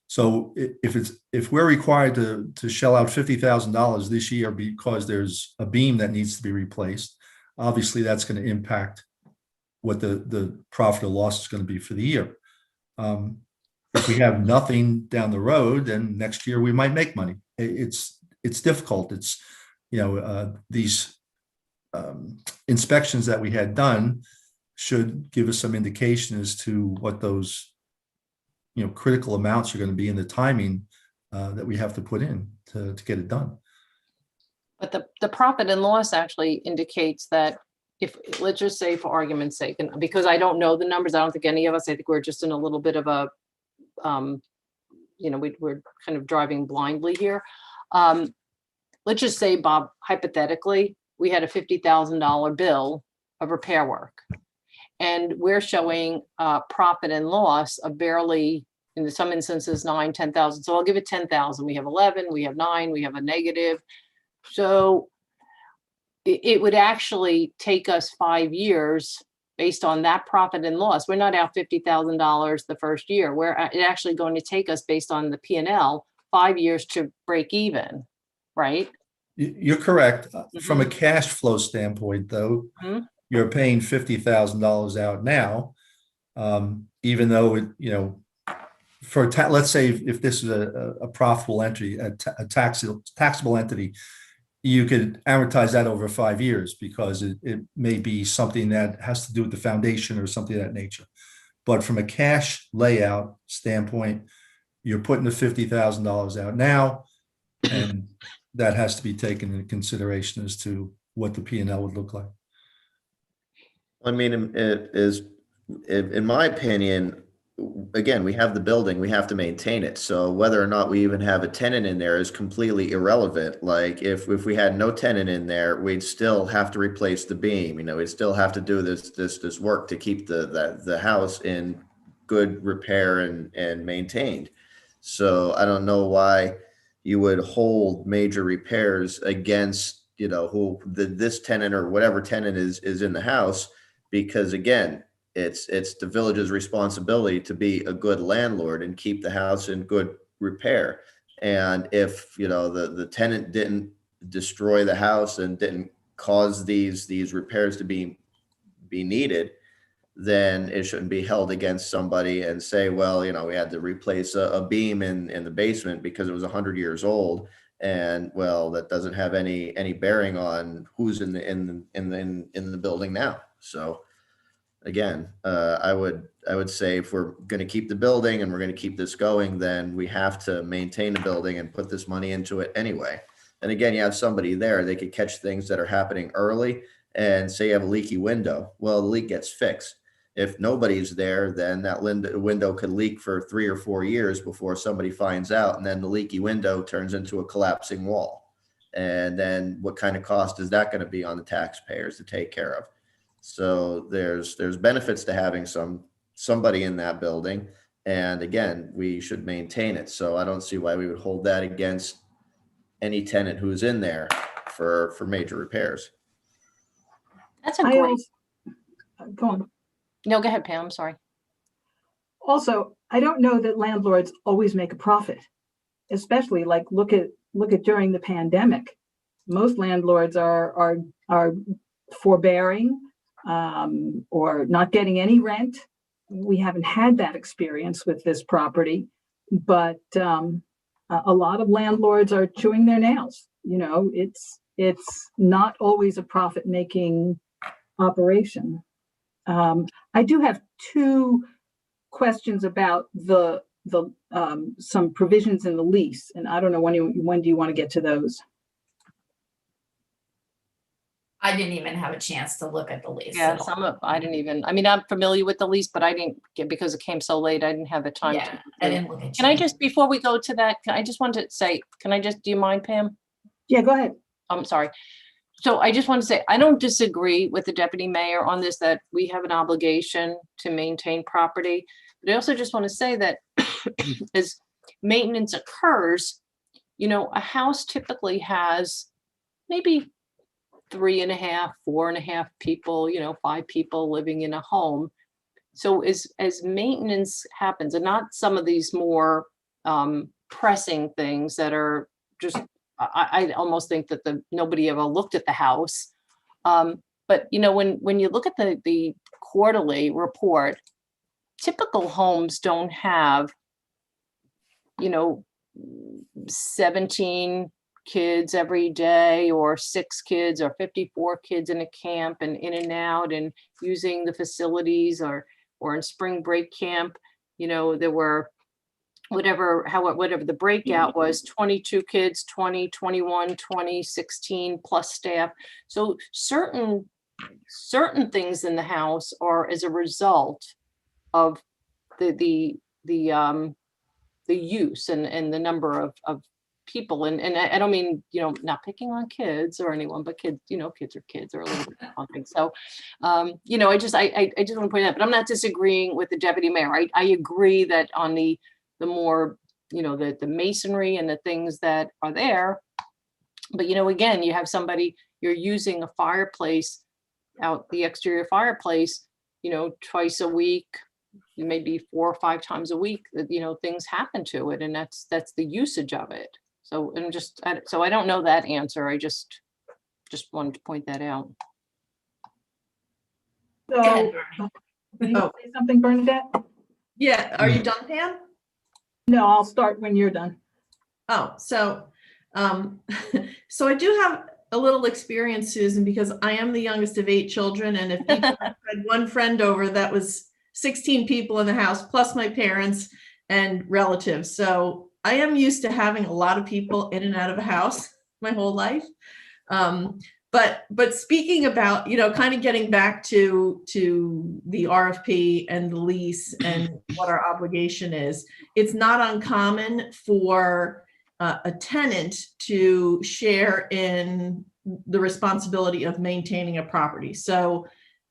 So if we're required to shell out $50,000 this year because there's a beam that needs to be replaced, obviously that's going to impact what the profit or loss is going to be for the year. If we have nothing down the road, then next year we might make money. It's difficult. It's, these inspections that we had done should give us some indication as to what those, critical amounts are going to be in the timing that we have to put in to get it done. But the profit and loss actually indicates that if, let's just say for argument's sake, and because I don't know the numbers, I don't think any of us, I think we're just in a little bit of a, we're kind of driving blindly here. Let's just say, Bob, hypothetically, we had a $50,000 bill of repair work, and we're showing profit and loss of barely, in some instances, 9, 10,000. So I'll give it 10,000. We have 11, we have 9, we have a negative. So it would actually take us 5 years based on that profit and loss. We're not out $50,000 the first year. It's actually going to take us, based on the P&L, 5 years to break even, right? You're correct. From a cash flow standpoint, though, you're paying $50,000 out now, even though let's say if this is a profitable entity, a taxable entity, you could amortize that over 5 years because it may be something that has to do with the foundation or something of that nature. But from a cash layout standpoint, you're putting the $50,000 out now, and that has to be taken into consideration as to what the P&L would look like. I mean, it is, in my opinion, again, we have the building, we have to maintain it. So whether or not we even have a tenant in there is completely irrelevant. Like if we had no tenant in there, we'd still have to replace the beam. We'd still have to do this work to keep the house in good repair and maintained. So I don't know why you would hold major repairs against, this tenant or whatever tenant is in the house, because again, it's the village's responsibility to be a good landlord and keep the house in good repair. And if, the tenant didn't destroy the house and didn't cause these repairs to be needed, then it shouldn't be held against somebody and say, well, we had to replace a beam in the basement because it was 100 years old. And well, that doesn't have any bearing on who's in the building now. So again, I would say if we're going to keep the building and we're going to keep this going, then we have to maintain the building and put this money into it anyway. And again, you have somebody there, they could catch things that are happening early, and say you have a leaky window. Well, the leak gets fixed. If nobody's there, then that window could leak for 3 or 4 years before somebody finds out. And then the leaky window turns into a collapsing wall. And then what kind of cost is that going to be on the taxpayers to take care of? So there's benefits to having somebody in that building. And again, we should maintain it. So I don't see why we would hold that against any tenant who's in there for major repairs. That's a I great, also, go on. no, go ahead, Pam, I'm sorry. Also, I don't know that landlords always make a profit, especially like look at during the pandemic. Most landlords are forbearing or not getting any rent. We haven't had that experience with this property, but a lot of landlords are chewing their nails. You know, it's not always a profit-making operation. I do have two questions about the some provisions in the lease, and I don't know when do you want to get to those? I didn't even have a chance to look at the lease. Yeah, at all. some of, I didn't even, I mean, I'm familiar with the lease, but I didn't get, because it came so late, I didn't have the time Yeah, to. I didn't look at. Can I just, before we go to that, I just want to say, do you mind, Pam? Yeah, go ahead. I'm sorry. So I just want to say, I don't disagree with the deputy mayor on this, that we have an obligation to maintain property. But I also just want to say that as maintenance occurs, you know, a house typically has maybe 3.5, 4.5 people, you know, 5 people living in a home. So as maintenance happens, and not some of these more pressing things that are just, I almost think that nobody ever looked at the house. But you know, when you look at the quarterly report, typical homes don't have, you know, 17 kids every day, or 6 kids, or 54 kids in a camp and in and out and using the facilities, or in spring break camp, you know, there were whatever the breakout was, 22 kids, 20, 21, 20, 16 plus staff. So certain things in the house are as a result of the use and the number of people. And I don't mean, you know, not picking on kids or anyone, but kids, you know, kids are kids, or a little bit something. So, you know, I just want to point out, but I'm not disagreeing with the deputy mayor. I agree that on the more, you know, the masonry and the things that are there. But, you know, again, you have somebody, you're using a fireplace out, the exterior fireplace, you know, twice a week, maybe 4 or 5 times a week, that, you know, things happen to it. And that's the usage of it. So, and so I don't know that answer. I just wanted to point that out. So, can you say something, Bernadette? Yeah, are you done, Pam? No, I'll start when you're done. Oh, so so I do have a little experience, Susan, because I am the youngest of 8 children, and if people had one friend over, that was 16 people in the house, plus my parents and relatives. So I am used to having a lot of people in and out of a house my whole life. But speaking about, you know, kind of getting back to the RFP and the lease and what our obligation is, it's not uncommon for a tenant to share in the responsibility of maintaining a property. So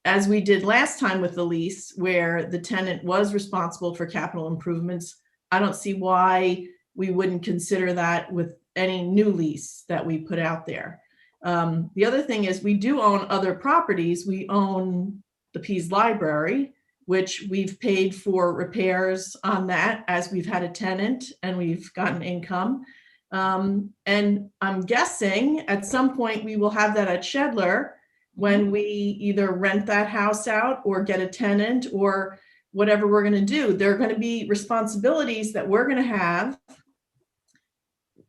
as we did last time with the lease, where the tenant was responsible for capital improvements, I don't see why we wouldn't consider that with any new lease that we put out there. The other thing is, we do own other properties. We own the Pease Library, which we've paid for repairs on that as we've had a tenant and we've gotten income. And I'm guessing at some point we will have that at Shedler when we either rent that house out or get a tenant or whatever we're going to do. There are going to be responsibilities that we're going to have.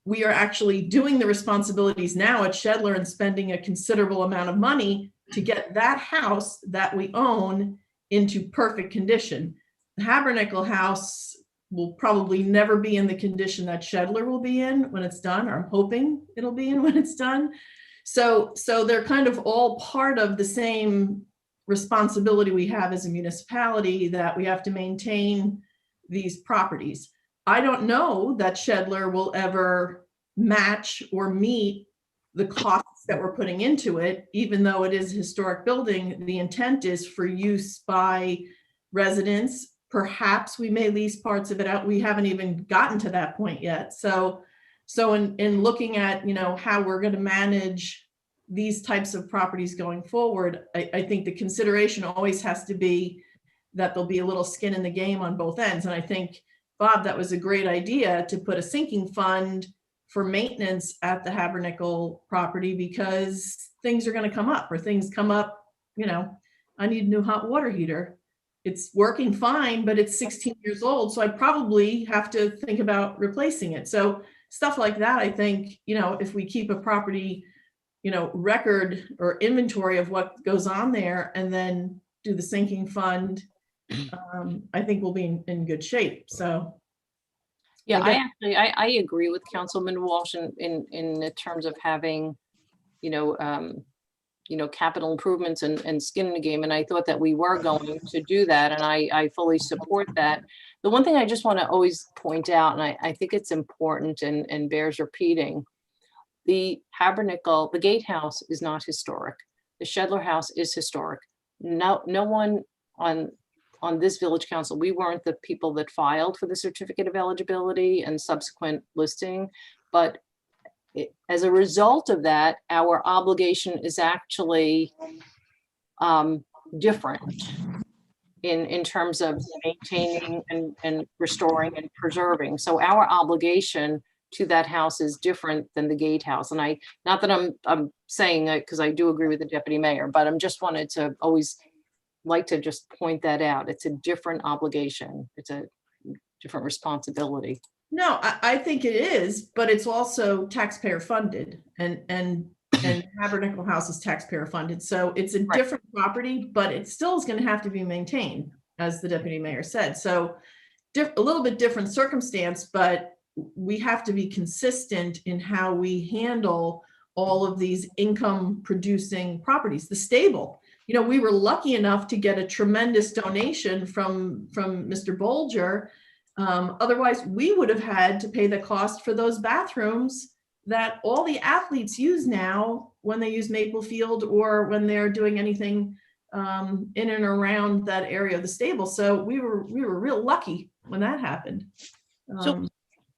We are actually doing the responsibilities now at Shedler and spending a considerable amount of money to get that house that we own into perfect condition. The Habernickel house will probably never be in the condition that Shedler will be in when it's done, or I'm hoping it'll be in when it's done. So they're kind of all part of the same responsibility we have as a municipality that we have to maintain these properties. I don't know that Shedler will ever match or meet the costs that we're putting into it, even though it is a historic building. The intent is for use by residents. Perhaps we may lease parts of it out. We haven't even gotten to that point yet. So in looking at, how we're going to manage these types of properties going forward, I think the consideration always has to be that there'll be a little skin in the game on both ends. And I think, Bob, that was a great idea to put a sinking fund for maintenance at the Habernickel property, because things are going to come up, or things come up, I need a new hot water heater. It's working fine, but it's 16 years old. So I probably have to think about replacing it. So stuff like that, I think, if we keep a property, record or inventory of what goes on there, and then do the sinking fund, I think we'll be in good shape. So. Yeah, I agree with Councilman Walsh in the terms of having, capital improvements and skin in the game. And I thought that we were going to do that, and I fully support that. The one thing I just want to always point out, and I think it's important and bears repeating, the Habernickel, the Gatehouse is not historic. The Shedler House is historic. No one on this village council, we weren't the people that filed for the certificate of eligibility and subsequent listing, but as a result of that, our obligation is actually different in terms of maintaining and restoring and preserving. So our obligation to that house is different than the Gatehouse. And not that I'm saying it because I do agree with the deputy mayor, but I'm just wanted to always like to just point that out. It's a different obligation. It's a different responsibility. No, I think it is, but it's also taxpayer funded, and Habernickel House is taxpayer funded. So it's a different property, but it still is going to have to be maintained, as the deputy mayor said. So a little bit different circumstance, but we have to be consistent in how we handle all of these income producing properties. The stable, we were lucky enough to get a tremendous donation from Mr. Bolger. Otherwise, we would have had to pay the cost for those bathrooms that all the athletes use now when they use Maple Field or when they're doing anything in and around that area of the stable. So we were real lucky when that happened. So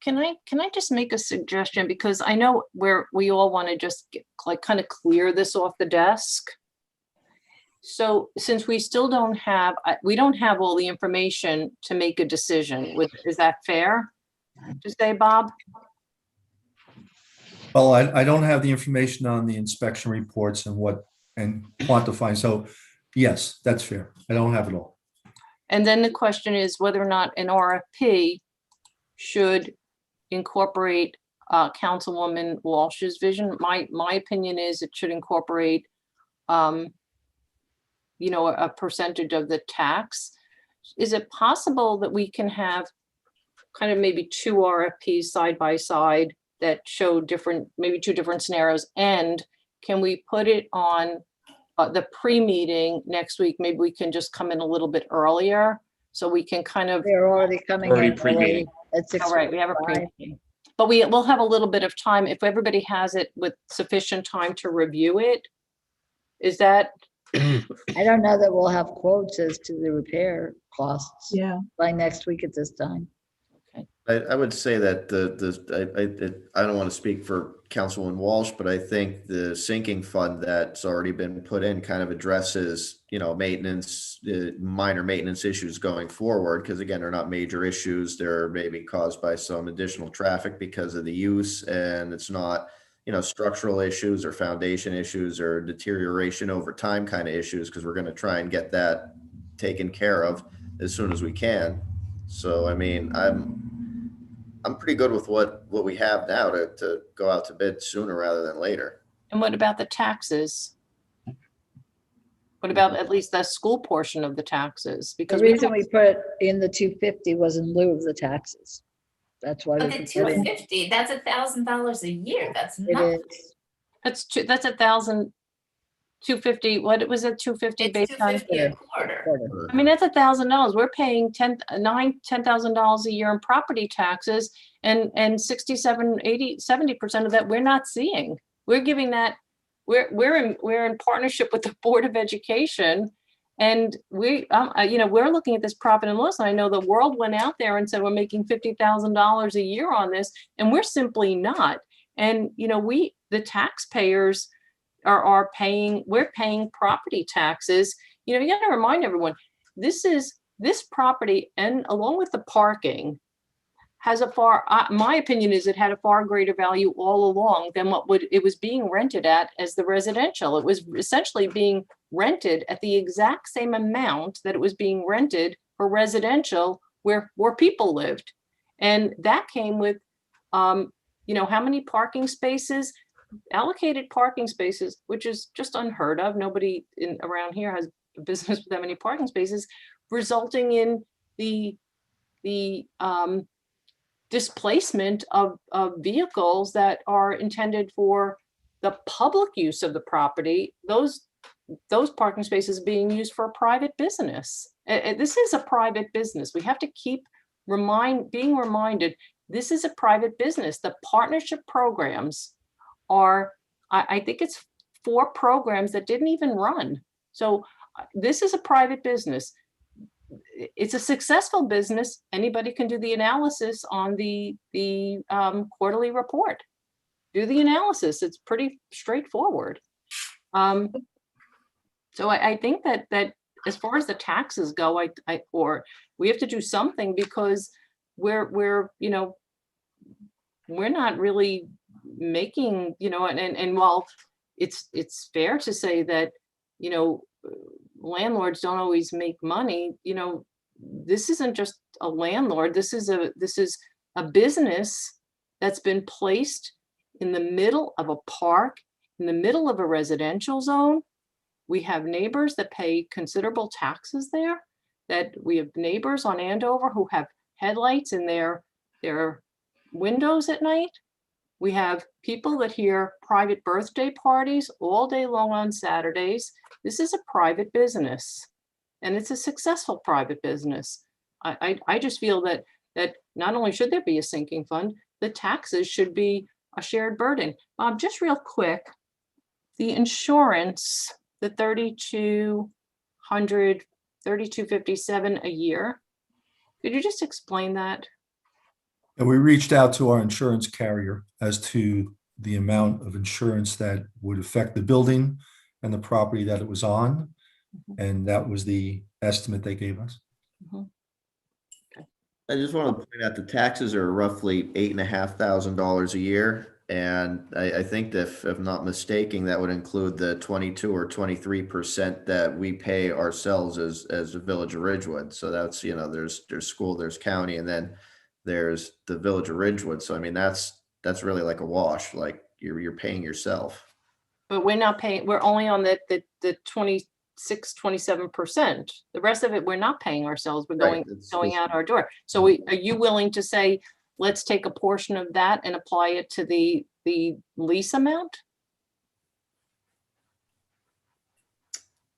can I just make a suggestion, because I know we all want to just kind of clear this off the desk. So since we still don't have all the information to make a decision, is that fair to say, Bob? Well, I don't have the information on the inspection reports and quantifying. So yes, that's fair. I don't have it all. And then the question is whether or not an RFP should incorporate Councilwoman Walsh's vision. My opinion is it should incorporate a percentage of the tax. Is it possible that we can have kind of maybe two RFPs side by side that show maybe two different scenarios? And can we put it on the pre-meeting next week? Maybe we can just come in a little bit earlier so we can kind of. They're already coming in pre-meeting. All right, we have a pre-meeting. But we'll have a little bit of time if everybody has it with sufficient time to review it. Is that? I don't know that we'll have quotes as to the repair costs by next week at this time. I would say that I don't want to speak for Councilwoman Walsh, but I think the sinking fund that's already been put in kind of addresses, maintenance, minor maintenance issues going forward. Because again, they're not major issues. They're maybe caused by some additional traffic because of the use, and it's not, structural issues or foundation issues or deterioration over time kind of issues, because we're going to try and get that taken care of as soon as we can. So, I mean, I'm pretty good with what we have now to go out to bid sooner rather than later. And what about the taxes? What about at least the school portion of the taxes? Because the reason we put in the 250 was in lieu of the taxes. That's why. But the 250, that's $1,000 a year. That's nothing. That's $1,000 250, what was it, 250 It's based on? $250 a quarter. I mean, that's $1,000. We're paying $10,000 a year in property taxes, and 67, 80, 70% of that we're not seeing. We're giving that, we're in partnership with the Board of Education, and we're looking at this profit and loss. And I know the world went out there and said we're making $50,000 a year on this, and we're simply not. And the taxpayers are paying. We're paying property taxes. You got to remind everyone, this property, and along with the parking, has my opinion is it had a far greater value all along than it was being rented at as the residential. It was essentially being rented at the exact same amount that it was being rented for residential where people lived. And that came with, how many parking spaces, allocated parking spaces, which is just unheard of. Nobody around here has a business with that many parking spaces, resulting in the displacement of vehicles that are intended for the public use of the property. Those parking spaces being used for a private business. This is a private business. We have to keep being reminded, this is a private business. The partnership programs are, I think it's 4 programs that didn't even run. So this is a private business. It's a successful business. Anybody can do the analysis on the quarterly report. Do the analysis. It's pretty straightforward. So I think that as far as the taxes go, we have to do something, because we're not really making, and while it's fair to say that, landlords don't always make money, this isn't just a landlord. This is a business that's been placed in the middle of a park, in the middle of a residential zone. We have neighbors that pay considerable taxes there, that we have neighbors on Andover who have headlights in their windows at night. We have people that hear private birthday parties all day long on Saturdays. This is a private business, and it's a successful private business. I just feel that not only should there be a sinking fund, the taxes should be a shared burden. Just real quick, the insurance, the $3,257 a year. Could you just explain that? And we reached out to our insurance carrier as to the amount of insurance that would affect the building and the property that it was on. And that was the estimate they gave us. I just want to point out the taxes are roughly $8,500 a year. And I think that if I'm not mistaken, that would include the 22 or 23% that we pay ourselves as the Village of Ridgewood. So that's, there's school, there's county, and then there's the Village of Ridgewood. So I mean, that's really like a wash, like you're paying yourself. But we're not paying, we're only on the 26, 27%. The rest of it, we're not paying ourselves. We're going out our door. So are you willing to say, let's take a portion of that and apply it to the lease amount?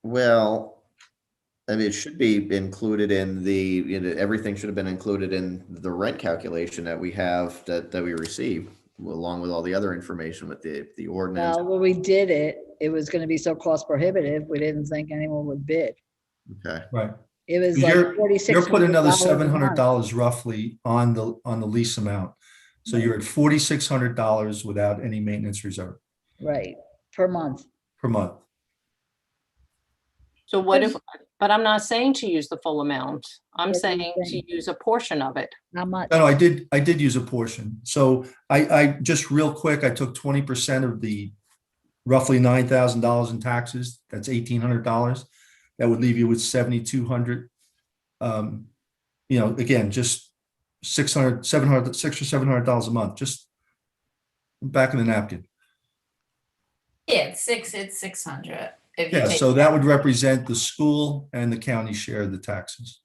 Well, I mean, it should be included in everything should have been included in the rent calculation that we have, that we receive, along with all the other information with the ordinance. Well, when we did it, it was going to be so cost prohibitive, we didn't think anyone would bid. Okay. Right. It was You're like $4,600. You're putting another a month. $700 roughly on the lease amount. So you're at $4,600 without any maintenance reserve Right, per month. per month. So but I'm not saying to use the full amount. I'm saying to use a portion of it. How much? No, I did use a portion. So I just real quick, I took 20% of the roughly $9,000 in taxes. That's $1,800. That would leave you with $7,200. Again, just $600 or $700 a month, just back in the napkin. Yeah, it's 600. if you Yeah, take so that would represent the school and the county share of the taxes.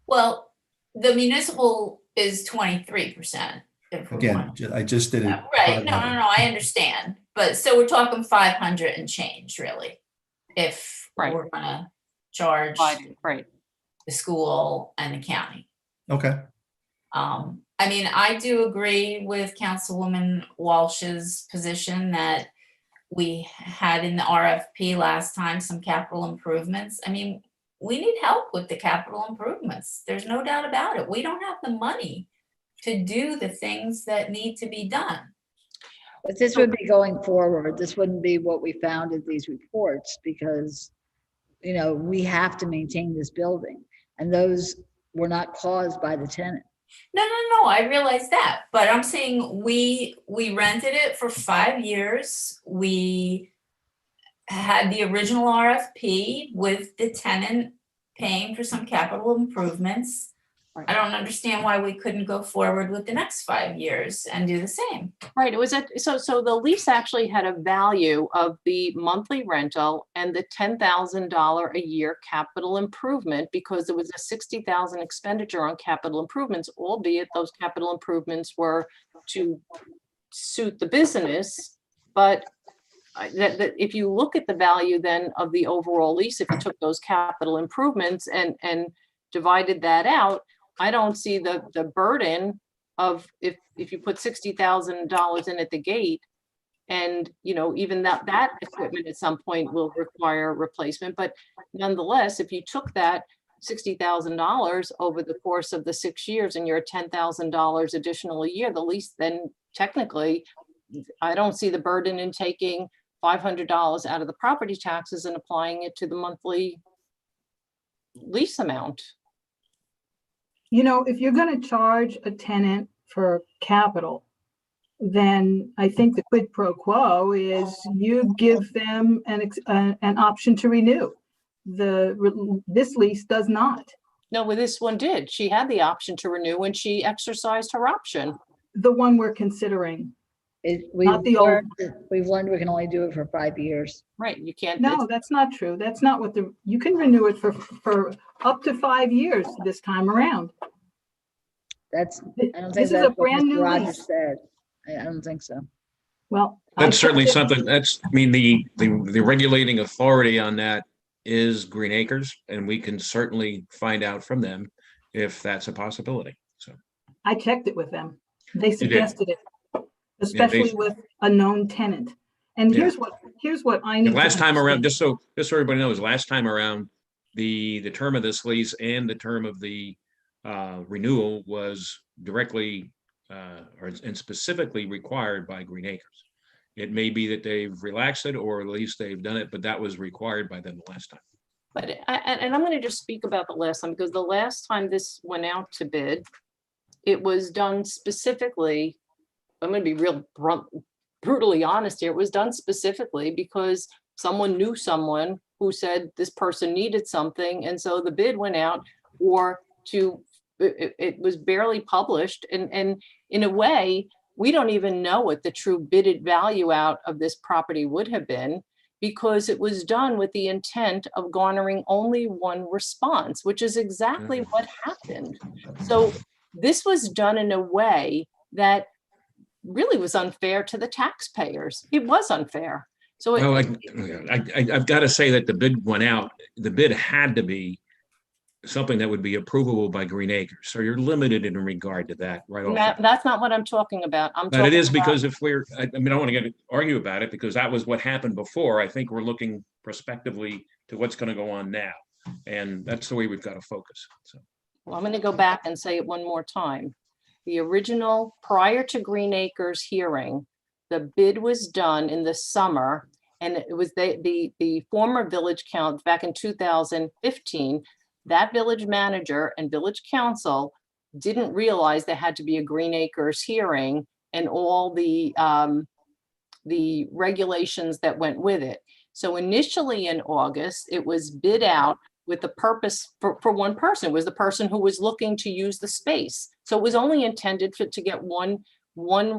Well, the municipal is 23%. Again, I just did it. Right, no, I understand. But so we're talking 500 and change, really, if Right. we're gonna charge Right. the school and the county. Okay. I mean, I do agree with Councilwoman Walsh's position that we had in the RFP last time some capital improvements. I mean, we need help with the capital improvements. There's no doubt about it. We don't have the money to do the things that need to be done. But this would be going forward. This wouldn't be what we found in these reports because, you know, we have to maintain this building and those were not caused by the tenant. No, I realize that, but I'm saying we rented it for 5 years. We had the original RFP with the tenant paying for some capital improvements. I don't understand why we couldn't go forward with the next 5 years and do the same. Right, it was so the lease actually had a value of the monthly rental and the $10,000 a year capital improvement because there was a $60,000 expenditure on capital improvements, albeit those capital improvements were to suit the business. But that if you look at the value then of the overall lease, if you took those capital improvements and divided that out, I don't see the burden of if you put $60,000 in at the gate and, you know, even that equipment at some point will require replacement. But nonetheless, if you took that $60,000 over the course of the 6 years and you're at $10,000 additional a year, the lease, then technically, I don't see the burden in taking $500 out of the property taxes and applying it to the monthly lease amount. You know, if you're going to charge a tenant for capital, then I think the quid pro quo is you give them an option to renew. This lease does not. No, but this one did. She had the option to renew when she exercised her option. The one we're considering. We've learned we can only do it for 5 years. Right, you can't. No, that's not true. That's not what you can renew it for up to 5 years this time around. I don't think This is that's a brand what Mr. new Rogers lease. said. I don't think so. Well, That's certainly something the regulating authority on that is Green Acres, and we can certainly find out from them if that's a possibility. So I checked it with them. They did. suggested it, especially with a known tenant. And Yeah. here's what I need. And last time around, just so everybody knows, last time around, the term of this lease and the term of the renewal was directly and specifically required by Green Acres. It may be that they've relaxed it, or at least they've done it, but that was required by them the last time. But I'm going to just speak about the last time, because the last time this went out to bid, it was done specifically. I'm going to be real brutally honest here. It was done specifically because someone knew someone who said this person needed something, and so the bid went out. Or it was barely published, and in a way, we don't even know what the true bidded value out of this property would have been, because it was done with the intent of garnering only one response, which is exactly what happened. So this was done in a way that really was unfair to the taxpayers. It was unfair. So I've got to say that the bid went out. The bid had to be something that would be approvable by Green Acres. So you're limited in regard to that, right? That's not what I'm talking about. But it is, because if I don't want to argue about it, because that was what happened before. I think we're looking prospectively to what's going to go on now. And that's the way we've got to focus. So, well, I'm going to go back and say it one more time. The original, prior to Green Acres hearing, the bid was done in the summer, and it was the former village count back in 2015. That village manager and village council didn't realize there had to be a Green Acres hearing and all the regulations that went with it. So initially in August, it was bid out with the purpose for one person. It was the person who was looking to use the space. So it was only intended to get one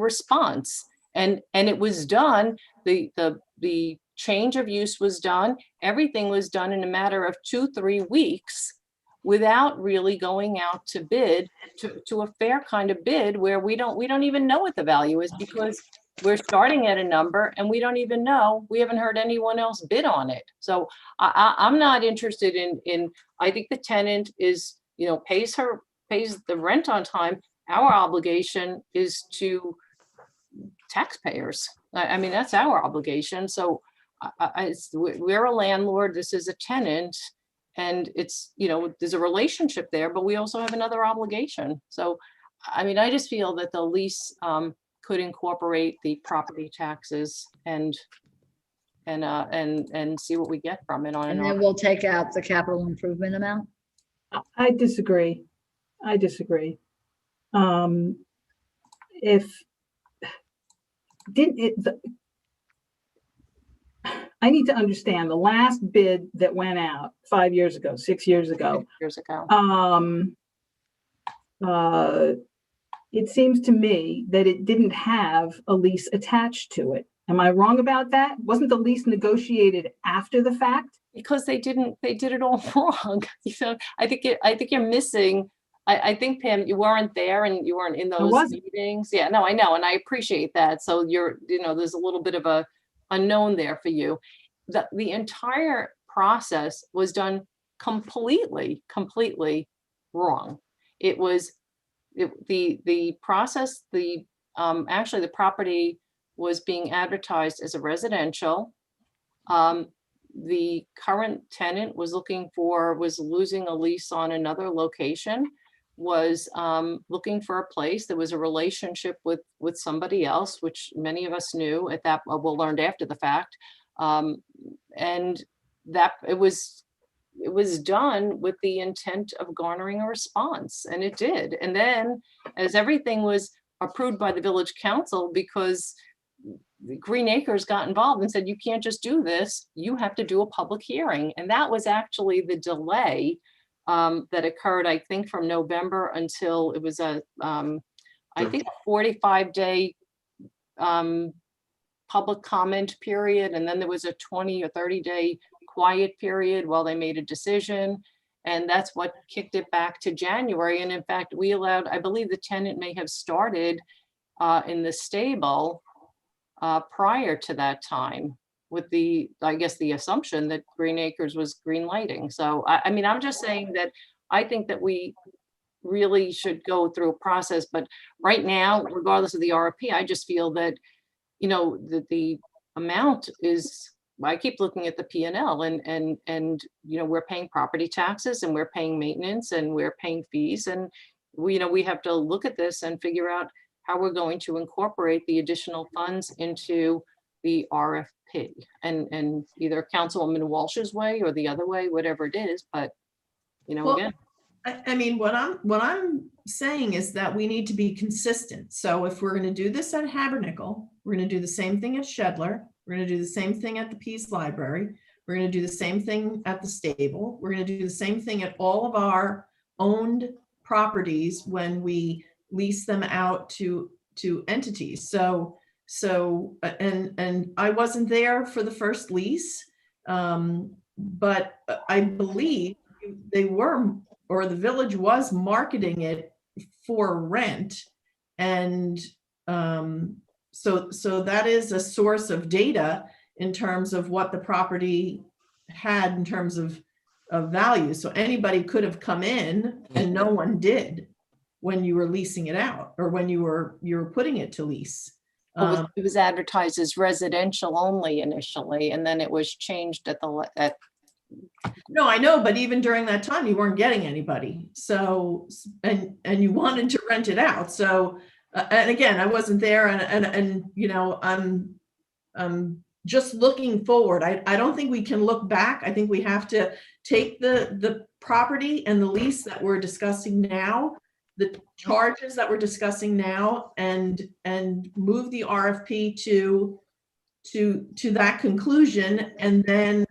response. And it was done, the change of use was done, everything was done in a matter of 2-3 weeks, without really going out to bid to a fair kind of bid where we don't even know what the value is, because we're starting at a number and we don't even know, we haven't heard anyone else bid on it. So I'm not interested in, I think the tenant is, pays the rent on time. Our obligation is to taxpayers. I mean, that's our obligation. So we're a landlord, this is a tenant, and it's, there's a relationship there, but we also have another obligation. So, I mean, I just feel that the lease could incorporate the property taxes and see what we get from it on And an then we'll take out the capital improvement amount. I disagree. If didn't it, I need to understand the last bid that went out 5 years ago, 6 years ago. It seems to me that it didn't have a lease attached to it. Am I wrong about that? Wasn't the lease negotiated after the fact? Because they did it all wrong. I think you're missing. I think, Pam, you weren't there and you weren't in those meetings. Yeah, no, I know. And I appreciate that. So there's a little bit of a unknown there for you. The entire process was done completely wrong. It was the process, actually the property was being advertised as a residential. The current tenant was losing a lease on another location, was looking for a place. There was a relationship with somebody else, which many of us knew at that, well, learned after the fact. And that it was done with the intent of garnering a response, and it did. And then as everything was approved by the village council, because Green Acres got involved and said, you can't just do this, you have to do a public hearing. And that was actually the delay that occurred, I think, from November until it was I think a 45-day public comment period. And then there was a 20 or 30-day quiet period while they made a decision. And that's what kicked it back to January. And in fact, we allowed, I believe the tenant may have started in the stable prior to that time, with I guess the assumption that Green Acres was green lighting. So I mean, I'm just saying that I think that we really should go through a process, but right now, regardless of the RFP, I just feel that, that the amount is, I keep looking at the P&L and we're paying property taxes and we're paying maintenance and we're paying fees. And we have to look at this and figure out how we're going to incorporate the additional funds into the RFP, and either Councilwoman Walsh's way or the other way, whatever it is. But again, I mean, what I'm saying is that we need to be consistent. So if we're going to do this at Habernickel, we're going to do the same thing at Shedler. We're going to do the same thing at the Peace Library. We're going to do the same thing at the stable. We're going to do the same thing at all of our owned properties when we lease them out to entities. So and I wasn't there for the first lease, but I believe they were, or the village was marketing it for rent. And so that is a source of data in terms of what the property had in terms of value. So anybody could have come in, and no one did when you were leasing it out, or when you were putting it to lease. It was advertised as residential only initially, and then it was changed at No, I know, but even during that time, you weren't getting anybody. So, and you wanted to rent it out. So, and again, I wasn't there, and I'm just looking forward. I don't think we can look back. I think we have to take the property and the lease that we're discussing now, the charges that we're discussing now, and move the RFP to that conclusion, and then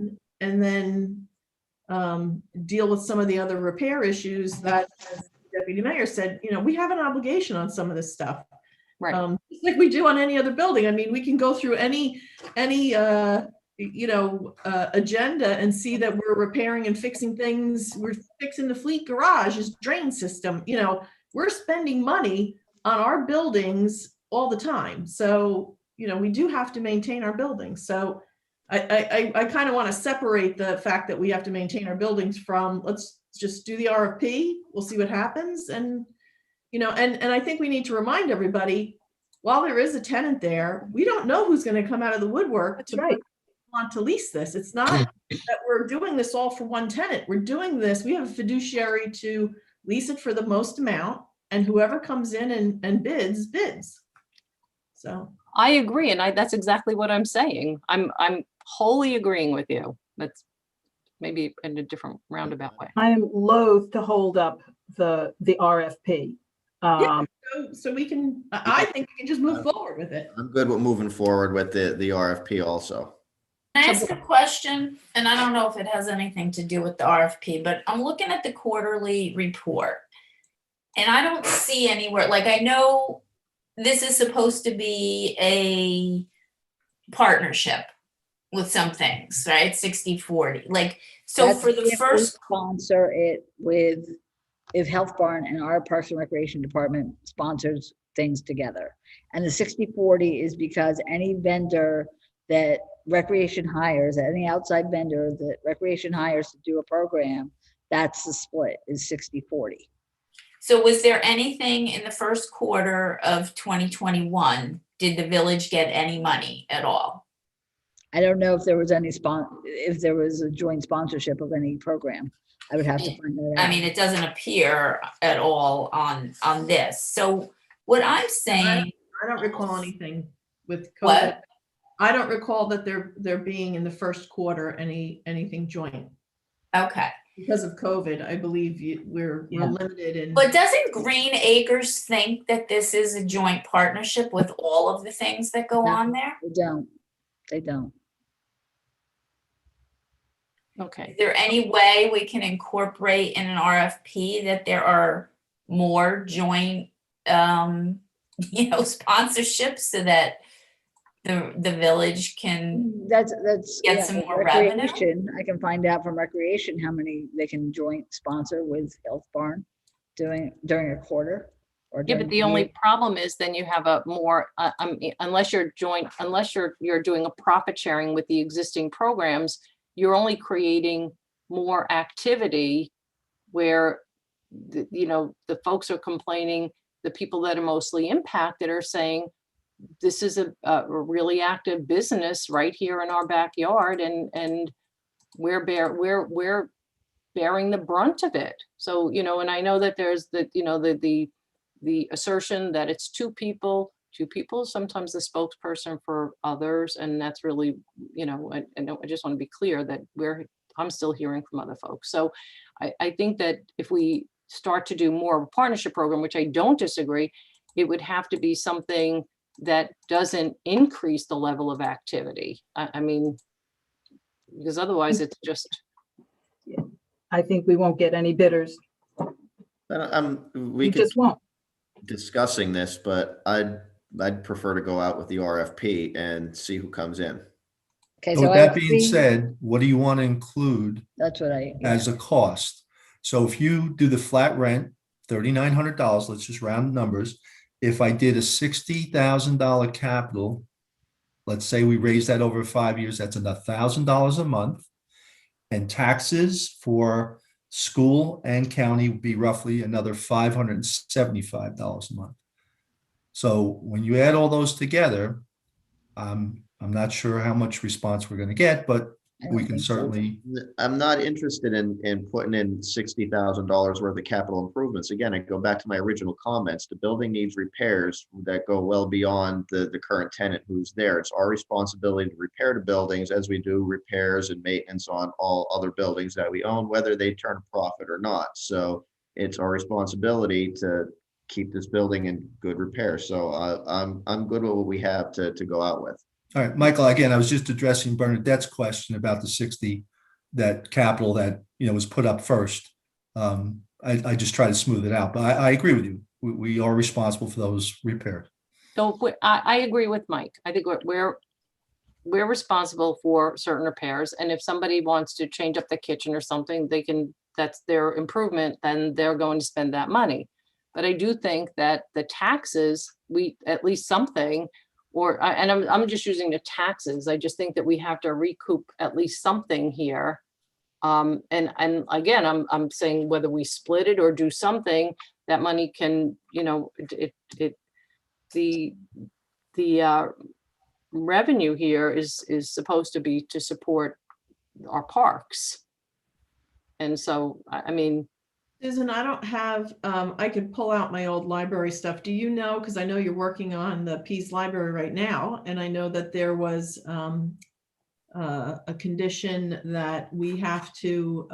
deal with some of the other repair issues that, as the Deputy Mayor said, we have an obligation on some of this stuff. Right. Just like we do on any other building. I mean, we can go through any agenda and see that we're repairing and fixing things. We're fixing the Fleet Garage's drain system. We're spending money on our buildings all the time. So, we do have to maintain our buildings. So I kind of want to separate the fact that we have to maintain our buildings from, let's just do the RFP. We'll see what happens. And, and I think we need to remind everybody, while there is a tenant there, we don't know who's going to come out of the woodwork want to lease this. It's not that we're doing this all for one tenant. We're doing this. We have a fiduciary to lease it for the most amount, and whoever comes in and bids. So I agree. And that's exactly what I'm saying. I'm wholly agreeing with you. That's maybe in a different roundabout way. I am loath to hold up the RFP. So we can, I think we can just move forward with it. I'm good with moving forward with the RFP also. Can I ask a question? And I don't know if it has anything to do with the RFP, but I'm looking at the quarterly report and I don't see anywhere, like I know this is supposed to be a partnership with some things, right? 60-40. Like, so That's for the if we first, sponsor it with, if Health Barn and our Parks and Recreation Department sponsors things together. And the 60-40 is because any vendor that Recreation hires, any outside vendor that Recreation hires to do a program, that's the split, is 60-40. so was there anything in the first quarter of 2021? Did the village get any money at all? I don't know if there was any if there was a joint sponsorship of any program. I would have to find that out. I mean, it doesn't appear at all on this. So what I'm saying, I don't recall anything with COVID. What? I don't recall that there being in the first quarter anything joint. Okay. Because of COVID, I believe we're limited in. But doesn't Green Acres think that this is a joint partnership with all of the things that go on there? They don't. Okay. Is there any way we can incorporate in an RFP that there are more joint, sponsorships so that the village can That's get some more revenue? Recreation. I can find out from Recreation how many they can joint sponsor with Health Barn during a quarter. Or Yeah, during but the only year. problem is then you have a more, unless you're doing a profit sharing with the existing programs, you're only creating more activity where, the folks are complaining, the people that are mostly impacted are saying, this is a really active business right here in our backyard and we're bearing the brunt of it. So, and I know that there's the assertion that it's two people, sometimes the spokesperson for others. And that's really, I just want to be clear that I'm still hearing from other folks. So I think that if we start to do more of a partnership program, which I don't disagree, it would have to be something that doesn't increase the level of activity. I mean, because otherwise it's just. I think we won't get any bidders. We just won't. Discussing this, but I'd prefer to go out with the RFP and see who comes in. Okay, So so with I that being said, what do you want to include that's what as a cost? So if you do the flat rent, $3,900, let's just round numbers. If I did a $60,000 capital, let's say we raise that over 5 years, that's $1,000 a month. And taxes for school and county would be roughly another $575 a month. So when you add all those together, I'm not sure how much response we're going to get, but we can certainly. I'm not interested in putting in $60,000 worth of capital improvements. Again, I go back to my original comments. The building needs repairs that go well beyond the current tenant who's there. It's our responsibility to repair the buildings as we do repairs and maintenance on all other buildings that we own, whether they turn a profit or not. So it's our responsibility to keep this building in good repair. So I'm good with what we have to go out with. All right, Michael, again, I was just addressing Bernadette's question about the 60, that capital that, was put up first. I just try to smooth it out, but I agree with you. We are responsible for those repairs. So I agree with Mike. I think we're responsible for certain repairs, and if somebody wants to change up the kitchen or something, they can, that's their improvement, then they're going to spend that money. But I do think that the taxes, we, at least something, or, and I'm just using the taxes, I just think that we have to recoup at least something here. And again, I'm saying whether we split it or do something, that money can, you know, the revenue here is supposed to be to support our parks. And so, I mean, Susan, I don't have, I could pull out my old library stuff. Do you know, because I know you're working on the Pease Library right now, and I know that there was a condition that we have to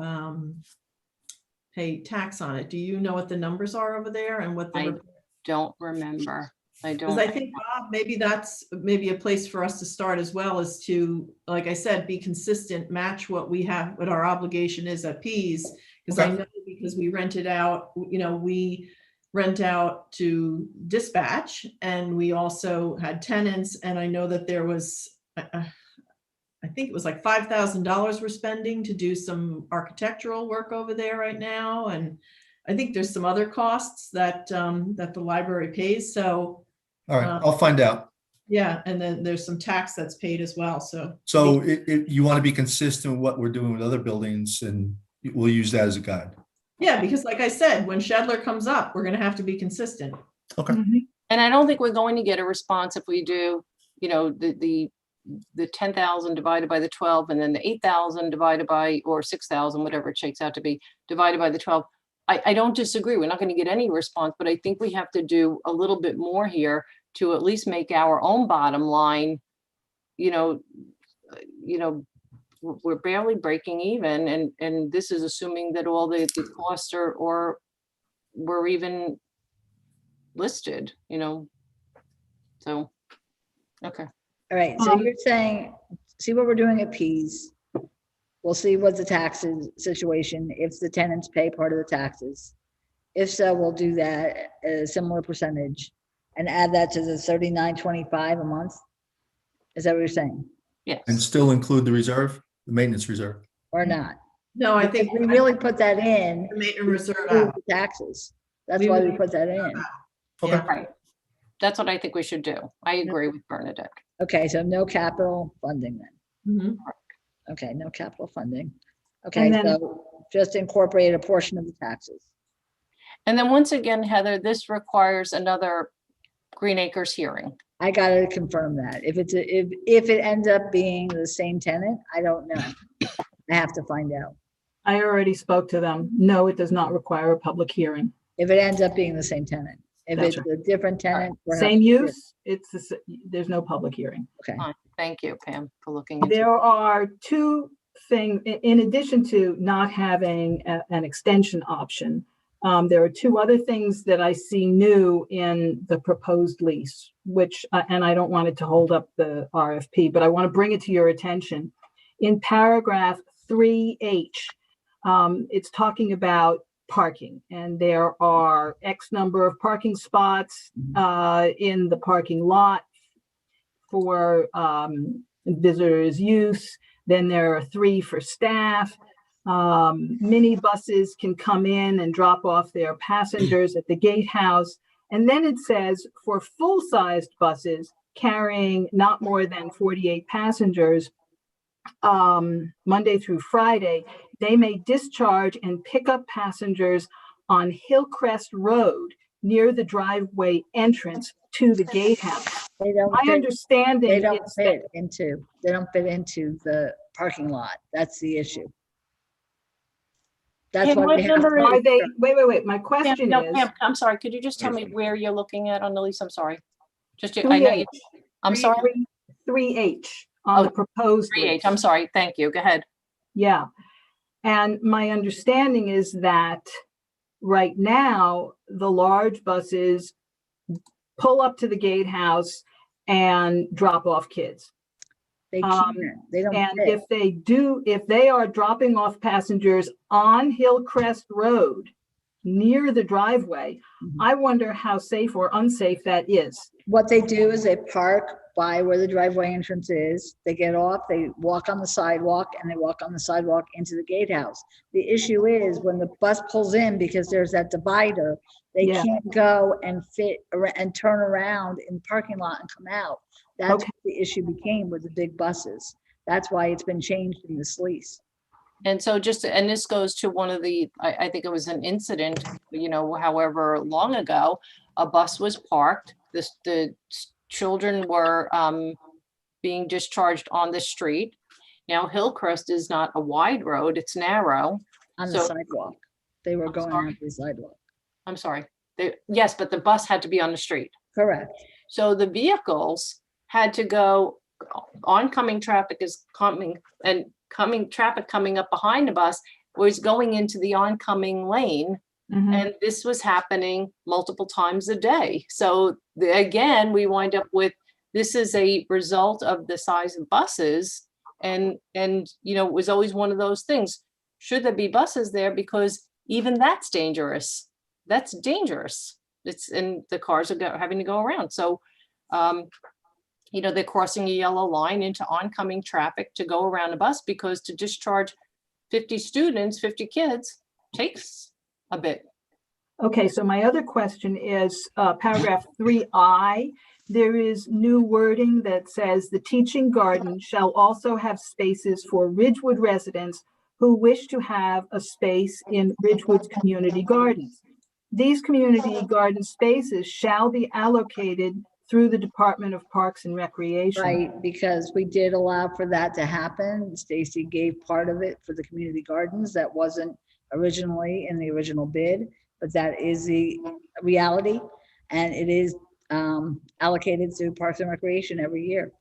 pay tax on it. Do you know what the numbers are over there and what I the? don't remember. I Because don't. I think, Bob, maybe that's maybe a place for us to start as well, is to, like I said, be consistent, match what we have, what our obligation is at Pease. Because I know, because we rented out, you know, we rent out to Dispatch, and we also had tenants, and I know that there was, I think it was like $5,000 we're spending to do some architectural work over there right now, and I think there's some other costs that that the library pays. So, All right, I'll find out. yeah, and then there's some tax that's paid as well. So, So you want to be consistent with what we're doing with other buildings, and we'll use that as a guide. yeah, because like I said, when Shedler comes up, we're going to have to be consistent. Okay. And I don't think we're going to get a response if we do, you know, the 10,000 divided by the 12, and then the 8,000 divided by, or 6,000, whatever it shakes out to be, divided by the 12. I don't disagree. We're not going to get any response, but I think we have to do a little bit more here to at least make our own bottom line, you know, we're barely breaking even, and this is assuming that all the costs are, or were even listed, you know, so, okay. All right, so you're saying, see what we're doing at Pease. We'll see what the taxes situation, if the tenants pay part of the taxes. If so, we'll do that at a similar percentage and add that to the $39.25 a month. Is that what you're saying? Yes. And still include the reserve, the maintenance reserve. Or not? No, I think we really put that in. The maintenance reserve include out. the taxes. That's We why would we put that in. Okay. Right. That's what I think we should do. I agree with Bernadette. Okay, so no capital funding then. Mhm. Okay, no capital funding. Okay, And then- so just incorporate a portion of the taxes. And then once again, Heather, this requires another Green Acres hearing. I gotta confirm that. If it's, if it ends up being the same tenant, I don't know. I have to find out. I already spoke to them. No, it does not require a public hearing. If it ends up being the same tenant. If That's it's a different tenant. perhaps Same it's use, there's no public hearing. Okay. Fine. Thank you, Pam, for looking into it. There are two things, in addition to not having an extension option, there are two other things that I see new in the proposed lease, which, and I don't want it to hold up the RFP, but I want to bring it to your attention. In paragraph 3H, it's talking about parking, and there are X number of parking spots in the parking lot for visitors' use. Then there are 3 for staff. Mini buses can come in and drop off their passengers at the gatehouse. And then it says for full-sized buses carrying not more than 48 passengers, Monday through Friday, they may discharge and pick up passengers on Hillcrest Road near the driveway entrance to the gatehouse. They don't My fit- understanding They don't is fit into, they don't fit into the parking lot. That's the issue. That's Pam, what what they have. number Are they, wait, my Pam, question no, is, Pam, I'm sorry, could you just tell me where you're looking at on the lease? I'm sorry. Just, I know you, 3H. I'm sorry, 3H on the proposed 3H, lease. I'm sorry, thank you, go ahead. Yeah. And my understanding is that right now, the large buses pull up to the gatehouse and drop off kids. They can't, they don't And fit. if they do, if they are dropping off passengers on Hillcrest Road, near the driveway. I wonder how safe or unsafe that is. What they do is they park by where the driveway entrance is. They get off, they walk on the sidewalk, and they walk on the sidewalk into the gatehouse. The issue is when the bus pulls in, because there's that divider, they Yeah. can't go and and turn around in the parking lot and come out. That's Okay. what the issue became with the big buses. That's why it's been changed in this lease. And so and this goes to one of the, I think it was an incident, however long ago, a bus was parked. The children were being discharged on the street. Now Hillcrest is not a wide road, it's narrow. On the So- sidewalk. They were going on the sidewalk. I'm sorry. Yes, but the bus had to be on the street. Correct. So the vehicles had to go, oncoming traffic is coming, and traffic coming up behind the bus was going into the oncoming lane. And this was happening multiple times a day. So again, we wind up with, this is a result of the size of buses. And it was always one of those things. Should there be buses there? Because even that's dangerous. That's dangerous. And the cars are having to go around. So, they're crossing a yellow line into oncoming traffic to go around a bus, because to discharge 50 students, 50 kids takes a bit. Okay, so my other question is paragraph 3I. There is new wording that says the teaching garden shall also have spaces for Ridgewood residents who wish to have a space in Ridgewood's community gardens. These community garden spaces shall be allocated through the Department of Parks and Recreation. Right, because we did allow for that to happen. Stacy gave part of it for the community gardens. That wasn't originally in the original bid, but that is the reality. And it is allocated to Parks and Recreation every year.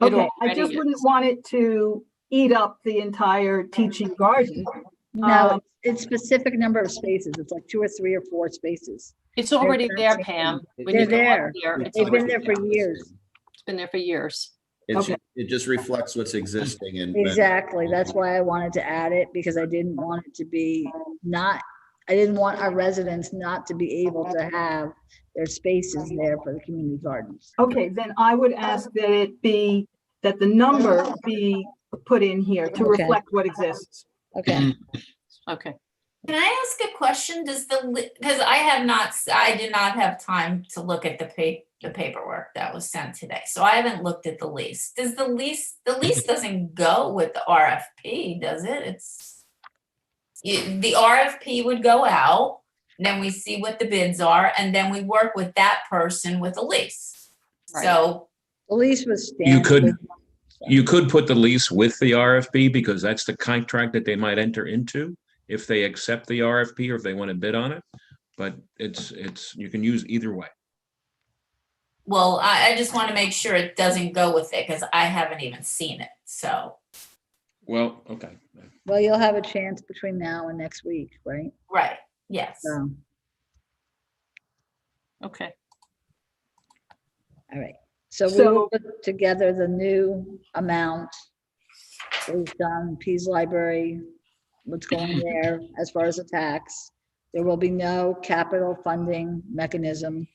Okay, I just wouldn't want it to eat up the entire teaching garden. No, it's specific number of spaces. It's like 2 or 3 or 4 spaces. It's already there, Pam. When They're you go up there. there, it's They've been already there for years. It's been there for years. It just reflects what's existing and. Exactly. That's why I wanted to add it, because I didn't want it to be I didn't want our residents not to be able to have their spaces there for the community gardens. Okay, then I would ask that the number be put in here to Okay. reflect what exists. Okay. Okay. Can I ask a question? Because I did not have time to look at the paperwork that was sent today. So I haven't looked at the lease. Does the lease doesn't go with the RFP, does it? The RFP would go out, then we see what the bids are, and then we work with that person with a lease. So the lease was You could put the lease with the RFP, because that's the contract that they might enter into if they accept the RFP or if they want to bid on it. But you can use either way. well, I just want to make sure it doesn't go with it, because I haven't even seen it. So, Well, okay. Well, you'll have a chance between now and next week, right? right, yes. So, Okay. all right. So we will put together the new amount based on Pease Library, what's going there as far as the tax. There will be no capital funding mechanism.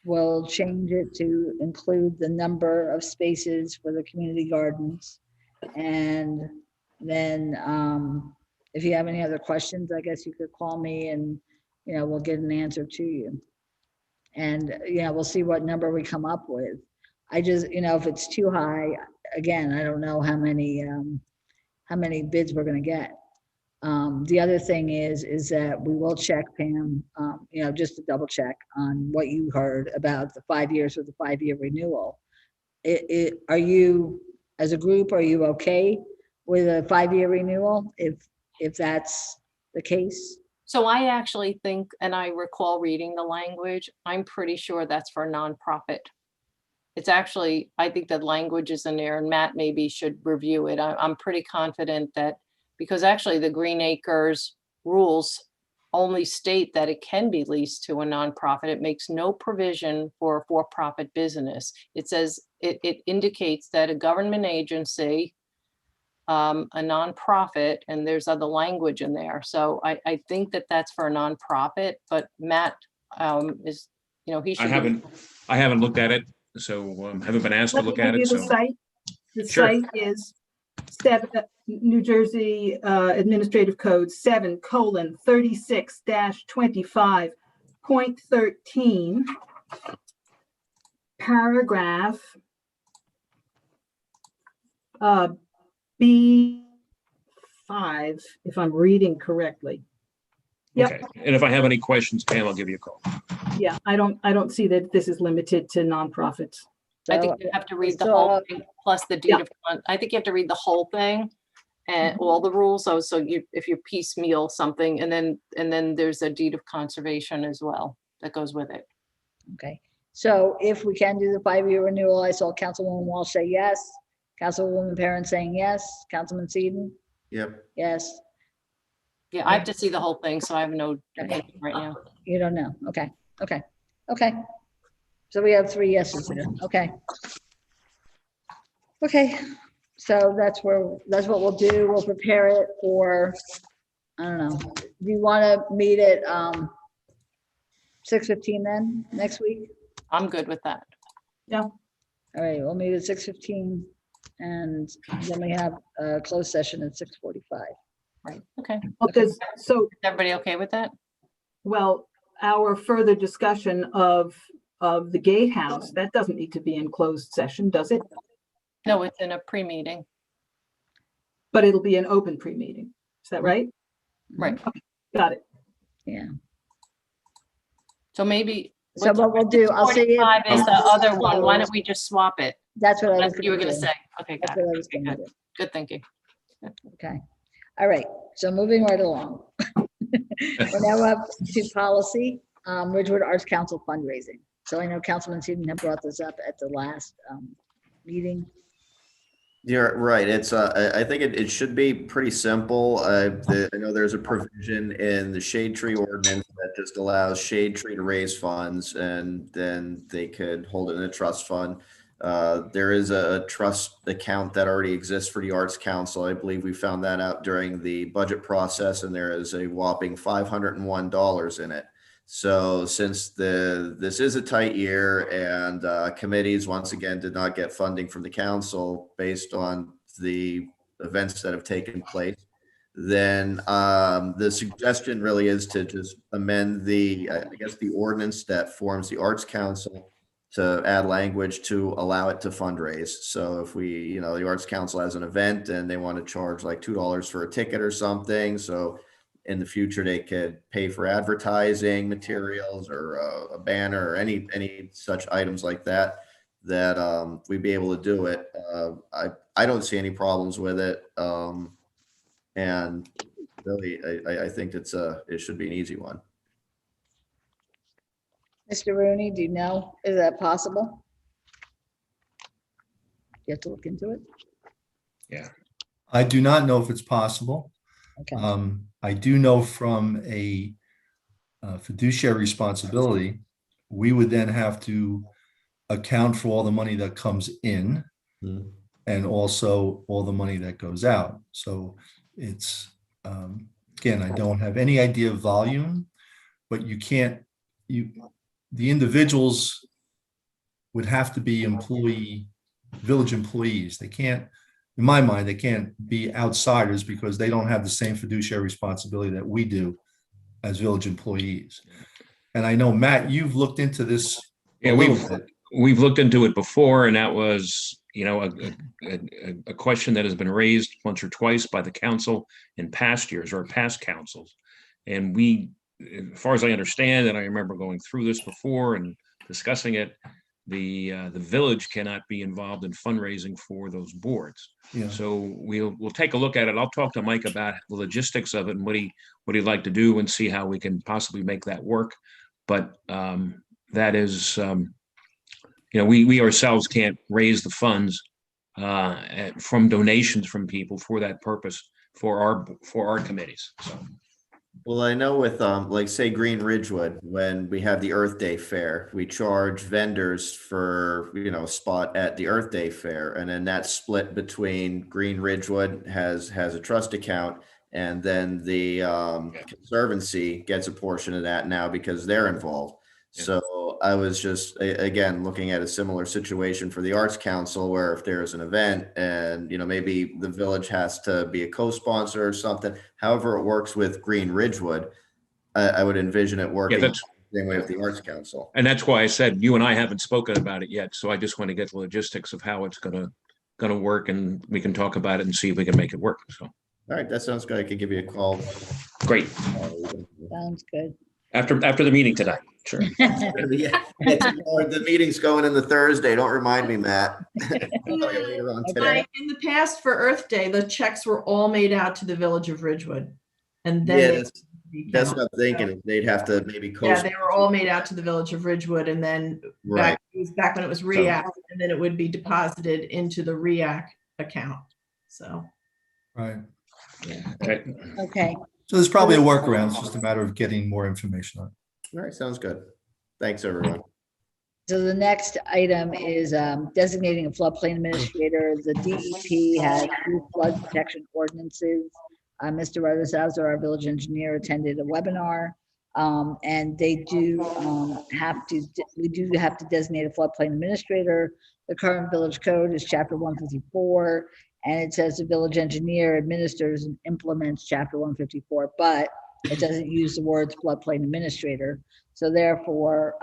We'll change it to include the number of spaces for the community gardens. And then if you have any other questions, I guess you could call me and, we'll get an answer to you. And, we'll see what number we come up with. I just, if it's too high, again, I don't know how many bids we're gonna get. The other thing is that we will check, Pam, just to double check on what you heard about the 5 years with the 5-year renewal. Are you, as a group, are you okay with a 5-year renewal if that's the case? So I actually think, and I recall reading the language, I'm pretty sure that's for nonprofit. It's actually, I think that language is in there, and Matt maybe should review it. I'm pretty confident that, because actually the Green Acres rules only state that it can be leased to a nonprofit. It makes no provision for a for-profit business. It says, it indicates that a government agency a nonprofit, and there's other language in there. So I think that that's for a nonprofit, but Matt is, you know, he should. I haven't looked at it, so haven't been asked to Let me look at give you it, the so. site. The Sure. site is New Jersey Administrative Code 7:36-25.13, paragraph B5, if I'm reading correctly. Yep. Okay, and if I have any questions, Pam, I'll give you a call. Yeah, I don't see that this is limited to nonprofits. I think you have to read the whole thing plus the deed of, I think you have to read the whole thing and all the rules. So you, if you piecemeal something, and then there's a deed of conservation as well that goes with it. Okay, so if we can do the 5-year renewal, I saw Councilwoman Walsh say yes, Councilwoman Perrin saying yes, Councilman Seaton, Yep. yes. Yeah, I have to see the whole thing, so I have no opinion right now. You don't know. Okay, okay, okay. So we have 3 yeses here. Okay. Okay, so that's what we'll do. We'll prepare it for, I don't know. Do you want to meet at 6:15 then, next week? I'm good with that. Yeah. All right, we'll meet at 6:15, and then we have a closed session at 6:45. Right, okay. Well, so is everybody okay with that? Well, our further discussion of the gatehouse, that doesn't need to be in closed session, does it? No, it's in a pre-meeting. But it'll be an open pre-meeting. Is that right? Right. Okay, got it. Yeah. So maybe. So what we'll do, I'll see you. 45 is the other one. Why don't we just swap it? That's what I was That's what you were gonna do. say. Okay, That's got what I it. was Okay, gonna good. do. Good thinking. Okay. All right. So moving right along. We're now up to policy, Ridgewood Arts Council fundraising. So I know Councilman Seaton had brought this up at the last meeting. You're right. It's I think it should be pretty simple. I know there's a provision in the shade tree ordinance that just allows shade tree to raise funds, and then they could hold it in a trust fund. There is a trust account that already exists for the Arts Council. I believe we found that out during the budget process, and there is a whopping $501 in it. So since this is a tight year, and committees once again did not get funding from the council based on the events that have taken place, then the suggestion really is to just amend the ordinance that forms the Arts Council to add language to allow it to fundraise. So if the Arts Council has an event and they want to charge like $2 for a ticket or something, so in the future they could pay for advertising materials or a banner or any such items like that, we'd be able to do it. I don't see any problems with it. And really, I think it should be an easy one. Mr. Rooney, do you know, is that possible? You have to look into it. Yeah. I do not know if it's possible. Okay. I do know from a fiduciary responsibility, we would then have to account for all the money that comes in and also all the money that goes out. So it's, again, I don't have any idea of volume, but the individuals would have to be village employees. They can't, in my mind, they can't be outsiders because they don't have the same fiduciary responsibility that we do as village employees. And I know, Matt, you've looked into this. Yeah, we've looked into it before, and that was, a question that has been raised once or twice by the council in past years or past councils. And we, as far as I understand, and I remember going through this before and discussing it, the village cannot be involved in fundraising for those boards. Yeah. So we'll take a look at it. I'll talk to Mike about the logistics of it and what he'd like to do, and see how we can possibly make that work. But that is, we ourselves can't raise the funds from donations from people for that purpose for our committees. So Well, I know with like say Green Ridgewood, when we have the Earth Day Fair, we charge vendors for, a spot at the Earth Day Fair. And then that's split between Green Ridgewood has a trust account, and then the Conservancy gets a portion of that now because they're involved. Yeah. So I was just again looking at a similar situation for the Arts Council, where if there's an event and maybe the village has to be a co-sponsor or something, however it works with Green Ridgewood, I would envision it working the same way with the Arts Council. And that's why I said you and I haven't spoken about it yet. So I just want to get the logistics of how it's gonna work, and we can talk about it and see if we can make it work. So. All right, that sounds good. I could give you a call. Great. Sounds good. After the meeting tonight. Sure. Yeah, the meeting's going in the Thursday. Don't remind me, Matt. Later on today. In the past for Earth Day, the checks were all made out to the Village of Ridgewood. And Yeah, then that's what I'm thinking. They'd have to maybe yeah, they were all made out to the Village of Ridgewood, and then Right. it was back when it was REAC, and then it would be deposited into the REAC account. So Right. Okay. So there's probably a workaround. It's just a matter of getting more information on it. All right, sounds good. Thanks, everyone. So the next item is designating a floodplain administrator. The DEP has 2 flood protection ordinances. Mr. Rutherford, our village engineer, attended a webinar. And they do we do have to designate a floodplain administrator. The current village code is chapter 154, and it says the village engineer administers and implements chapter 154, but it doesn't use the words floodplain administrator. So therefore,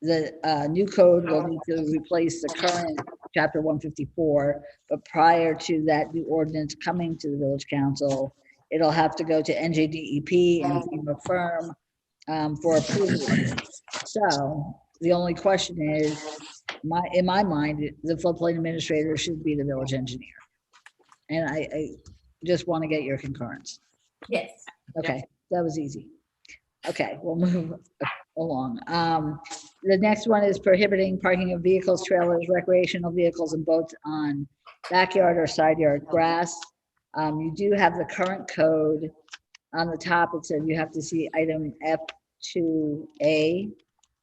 the new code will need to replace the current chapter 154, but prior to that new ordinance coming to the village council, it'll have to go to NJDEP and FEMA firm for approval. So the only question is, in my mind, the floodplain administrator should be the village engineer. And I just want to get your concurrence. Yes. Okay, that was easy. Okay, we'll move along. The next one is prohibiting parking of vehicles, trailers, recreational vehicles, and boats on backyard or side yard grass. You do have the current code. On the top, it said you have to see item F2A,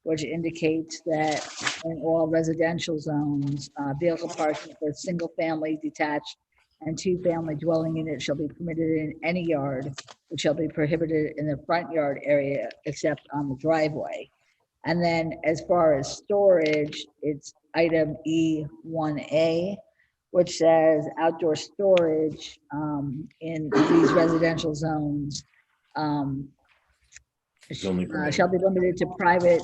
which indicates that in all residential zones, vehicle parking for single-family detached and 2-family dwelling units shall be permitted in any yard, which shall be prohibited in the front yard area except on the driveway. And then as far as storage, it's item E1A, which says outdoor storage in these residential zones shall be limited to private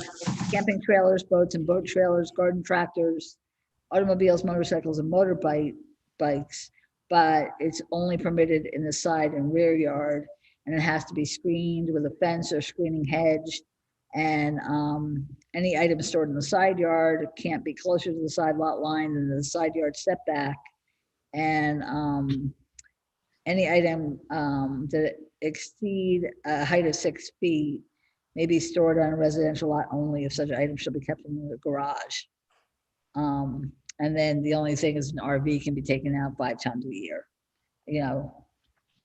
camping trailers, boats and boat trailers, garden tractors, automobiles, motorcycles, and motorbikes, but it's only permitted in the side and rear yard, and it has to be screened with a fence or screening hedge. And any item stored in the side yard can't be closer to the side lot line than the side yard setback. And any item that exceed a height of 6 feet may be stored on a residential lot only if such items shall be kept in the garage. And then the only thing is an RV can be taken out 5 times a year,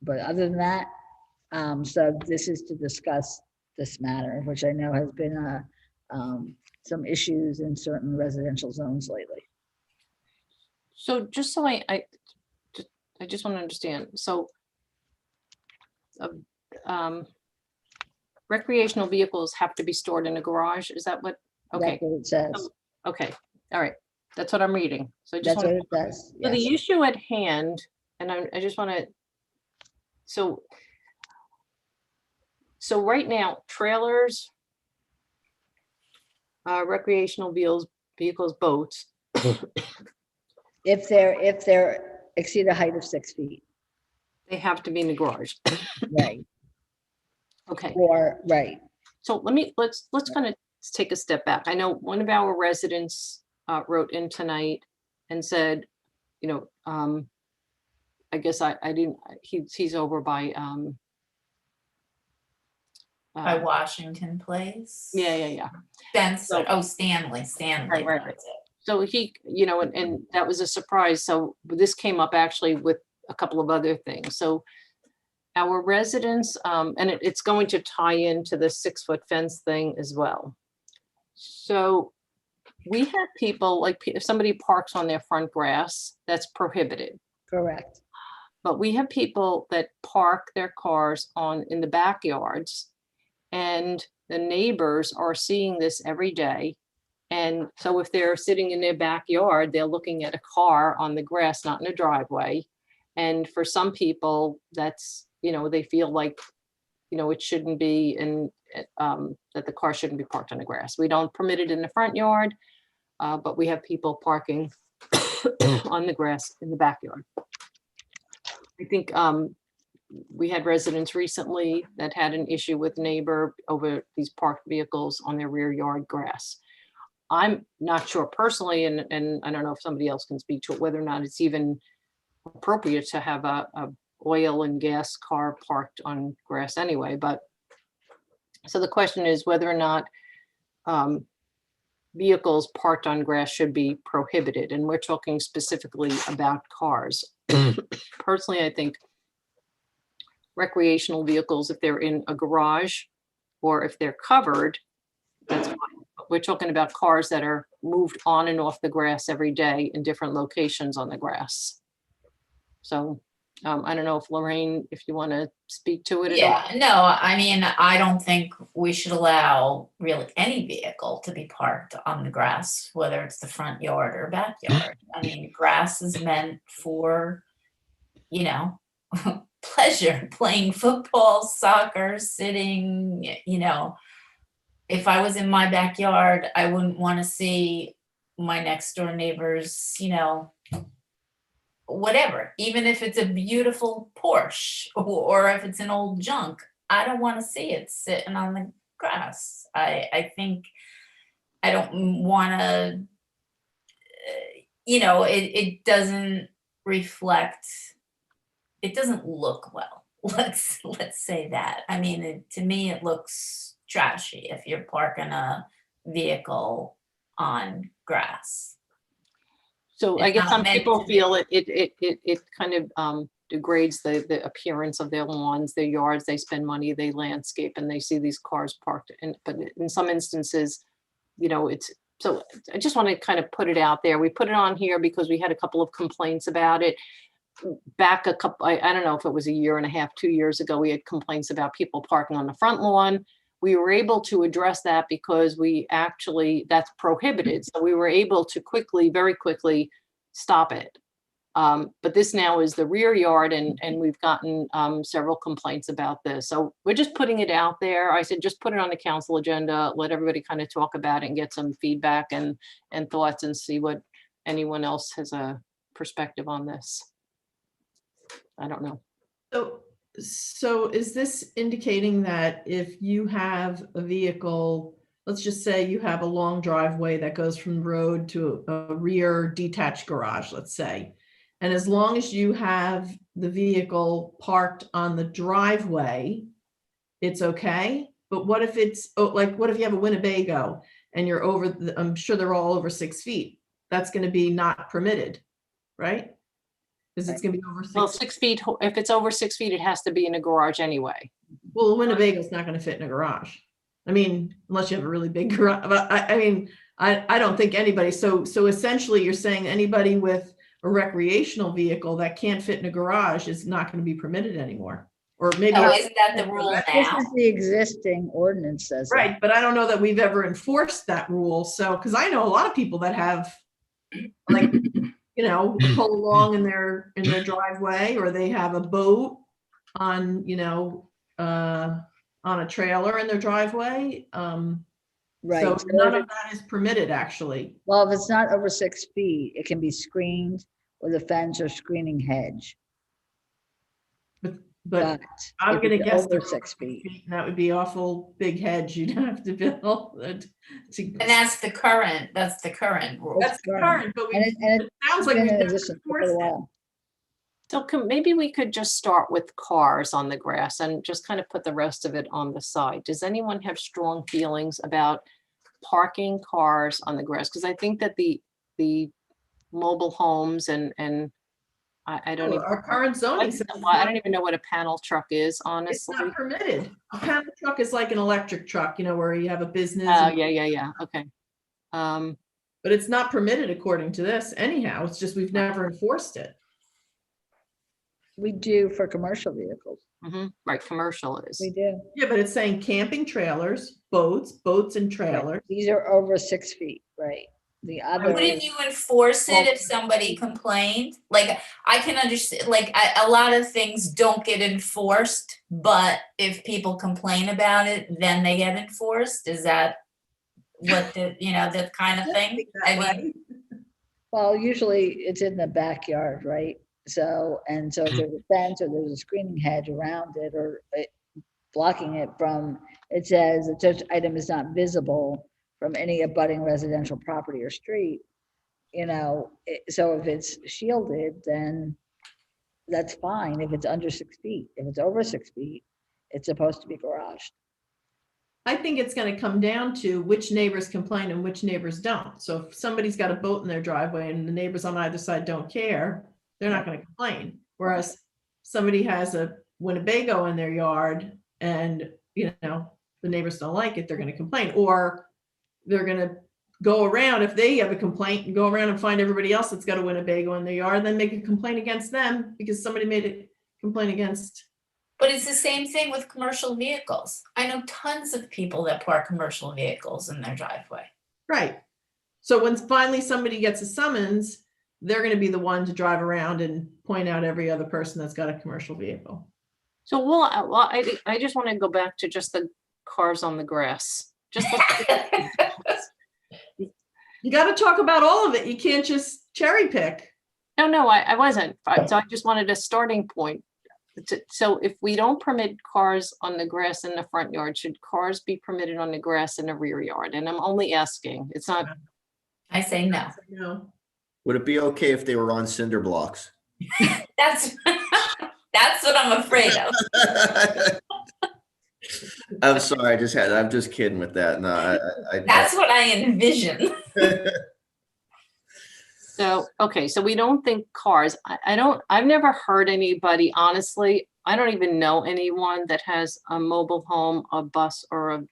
but other than that, so this is to discuss this matter, which I know has been some issues in certain residential zones lately. So just so I just want to understand, so recreational vehicles have to be stored in a garage, is that what? Okay. That's what it says. Okay, all right, that's what I'm reading. So I just That's what want it says. So the yes. issue at hand, and I just want to, so right now, trailers, recreational vehicles, boats. If they're exceed a height of 6 feet. They have to be in the garage. Right. Okay. Or, right. So let's kind of take a step back. I know one of our residents wrote in tonight and said, I guess I didn't, he's over by Washington Place. Yeah. Spencer, Stanley. Right. So he, and that was a surprise. So this came up actually with a couple of other things. So our residents, and it's going to tie into the 6-foot fence thing as well. So we have people, like if somebody parks on their front grass, that's prohibited. Correct. But we have people that park their cars in the backyards, and the neighbors are seeing this every day. And so if they're sitting in their backyard, they're looking at a car on the grass, not in a driveway. And for some people, that's, they feel like, it shouldn't be, and that the car shouldn't be parked on the grass. We don't permit it in the front yard, but we have people parking on the grass in the backyard. I think we had residents recently that had an issue with neighbor over these parked vehicles on their rear yard grass. I'm not sure personally, and I don't know if somebody else can speak to it, whether or not it's even appropriate to have a oil and gas car parked on grass anyway. But so the question is whether or not vehicles parked on grass should be prohibited. And we're talking specifically about cars. Personally, I think recreational vehicles, if they're in a garage or if they're covered, that's fine. But we're talking about cars that are moved on and off the grass every day in different locations on the grass. So I don't know if Lorraine, if you want to speak to it at all. Yeah, no, I mean, I don't think we should allow really any vehicle to be parked on the grass, whether it's the front yard or backyard. I mean, grass is meant for, pleasure, playing football, soccer, sitting, if I was in my backyard, I wouldn't want to see my next door neighbors, whatever, even if it's a beautiful Porsche or if it's an old junk, I don't want to see it sitting on the grass. I think I don't want to, it doesn't reflect, it doesn't look well. Let's say that. I mean, to me, it looks trashy if you're parking a vehicle on grass. So I guess some people feel it kind of degrades the appearance of their lawns, their yards. They spend money, they landscape, and they see these cars parked. But in some instances, it's, so I just want to kind of put it out there. We put it on here because we had a couple of complaints about it. Back I don't know if it was a year and a half, 2 years ago, we had complaints about people parking on the front lawn. We were able to address that because that's prohibited. So we were able to very quickly stop it. But this now is the rear yard, and we've gotten several complaints about this. So we're just putting it out there. I said, just put it on the council agenda, let everybody kind of talk about it and get some feedback and thoughts, and see what anyone else has a perspective on this. I don't know. So is this indicating that if you have a vehicle, let's just say you have a long driveway that goes from the road to a rear detached garage, let's say, and as long as you have the vehicle parked on the driveway, it's okay? But what if what if you have a Winnebago and you're over, I'm sure they're all over 6 feet. That's going to be not permitted, right? Because it's going to be over 6 feet. Well, 6 feet, if it's over 6 feet, it has to be in a garage anyway. Well, a Winnebago's not going to fit in a garage. I mean, unless you have a really big garage. But I don't think anybody. So essentially, you're saying anybody with a recreational vehicle that can't fit in a garage is not going to be permitted anymore. Or maybe isn't that the rule now? This is the existing ordinance says. Right, but I don't know that we've ever enforced that rule. So, because I know a lot of people that have, like, pull along in their driveway, or they have a boat on, on a trailer in their driveway. Right. So none of that is permitted, actually. Well, if it's not over 6 feet, it can be screened with a fence or screening hedge. But I'm if going to it's guess over 6 feet. And that would be awful big hedge you'd have to build. And that's the current rule. That's the current, but it sounds like been we've in never existence for a while. So maybe we could just start with cars on the grass and just kind of put the rest of it on the side. Does anyone have strong feelings about parking cars on the grass? Because I think that the mobile homes and I don't even. Our current zoning says it's I not- don't even know what a panel truck is, it's honestly. not permitted. A panel truck is like an electric truck, where you have a business. Oh, and- yeah, okay. But it's not permitted according to this anyhow. It's just we've never enforced it. We do for commercial vehicles. Right, commercial is. We do. Yeah, but it's saying camping trailers, boats and trailers. These are over 6 feet, right? The other. Wouldn't you enforce it if somebody complained? Like, I can understand, like, a lot of things don't get enforced, but if people complain about it, then they get enforced? Is that what that kind of thing? I mean, Well, usually it's in the backyard, right? So if there's a fence or there's a screening hedge around it or blocking it from, it says that such item is not visible from any abutting residential property or street, so if it's shielded, then that's fine. If it's under 6 feet, if it's over 6 feet, it's supposed to be garaged. I think it's going to come down to which neighbors complain and which neighbors don't. So if somebody's got a boat in their driveway and the neighbors on either side don't care, they're not going to complain. Whereas somebody has a Winnebago in their yard and, the neighbors don't like it, they're going to complain. Or they're going to go around, if they have a complaint, and go around and find everybody else that's got a Winnebago in their yard, then make a complaint against them because somebody made a complaint against. but it's the same thing with commercial vehicles. I know tons of people that park commercial vehicles in their driveway. Right. So when finally somebody gets a summons, they're going to be the one to drive around and point out every other person that's got a commercial vehicle. So I just want to go back to just the cars on the grass. You got to talk about all of it. You can't just cherry pick. No, I wasn't. So I just wanted a starting point. So if we don't permit cars on the grass in the front yard, should cars be permitted on the grass in the rear yard? And I'm only asking. It's not. I say no. No. Would it be okay if they were on cinder blocks? That's what I'm afraid of. I'm sorry, I'm just kidding with that. No, That's what I envision. So, okay, so we don't think cars, I've never heard anybody, honestly, I don't even know anyone that has a mobile home, a bus or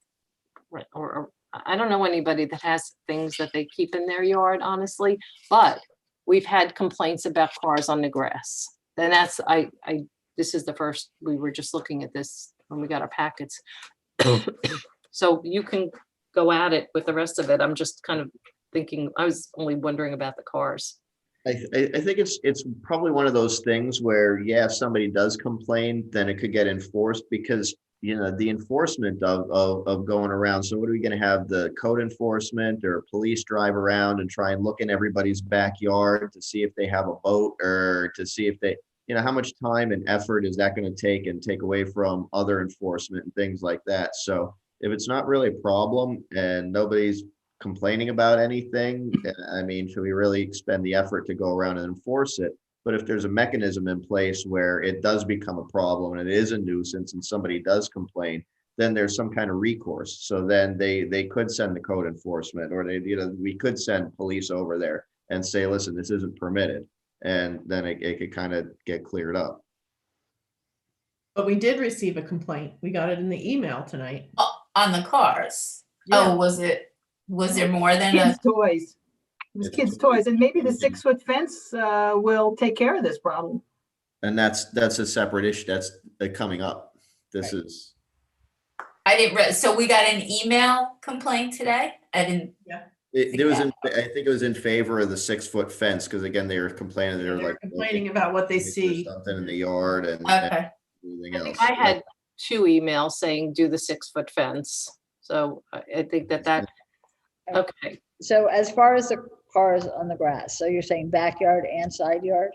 I don't know anybody that has things that they keep in their yard, honestly, but we've had complaints about cars on the grass. And that's, this is the first, we were just looking at this when we got our packets. So you can go at it with the rest of it. I'm just kind of thinking, I was only wondering about the cars. I think it's probably one of those things where, if somebody does complain, then it could get enforced because, the enforcement of going around. So what are we going to have, the code enforcement or police drive around and try and look in everybody's backyard to see if they have a boat or to see if they, how much time and effort is that going to take away from other enforcement and things like that. So if it's not really a problem and nobody's complaining about anything, I mean, should we really expend the effort to go around and enforce it? But if there's a mechanism in place where it does become a problem and it is a nuisance and somebody does complain, then there's some kind of recourse. So then they could send the code enforcement, or we could send police over there and say, listen, this isn't permitted. And then it could kind of get cleared up. But we did receive a complaint. We got it in the email tonight. On the cars. Yeah. Oh, was there more than Kids' a? toys. It was kids' toys, and maybe the 6-foot fence will take care of this problem. And that's a separate issue. That's coming up. This is. I didn't so we got an email complaint today? I didn't. Yeah. I think it was in favor of the 6-foot fence because again, they were complaining. They were like Complaining about what they see. something in the yard and Okay. everything I else. think I had 2 emails saying do the 6-foot fence. So I think that, okay. So as far as the cars on the grass, so you're saying backyard and side yard?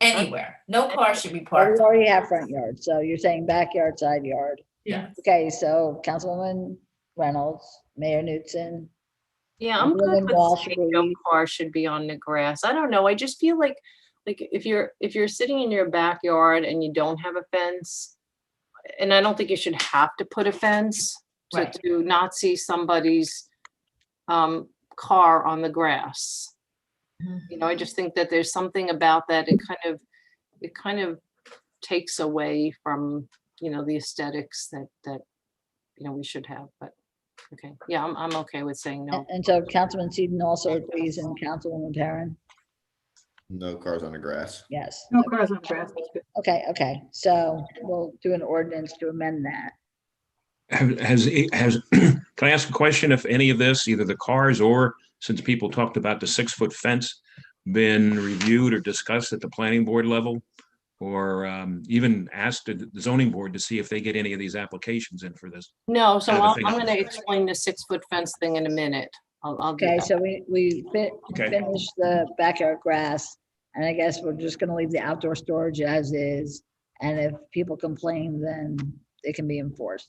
Anywhere. No car should be Or parked. we already have front yard, so you're saying backyard, side yard. Yeah. Okay, so Councilwoman Reynolds, Mayor Newton. Yeah, I'm Councilwoman good with Walsh saying no agrees. car should be on the grass. I don't know. I just feel like if you're sitting in your backyard and you don't have a fence, and I don't think you should have to put a fence Right. to not see somebody's car on the grass. You know, I just think that there's something about that. It kind of takes away from, you know, the aesthetics that, you know, we should have, but, okay. Yeah, I'm okay with saying no. And so Councilman Seaton also agrees and Councilwoman Perrin? No cars on the grass. Yes. No cars on grass. That's good. Okay. So we'll do an ordinance to amend that. Can I ask a question? If any of this, either the cars or since people talked about the 6-foot fence, been reviewed or discussed at the planning board level? Or even asked the zoning board to see if they get any of these applications in for this? No, so kind of a I'm thing. going to explain the 6-foot fence thing in a minute. I'll do Okay, that. so we Okay. finished the backyard grass, and I guess we're just gonna leave the outdoor storage as is. And if people complain, then they can be enforced.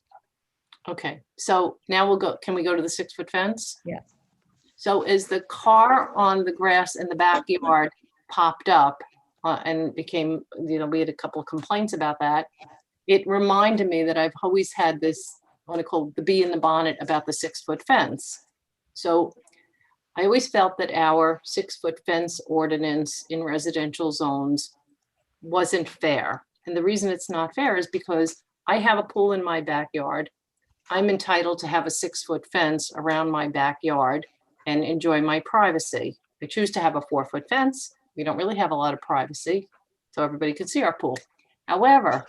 Okay, so now we'll go, can we go to the 6-foot fence? Yeah. So as the car on the grass in the backyard popped up and became, you know, we had a couple of complaints about that. It reminded me that I've always had this, what I call the bee in the bonnet about the 6-foot fence. So I always felt that our 6-foot fence ordinance in residential zones wasn't fair. And the reason it's not fair is because I have a pool in my backyard. I'm entitled to have a 6-foot fence around my backyard and enjoy my privacy. I choose to have a 4-foot fence. We don't really have a lot of privacy, so everybody can see our pool. However,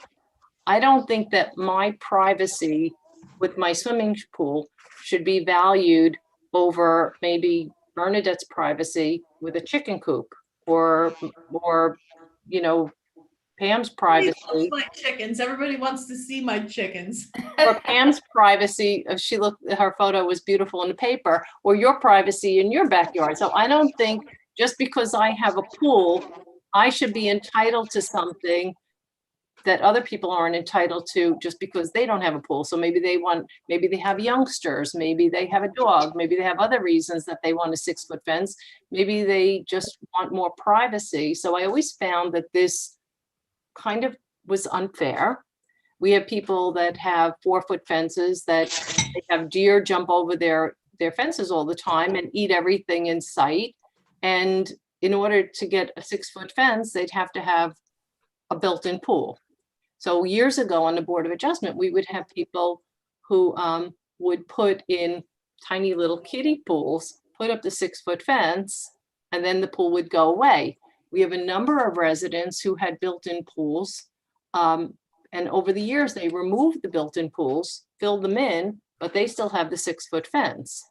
I don't think that my privacy with my swimming pool should be valued over maybe Bernadette's privacy with a chicken coop or, you know, Pam's privacy. My chickens. Everybody wants to see my chickens. Or Pam's privacy, if she looked, her photo was beautiful in the paper, or your privacy in your backyard. So I don't think just because I have a pool, I should be entitled to something that other people aren't entitled to just because they don't have a pool. So maybe they have youngsters, maybe they have a dog, maybe they have other reasons that they want a 6-foot fence. Maybe they just want more privacy. So I always found that this kind of was unfair. We have people that have 4-foot fences that they have deer jump over their fences all the time and eat everything in sight. And in order to get a 6-foot fence, they'd have to have a built-in pool. So years ago on the Board of Adjustment, we would have people who would put in tiny little kiddie pools, put up the 6-foot fence, and then the pool would go away. We have a number of residents who had built-in pools. And over the years, they removed the built-in pools, filled them in, but they still have the 6-foot fence.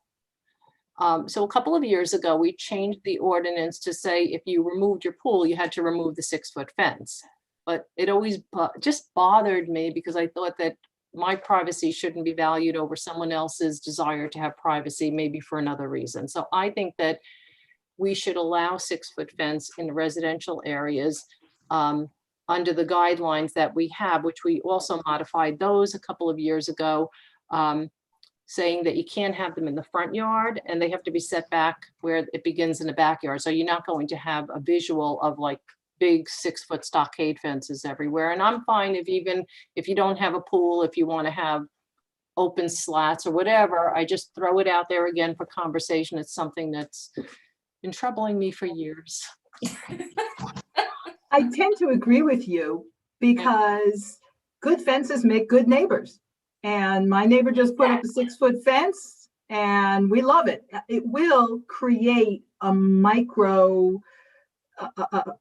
So a couple of years ago, we changed the ordinance to say if you removed your pool, you had to remove the 6-foot fence. But it always just bothered me because I thought that my privacy shouldn't be valued over someone else's desire to have privacy, maybe for another reason. So I think that we should allow 6-foot fence in residential areas under the guidelines that we have, which we also modified those a couple of years ago, saying that you can't have them in the front yard and they have to be set back where it begins in the backyard. So you're not going to have a visual of like big 6-foot stockade fences everywhere. And I'm fine even if you don't have a pool, if you want to have open slats or whatever, I just throw it out there again for conversation. It's something that's been troubling me for years. I tend to agree with you because good fences make good neighbors. And my neighbor just put up a 6-foot fence and we love it. It will create a micro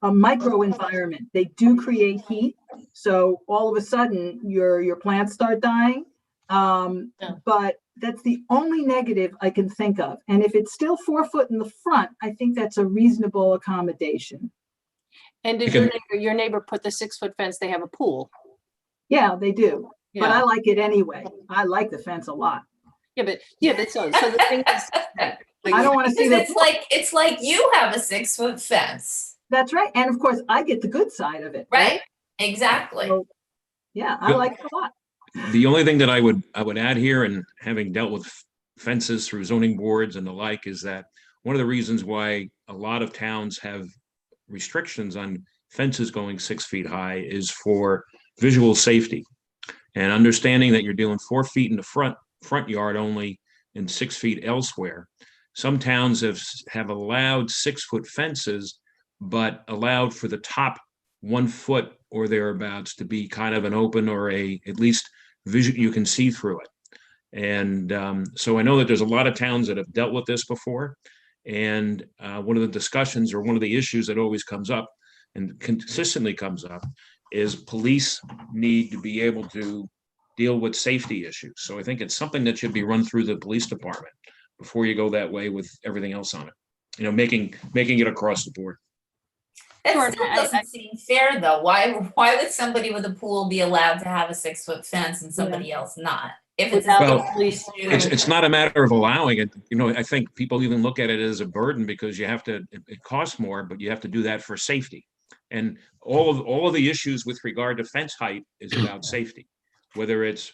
environment. They do create heat. So all of a sudden your plants start dying. But that's the only negative I can think of. And if it's still 4 foot in the front, I think that's a reasonable accommodation. And did your neighbor put the 6-foot fence? They have a pool. Yeah, they do. But Yeah. I like it anyway. I like the fence a lot. Yeah, but so the thing is, I don't want to see Because the. it's like you have a 6-foot fence, That's right. And of course, I get the good side of it. right? Exactly. So, yeah, I like it a lot. The only thing that I would add here, and having dealt with fences through zoning boards and the like, is that one of the reasons why a lot of towns have restrictions on fences going 6 feet high is for visual safety. And understanding that you're doing 4 feet in the front yard only and 6 feet elsewhere. some towns have allowed 6-foot fences, but allowed for the top 1 foot or thereabouts to be kind of an open or at least vision, you can see through it. And so I know that there's a lot of towns that have dealt with this before. And one of the discussions or one of the issues that always comes up and consistently comes up is police need to be able to deal with safety issues. So I think it's something that should be run through the police department before you go that way with everything else on it. You know, making it across the board. That still doesn't seem fair, though. Why would somebody with a pool be allowed to have a 6-foot fence and somebody else not? If it's Well, it's not a matter of allowing it. You know, I think people even look at it as a burden because you have to, it costs more, but you have to do that for safety. And all of the issues with regard to fence height is about safety, whether it's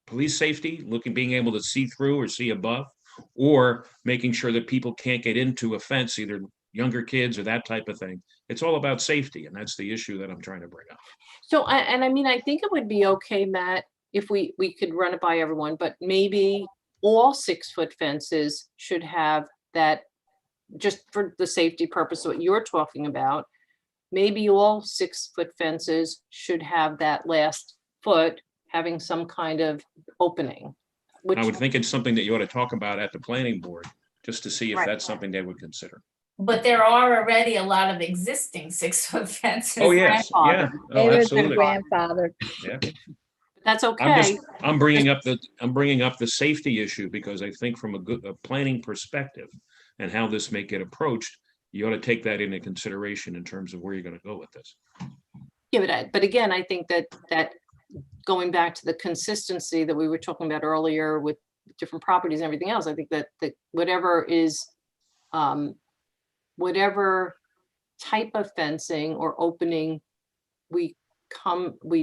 police safety, being able to see through or see above, or making sure that people can't get into a fence, either younger kids or that type of thing. It's all about safety, and that's the issue that I'm trying to bring up. So, I mean, I think it would be okay, Matt, if we could run it by everyone, but maybe all 6-foot fences should have that, just for the safety purpose of what you're talking about. Maybe all 6-foot fences should have that last foot having some kind of opening. I would think it's something that you ought to talk about at the planning board, just to see if Right. that's something they would consider. But there are already a lot of existing 6-foot fences. Oh, yes, yeah. Oh, Neighbors and absolutely. grandfather. Yeah. That's okay. I'm bringing up the safety issue because I think from a planning perspective and how this may get approached, you ought to take that into consideration in terms of where you're going to go with this. Yeah, but again, I think that going back to the consistency that we were talking about earlier with different properties and everything else, I think that whatever type of fencing or opening we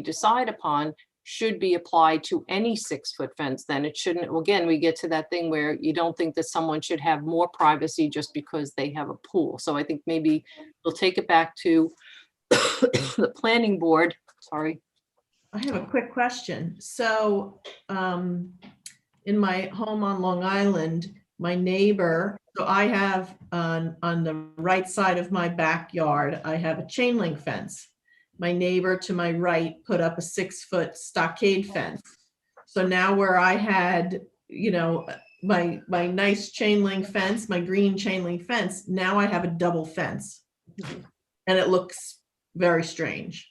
decide upon should be applied to any 6-foot fence. Then it shouldn't, again, we get to that thing where you don't think that someone should have more privacy just because they have a pool. So I think maybe we'll take it back to the planning board. Sorry. I have a quick question. So in my home on Long Island, my neighbor, so I have on the right side of my backyard, I have a chain link fence. My neighbor to my right put up a 6-foot stockade fence. So now where I had, you know, my nice chain link fence, my green chain link fence, now I have a double fence. And it looks very strange.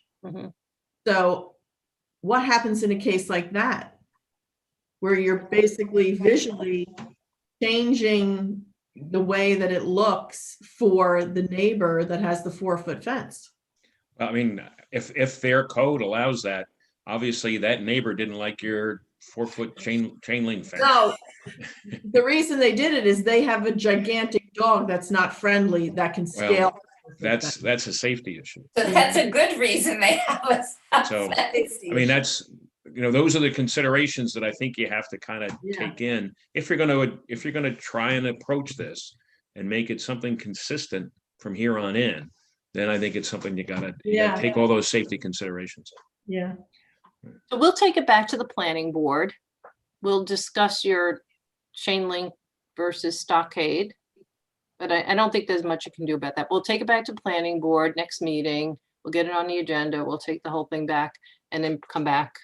So what happens in a case like that? Where you're basically visually changing the way that it looks for the neighbor that has the 4-foot fence. I mean, if their code allows that, obviously that neighbor didn't like your 4-foot chain link fence. No, the reason they did it is they have a gigantic dog that's not friendly that can scale. That's a safety issue. So that's a good reason they have us. So, I mean, that's, you know, those are the considerations that I think you have to kind of take in if you're going to try and approach this and make it something consistent from here on in. Then I think it's something you gotta take all those safety considerations. Yeah. So we'll take it back to the planning board. We'll discuss your chain link versus stockade. But I don't think there's much you can do about that. We'll take it back to planning board next meeting. We'll get it on the agenda. We'll take the whole thing back and then come back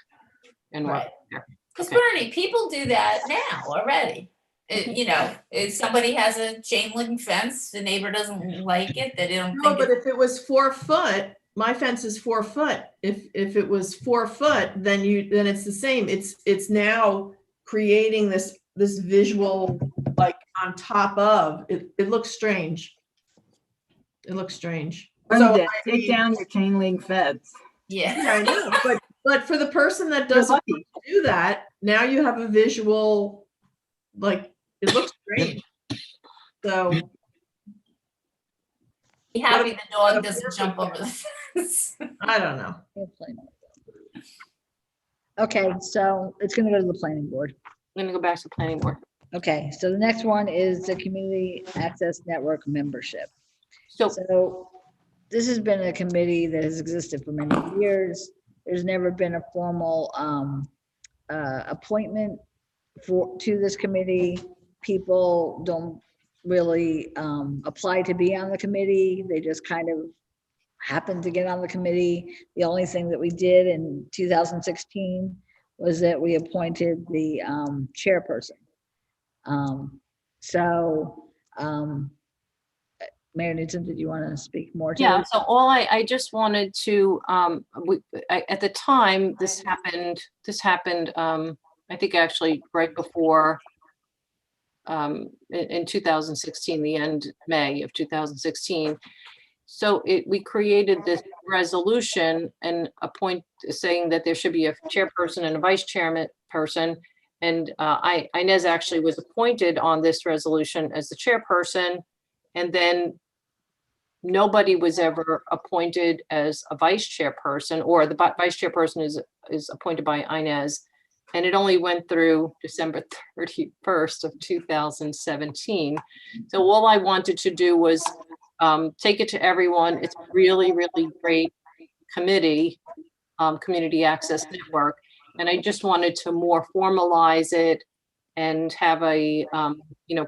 and work there. Because Bernie, people do that now already. You know, if somebody has a chain link fence, the neighbor doesn't like it, they don't No, think but if it was 4 foot, my fence is 4 foot. If it was 4 foot, then it's the same. It's now creating this visual like on top of it. It looks strange. It looks strange. So take down your chain link fence. Yeah, I know. But for the person that doesn't do that, now you have a visual, like it looks strange. So be happy the dog doesn't jump over the fence. I don't know. Okay, so it's gonna go to the planning board. I'm gonna go back to planning board. Okay, so the next one is the Community Access Network membership. So this has been a committee that has existed for many years. There's never been a formal appointment to this committee. People don't really apply to be on the committee. They just kind of happened to get on the committee. The only thing that we did in 2016 was that we appointed the chairperson. Mayor Newton, did you want to speak more to Yeah, this? so I just wanted to, at the time, this happened, I think actually right before, in 2016, the end May of 2016. So we created this resolution and saying that there should be a chairperson and a vice chairman person. And Inez actually was appointed on this resolution as the chairperson. And then nobody was ever appointed as a vice chairperson, or the vice chairperson is appointed by Inez. And it only went through December 31st of 2017. So all I wanted to do was take it to everyone. It's really, really great committee, Community Access Network. And I just wanted to more formalize it and have a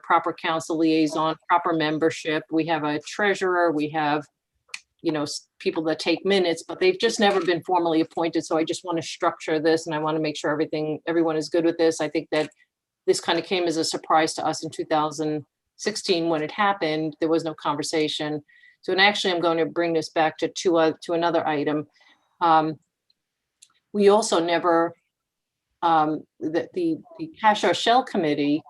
proper council liaison, proper membership. We have a treasurer, we have people that take minutes, but they've just never been formally appointed. So I just want to structure this, and I want to make sure everyone is good with this. I think that this kind of came as a surprise to us in 2016 when it happened. There was no conversation. So, and actually I'm going to bring this back to another item. We also never, the Cash Our Shell Committee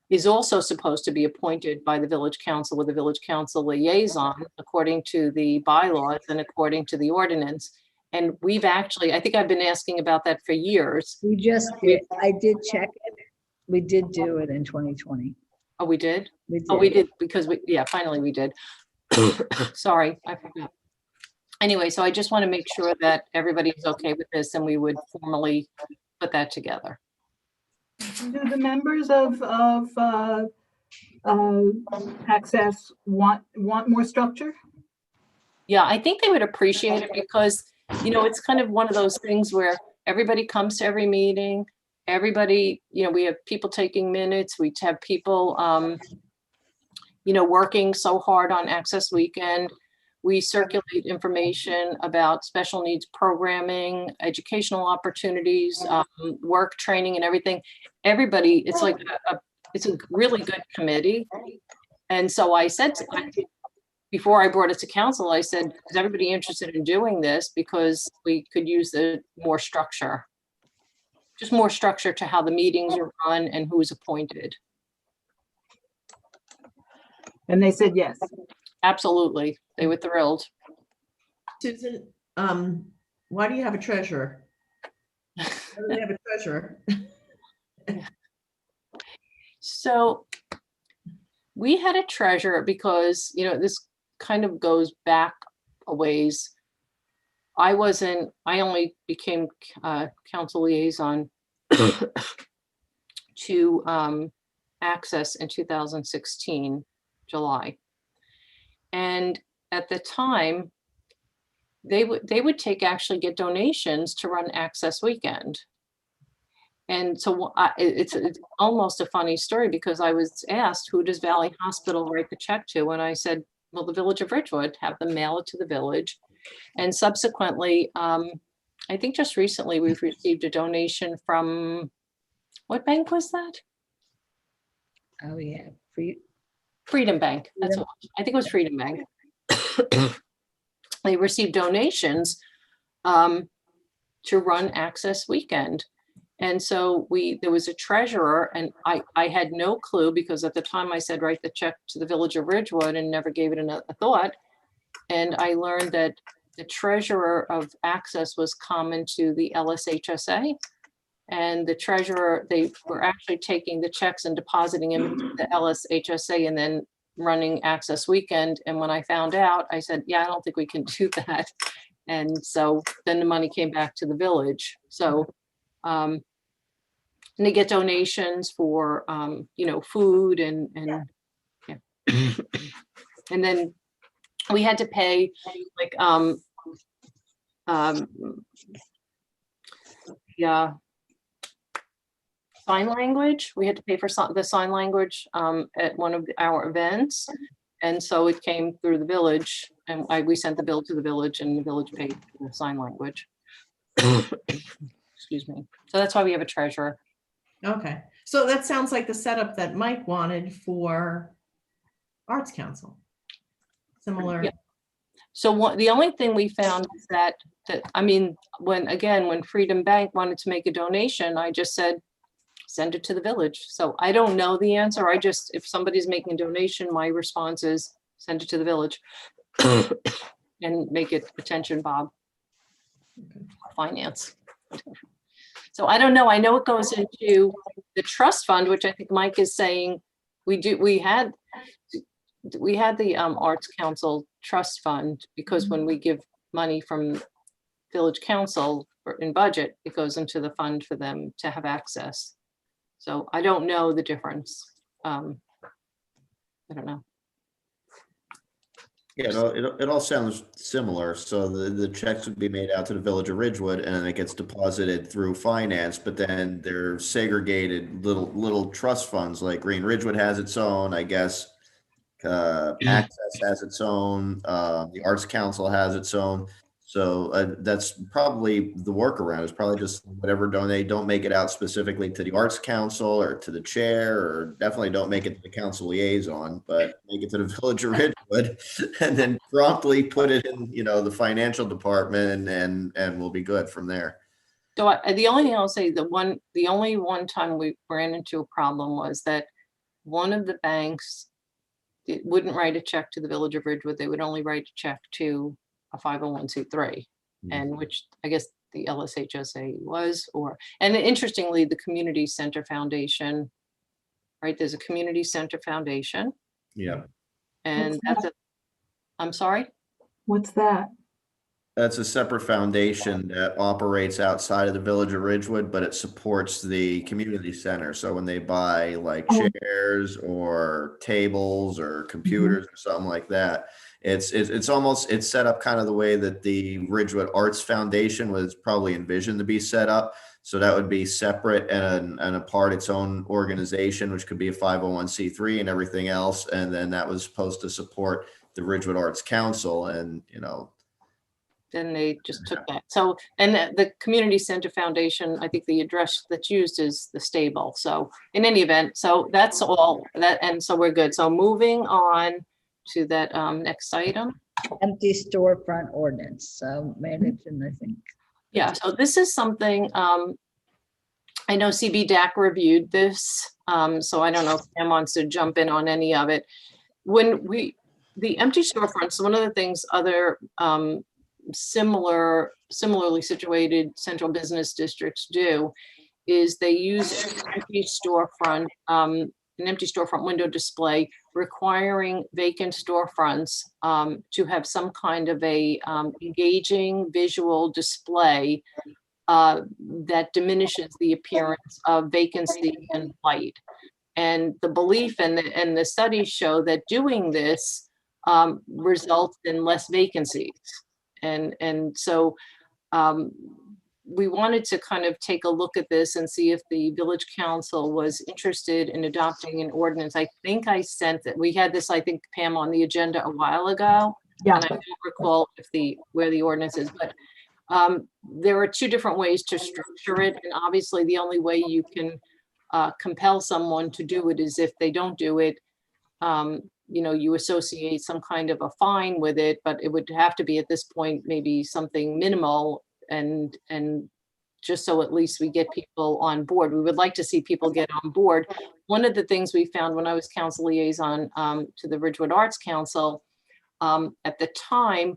is also supposed to be appointed by the village council with a village council liaison, according to the bylaws and according to the ordinance. And we've actually, I think I've been asking about that for years. We just did, I did check it. We did do it in 2020. Oh, we did? We did. Oh, we did, because finally we did. Sorry, I forgot. Anyway, so I just want to make sure that everybody is okay with this, and we would formally put that together. Do the members of Access want more structure? Yeah, I think they would appreciate it because, it's kind of one of those things where everybody comes to every meeting. Everybody, we have people taking minutes. We have people, working so hard on Access Weekend. We circulate information about special needs programming, educational opportunities, work training and everything. Everybody, it's like it's a really good committee. And so I said, before I brought it to council, I said, is everybody interested in doing this? Because we could use the more structure, just more structure to how the meetings are run and who's appointed. And they said yes. Absolutely. They were thrilled. Susan, why do you have a treasurer? Why do they have a treasurer? So we had a treasurer because, this kind of goes back a ways. I only became council liaison to Access in 2016, July. And at the time, they would actually get donations to run Access Weekend. And so it's almost a funny story because I was asked, who does Valley Hospital write the check to? And I said, well, the Village of Ridgewood, have them mail it to the village. And subsequently, I think just recently we've received a donation from, what bank was that? Oh yeah, Freedom Bank. That's what I think it was Freedom Bank. They received donations to run Access Weekend. And so there was a treasurer, and I had no clue because at the time I said, write the check to the Village of Ridgewood and never gave it a thought. And I learned that the treasurer of Access was common to the LSHSA. And the treasurer, they were actually taking the checks and depositing them into the LSHSA and then running Access Weekend. And when I found out, I said, yeah, I don't think we can do that. And so then the money came back to the village. So, and they get donations for, food and yeah. And then we had to pay like, sign language. We had to pay for the sign language at one of our events. And so it came through the village, and we sent the bill to the village, and the village paid for the sign language. Excuse me. So that's why we have a treasurer. Okay, so that sounds like the setup that Mike wanted for Arts Council. Similar. Yeah. So the only thing we found is that I mean, when Freedom Bank wanted to make a donation, I just said, send it to the village. So I don't know the answer. If somebody's making a donation, my response is send it to the village and make it attention, Bob. Finance. So I don't know. I know it goes into the trust fund, which I think Mike is saying we had the Arts Council trust fund, because when we give money from village council in budget, it goes into the fund for them to have access. So I don't know the difference. I don't know. Yeah, it all sounds similar. So the checks would be made out to the Village of Ridgewood, and then it gets deposited through finance, but then they're segregated little trust funds, like Green Ridgewood has its own, I guess. Access has its own, the Arts Council has its own. So that's probably the workaround, is probably just whatever donate, don't make it out specifically to the Arts Council or to the chair, or definitely don't make it to the council liaison, but make it to the Village of Ridgewood, and then promptly put it in, the financial department, and we'll be good from there. So the only thing I'll say, the only one time we ran into a problem was that one of the banks wouldn't write a check to the Village of Ridgewood. They would only write a check to a 501c3, and which I guess the LSHSA was, and interestingly, the Community Center Foundation, right? There's a Community Center Foundation. Yeah. And I'm sorry? What's that? That's a separate foundation that operates outside of the Village of Ridgewood, but it supports the community center. So when they buy like chairs or tables or computers or something like that, it's set up kind of the way that the Ridgewood Arts Foundation was probably envisioned to be set up. So that would be separate and a part its own organization, which could be a 501c3 and everything else. And then that was supposed to support the Ridgewood Arts Council, and then they just took that. So, and the Community Center Foundation, I think the address that's used is the stable. So in any event, so that's all that, and so we're good. So moving on to that next item. Empty storefront ordinance, so Mannington, I think. Yeah, so this is something, I know CB DAC reviewed this, so I don't know if Pam wants to jump in on any of it. The empty storefronts, one of the things other similarly situated central business districts do is they use an empty storefront window display, requiring vacant storefronts to have some kind of a engaging visual display that diminishes the appearance of vacancy and light. And the belief and the studies show that doing this results in less vacancies. And so we wanted to kind of take a look at this and see if the village council was interested in adopting an ordinance. I think I sent it. We had this, I think, Pam, on the agenda a while ago. Yeah. And I don't recall where the ordinance is, but there are two different ways to structure it. And obviously the only way you can compel someone to do it is if they don't do it, you associate some kind of a fine with it, but it would have to be at this point, maybe something minimal, and just so at least we get people on board. We would like to see people get on board. One of the things we found when I was council liaison to the Ridgewood Arts Council, at the time,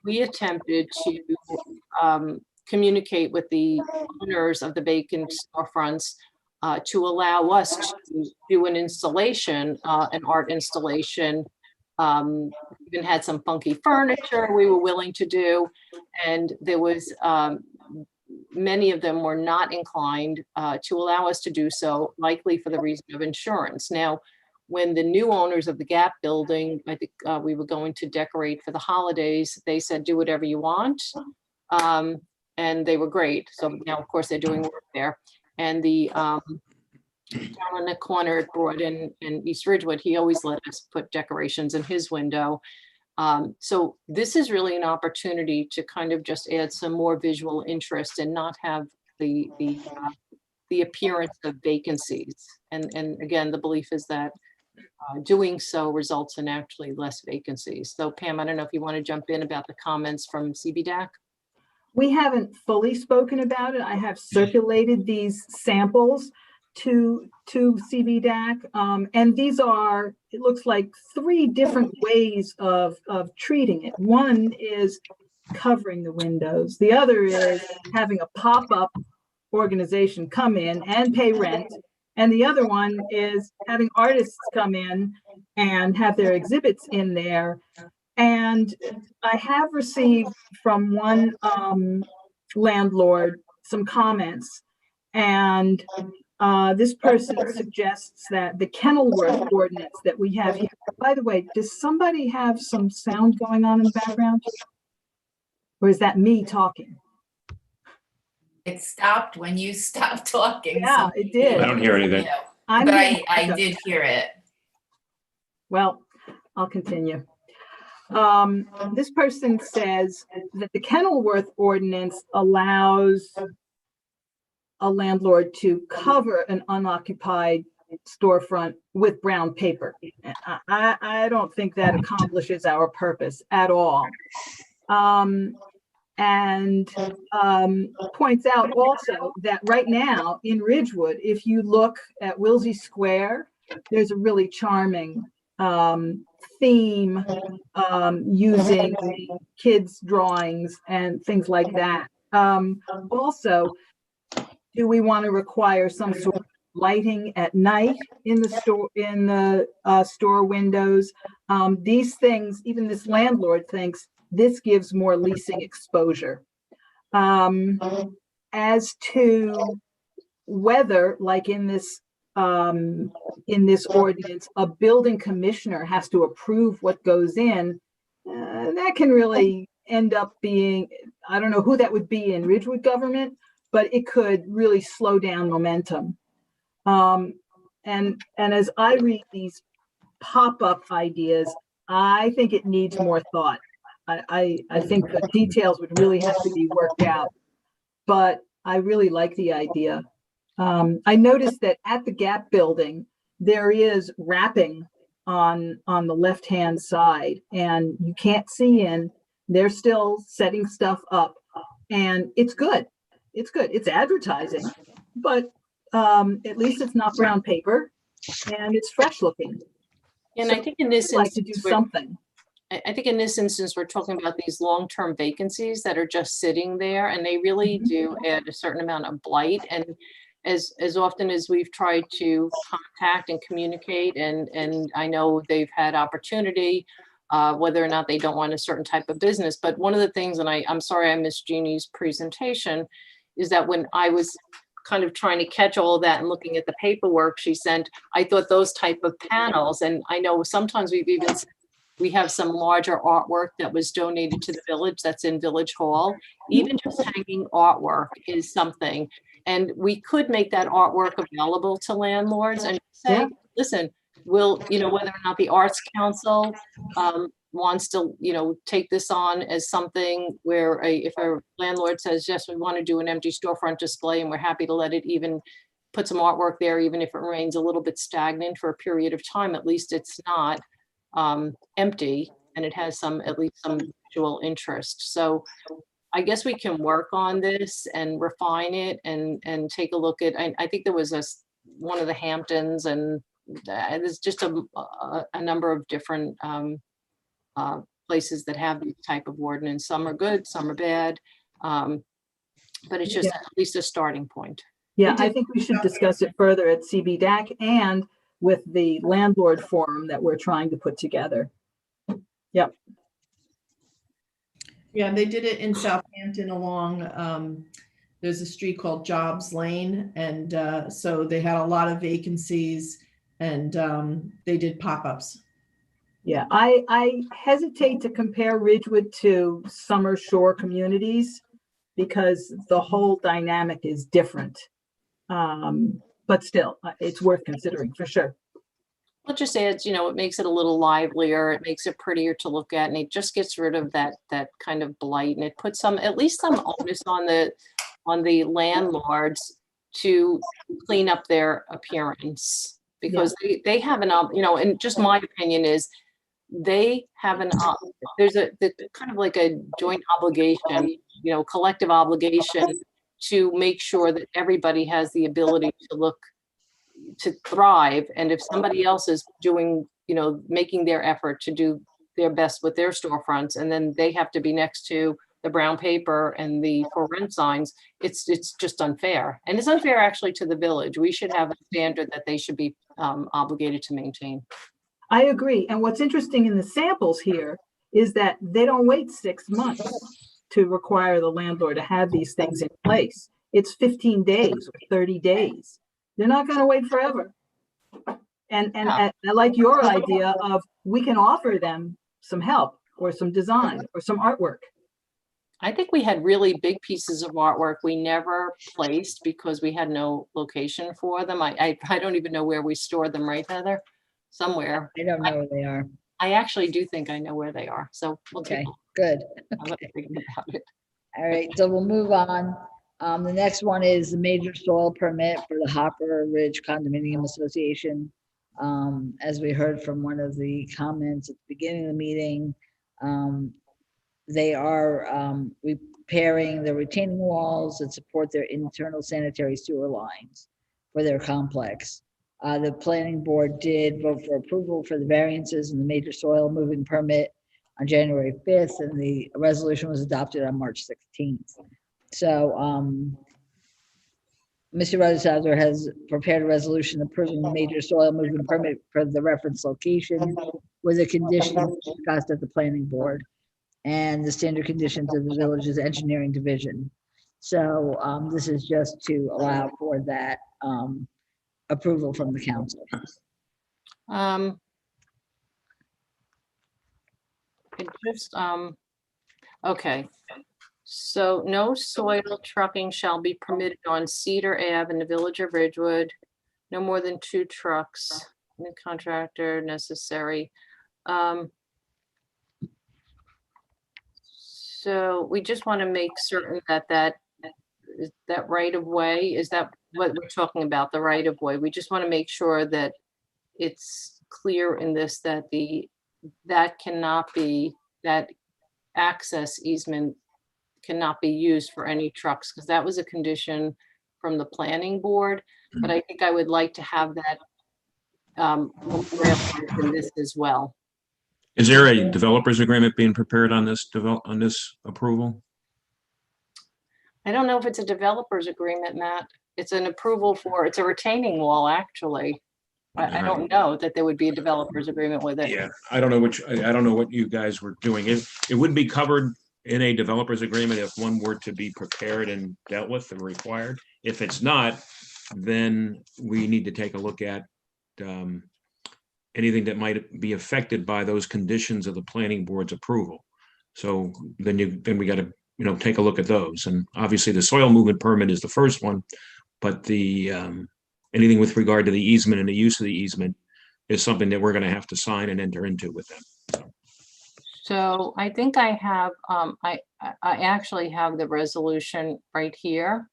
we attempted to communicate with the owners of the vacant storefronts to allow us to do an installation, an art installation. Even had some funky furniture we were willing to do, and there was many of them were not inclined to allow us to do so, likely for the reason of insurance. Now, when the new owners of the Gap building, I think we were going to decorate for the holidays, they said, do whatever you want. And they were great. So now, of course, they're doing work there. And the down in the corner at Broad and East Ridgewood, he always let us put decorations in his window. So this is really an opportunity to kind of just add some more visual interest and not have the appearance of vacancies. And again, the belief is that doing so results in actually less vacancies. So Pam, I don't know if you want to jump in about the comments from CBDAC. We haven't fully spoken about it. I have circulated these samples to CBDAC. And these are, it looks like 3 different ways of treating it. One is covering the windows. The other is having a pop-up organization come in and pay rent. And the other one is having artists come in and have their exhibits in there. And I have received from one landlord some comments, and this person suggests that the Kenilworth ordinance that we have here. By the way, does somebody have some sound going on in the background? Or is that me talking? It stopped when you stopped talking. Yeah, it did. I don't hear anything. I'm But hearing- I did hear it. Well, I'll continue. This person says that the Kenilworth ordinance allows a landlord to cover an unoccupied storefront with brown paper. I don't think that accomplishes our purpose at all. And points out also that right now in Ridgewood, if you look at Wilsey Square, there's a really charming theme using kids' drawings and things like that. Also, do we want to require some sort of lighting at night in the store windows? These things, even this landlord thinks this gives more leasing exposure. As to whether, like in this ordinance, a building commissioner has to approve what goes in, that can really end up being, I don't know who that would be in Ridgewood government, but it could really slow down momentum. And as I read these pop-up ideas, I think it needs more thought. I think the details would really have to be worked out, but I really like the idea. I noticed that at the Gap building, there is wrapping on the left-hand side, and you can't see in. They're still setting stuff up, and it's good. It's good. It's advertising, but at least it's not brown paper, and it's fresh looking. And So I think in this I'd like to do instance, something. I think in this instance, we're talking about these long-term vacancies that are just sitting there, and they really do add a certain amount of blight. And as often as we've tried to contact and communicate, and I know they've had opportunity, whether or not they don't want a certain type of business. But one of the things, and I'm sorry I missed Jeannie's presentation, is that when I was kind of trying to catch all of that and looking at the paperwork she sent, I thought those type of panels, and I know sometimes we have some larger artwork that was donated to the village that's in Village Hall. Even just hanging artwork is something. And we could make that artwork available to landlords and say, listen, we'll, whether or not the Arts Council wants to, take this on as something where if a landlord says, yes, we want to do an empty storefront display and we're happy to let it even put some artwork there, even if it remains a little bit stagnant for a period of time, at least it's not empty and it has at least some visual interest. So I guess we can work on this and refine it and take a look at, I think there was one of the Hamptons, and there's just a number of different places that have these type of ordinance. Some are good, some are bad, but it's just at least a starting point. Yeah, I think we should discuss it further at CBDAC and with the landlord forum that we're trying to put together. Yep. Yeah, they did it in Southampton along, there's a street called Jobs Lane. And so they had a lot of vacancies and they did pop-ups. Yeah, I hesitate to compare Ridgewood to Summer Shore communities because the whole dynamic is different. but still, it's worth considering for sure. Let's just say it's, it makes it a little livelier, it makes it prettier to look at, and it just gets rid of that kind of blight, and it puts at least some onus on the landlords to clean up their appearance, because they have and just my opinion is they have there's kind of like a joint obligation, collective obligation to make sure that everybody has the ability to thrive. And if somebody else is doing, making their effort to do their best with their storefronts, and then they have to be next to the brown paper and the for rent signs, it's just unfair. And it's unfair actually to the village. We should have a standard that they should be obligated to maintain. I agree. And what's interesting in the samples here is that they don't wait 6 months to require the landlord to have these things in place. It's 15 days or 30 days. They're not going to wait forever. And I like your idea of we can offer them some help or some design or some artwork. I think we had really big pieces of artwork we never placed because we had no location for them. I don't even know where we stored them, right, Heather? Somewhere. I don't know where they are. I actually do think I know where they are. So we'll okay, good. Okay. About it. All right, so we'll move on. The next one is the major soil permit for the Hopper Ridge Condominium Association. As we heard from one of the comments at the beginning of the meeting, they are repairing the retaining walls that support their internal sanitary sewer lines for their complex. The planning board did vote for approval for the variances in the major soil moving permit on January 5th, and the resolution was adopted on March 16th. So Mr. Rudishauser has prepared a resolution approving the major soil moving permit for the reference location with the conditions discussed at the planning board and the standard conditions of the village's engineering division. So this is just to allow for that approval from the council. Okay. So no soil trucking shall be permitted on Cedar Ave in the village of Ridgewood. No more than 2 trucks. New contractor necessary. So we just want to make certain that right of way, is that what we're talking about, the right of way? We just want to make sure that it's clear in this that that access easement cannot be used for any trucks, because that was a condition from the planning board. But I think I would like to have that in this as well. Is there a developer's agreement being prepared on this approval? I don't know if it's a developer's agreement, Matt. It's an approval it's a retaining wall, actually. I don't know that there would be a developer's agreement with it. Yeah, I don't know what you guys were doing. It wouldn't be covered in a developer's agreement if one were to be prepared and dealt with and required. If it's not, then we need to take a look at anything that might be affected by those conditions of the planning board's approval. So then we got to take a look at those. And obviously the soil movement permit is the first one, but the anything with regard to the easement and the use of the easement is something that we're going to have to sign and enter into with them. So I think I have, I actually have the resolution right here.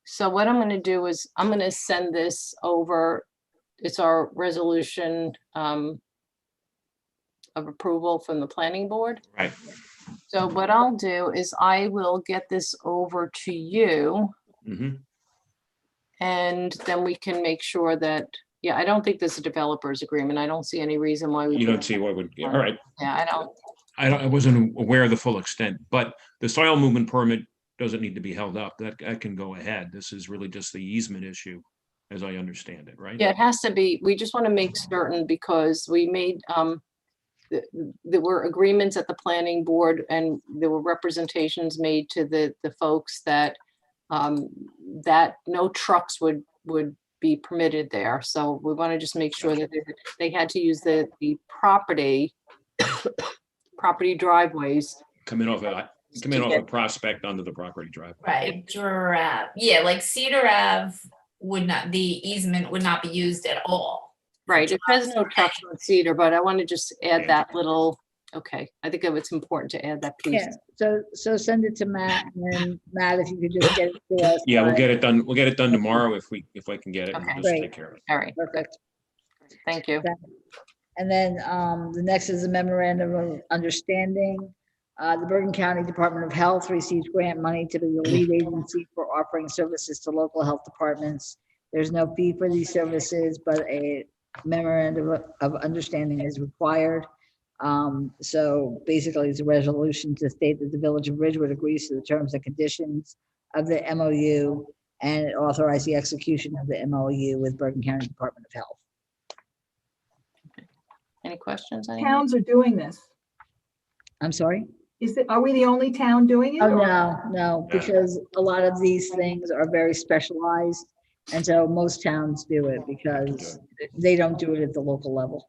So what I'm going to do is I'm going to send this over. It's our resolution of approval from the planning board. Right. So what I'll do is I will get this over to you. Mm-hmm. And then we can make sure that, yeah, I don't think there's a developer's agreement. I don't see any reason why we. You don't see what would, all right. Yeah, I wasn't aware of the full extent, but the soil movement permit doesn't need to be held up. That can go ahead. This is really just the easement issue, as I understand it, right? Yeah, it has to be. We just want to make certain, because we made, there were agreements at the planning board, and there were representations made to the folks that that no trucks would be permitted there. So we want to just make sure that they had to use the property driveways. Come in off a prospect onto the property drive. Right, Cedar Ave. Yeah, like Cedar Ave the easement would not be used at all. Right, it says no trucks on Cedar, but I want to just add that little, okay, I think it's important to add that piece. Yeah, so send it to Matt, and then Matt, if you could just get it to us. Yeah, we'll by- get it done. We'll get it done tomorrow if I can get it. and Okay. Just Great. take care of it. All right, Perfect. thank you. And then the next is a memorandum of understanding. The Bergen County Department of Health receives grant money to be the lead agency for offering services to local health departments. There's no fee for these services, but a memorandum of understanding is required. So basically, it's a resolution to state that the Village of Ridgewood agrees to the terms and conditions of the MOU and it authorized the execution of the MOU with Bergen County Department of Health. Any questions? anyone? Towns are doing this. I'm sorry? Are we the only town doing it? Oh, or- no, because a lot of these things are very specialized. And so most towns do it because they don't do it at the local level.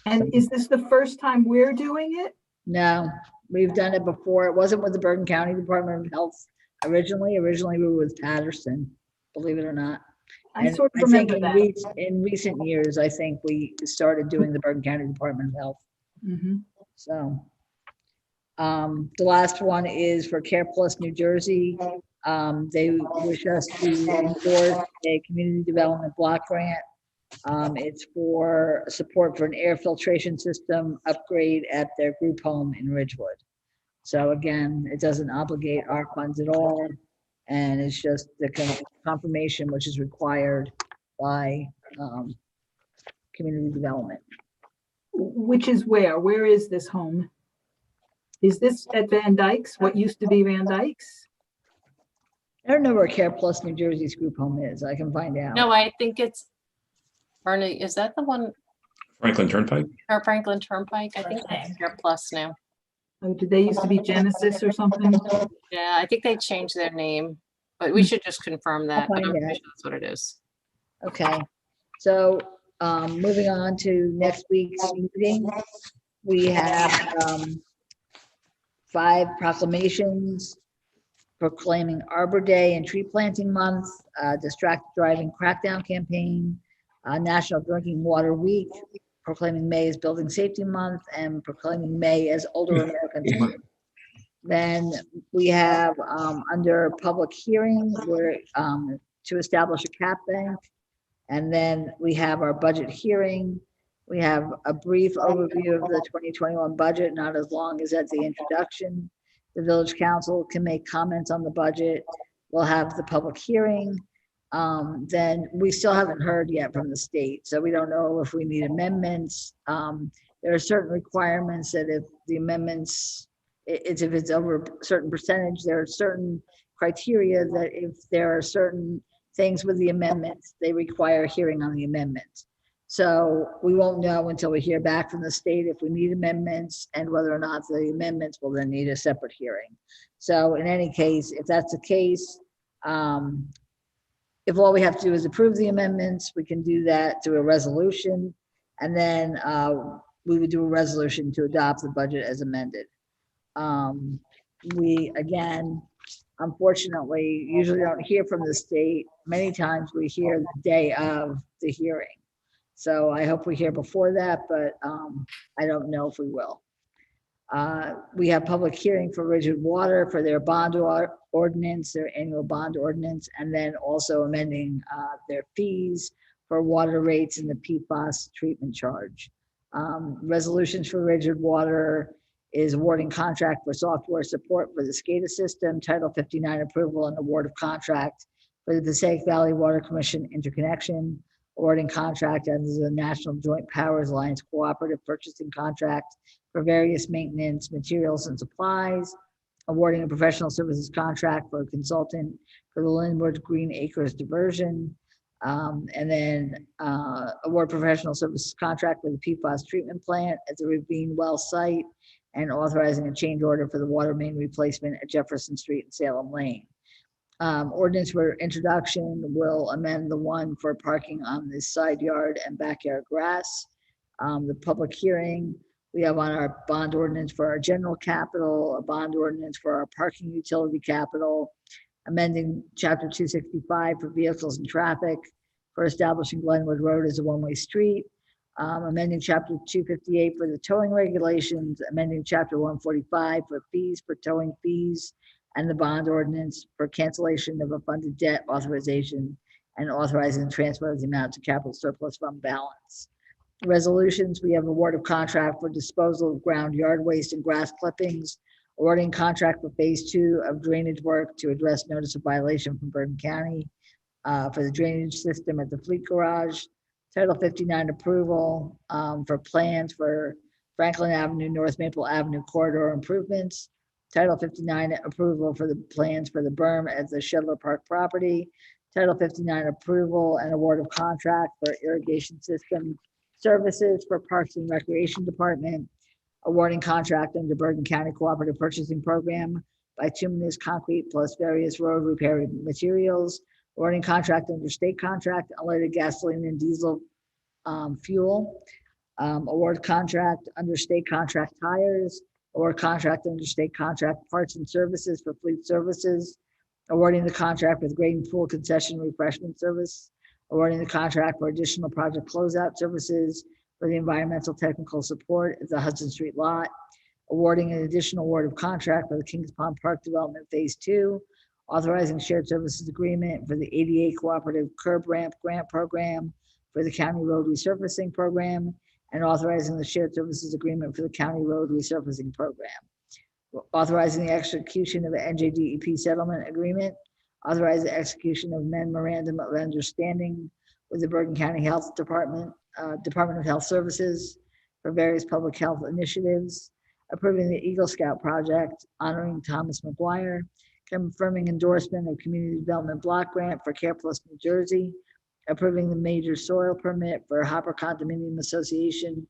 And is this the first time we're doing it? No, we've done it before. It wasn't with the Bergen County Department of Health originally. Originally, we were with Patterson, believe it or not. I And sort of I think remember that. in recent years, I think we started doing the Bergen County Department of Health. Mhm. So the last one is for Care Plus New Jersey. They wish us to endorse a community development block grant. It's for support for an air filtration system upgrade at their group home in Ridgewood. So again, it doesn't obligate our funds at all. And it's just the confirmation which is required by community development. Which is where? Where is this home? Is this at Van Dyke's, what used to be Van Dyke's? I don't know where Care Plus New Jersey's group home is. I can find out. No, I think it's, Bernie, is that the one, Franklin Turnpike? or Franklin Turnpike? I think that's Care Plus now. Oh, did they used to be Genesis or something? Yeah, I think they changed their name, but we should just confirm that, but I'm find pretty out. sure that's what it is. Okay, so moving on to next week's meeting, we have 5 proclamations proclaiming Arbor Day and Tree Planting Month, Distracted Driving Crackdown Campaign, National Drinking Water Week, proclaiming May as Building Safety Month, and proclaiming May as Older Americans Month. Then we have under public hearing, we're to establish a cap bank. And then we have our budget hearing. We have a brief overview of the 2021 budget, not as long as at the introduction. The village council can make comments on the budget. We'll have the public hearing. Then we still haven't heard yet from the state, so we don't know if we need amendments. There are certain requirements that if the amendments, if it's over a certain percentage, there are certain criteria that if there are certain things with the amendments, they require a hearing on the amendments. So we won't know until we hear back from the state if we need amendments and whether or not the amendments will then need a separate hearing. So in any case, if that's the case, if all we have to do is approve the amendments, we can do that through a resolution. And then we would do a resolution to adopt the budget as amended. We, again, unfortunately, usually don't hear from the state. Many times we hear the day of the hearing. So I hope we hear before that, but I don't know if we will. We have public hearing for Ridgewood Water for their bond ordinance, their annual bond ordinance, and then also amending their fees for water rates and the PFAS treatment charge. Resolutions for Ridgewood Water is awarding contract for software support for the SCADA system, Title 59 approval and award of contract for the Passaic Valley Water Commission interconnection, awarding contract as the National Joint Powers Alliance Cooperative Purchasing Contract for various maintenance, materials, and supplies, awarding a professional services contract for a consultant for the Linwood Green Acres diversion, and then award professional services contract for the PFAS treatment plant at the Ravine Well site, and authorizing a change order for the water main replacement at Jefferson Street and Salem Lane. Ordinance for introduction will amend the one for parking on the side yard and backyard grass. The public hearing, we have on our bond ordinance for our general capital, a bond ordinance for our parking utility capital, amending Chapter 265 for vehicles and traffic, for establishing Glenwood Road as a one-way street, amending Chapter 258 for the towing regulations, amending Chapter 145 for fees for towing fees, and the bond ordinance for cancellation of a funded debt authorization and authorizing the transfer of the amount to capital surplus fund balance. Resolutions, we have award of contract for disposal of ground yard waste and grass clippings, awarding contract for phase 2 of drainage work to address notice of violation from Bergen County for the drainage system at the Fleet Garage. Title 59 approval for plans for Franklin Avenue, North Maple Avenue corridor improvements. Title 59 approval for the plans for the berm at the Shedler Park property. Title 59 approval and award of contract for irrigation system services for Parks and Recreation Department. Awarding contract under Bergen County Cooperative Purchasing Program by Bituminous Concrete plus various road repair materials. Awarding contract under state contract, unleaded gasoline and diesel fuel. Award contract under state contract tires. Award contract under state contract parts and services for fleet services. Awarding the contract with Graden Pool Concession Refreshment Service. Awarding the contract for additional project closeout services for the environmental technical support at the Hudson Street lot. Awarding an additional award of contract for the Kings Pond Park Development Phase 2. Authorizing shared services agreement for the ADA Cooperative Curb Ramp Grant Program for the County Road Resurfacing Program, and authorizing the shared services agreement for the County Road Resurfacing Program. Authorizing the execution of an NJDEP settlement agreement. Authorize the execution of memorandum of understanding with the Bergen County Health Department, Department of Health Services for various public health initiatives. Approving the Eagle Scout project, honoring Thomas McGuire. Confirming endorsement of Community Development Block Grant for Care Plus New Jersey. Approving the major soil permit for Hopper Condominium Association.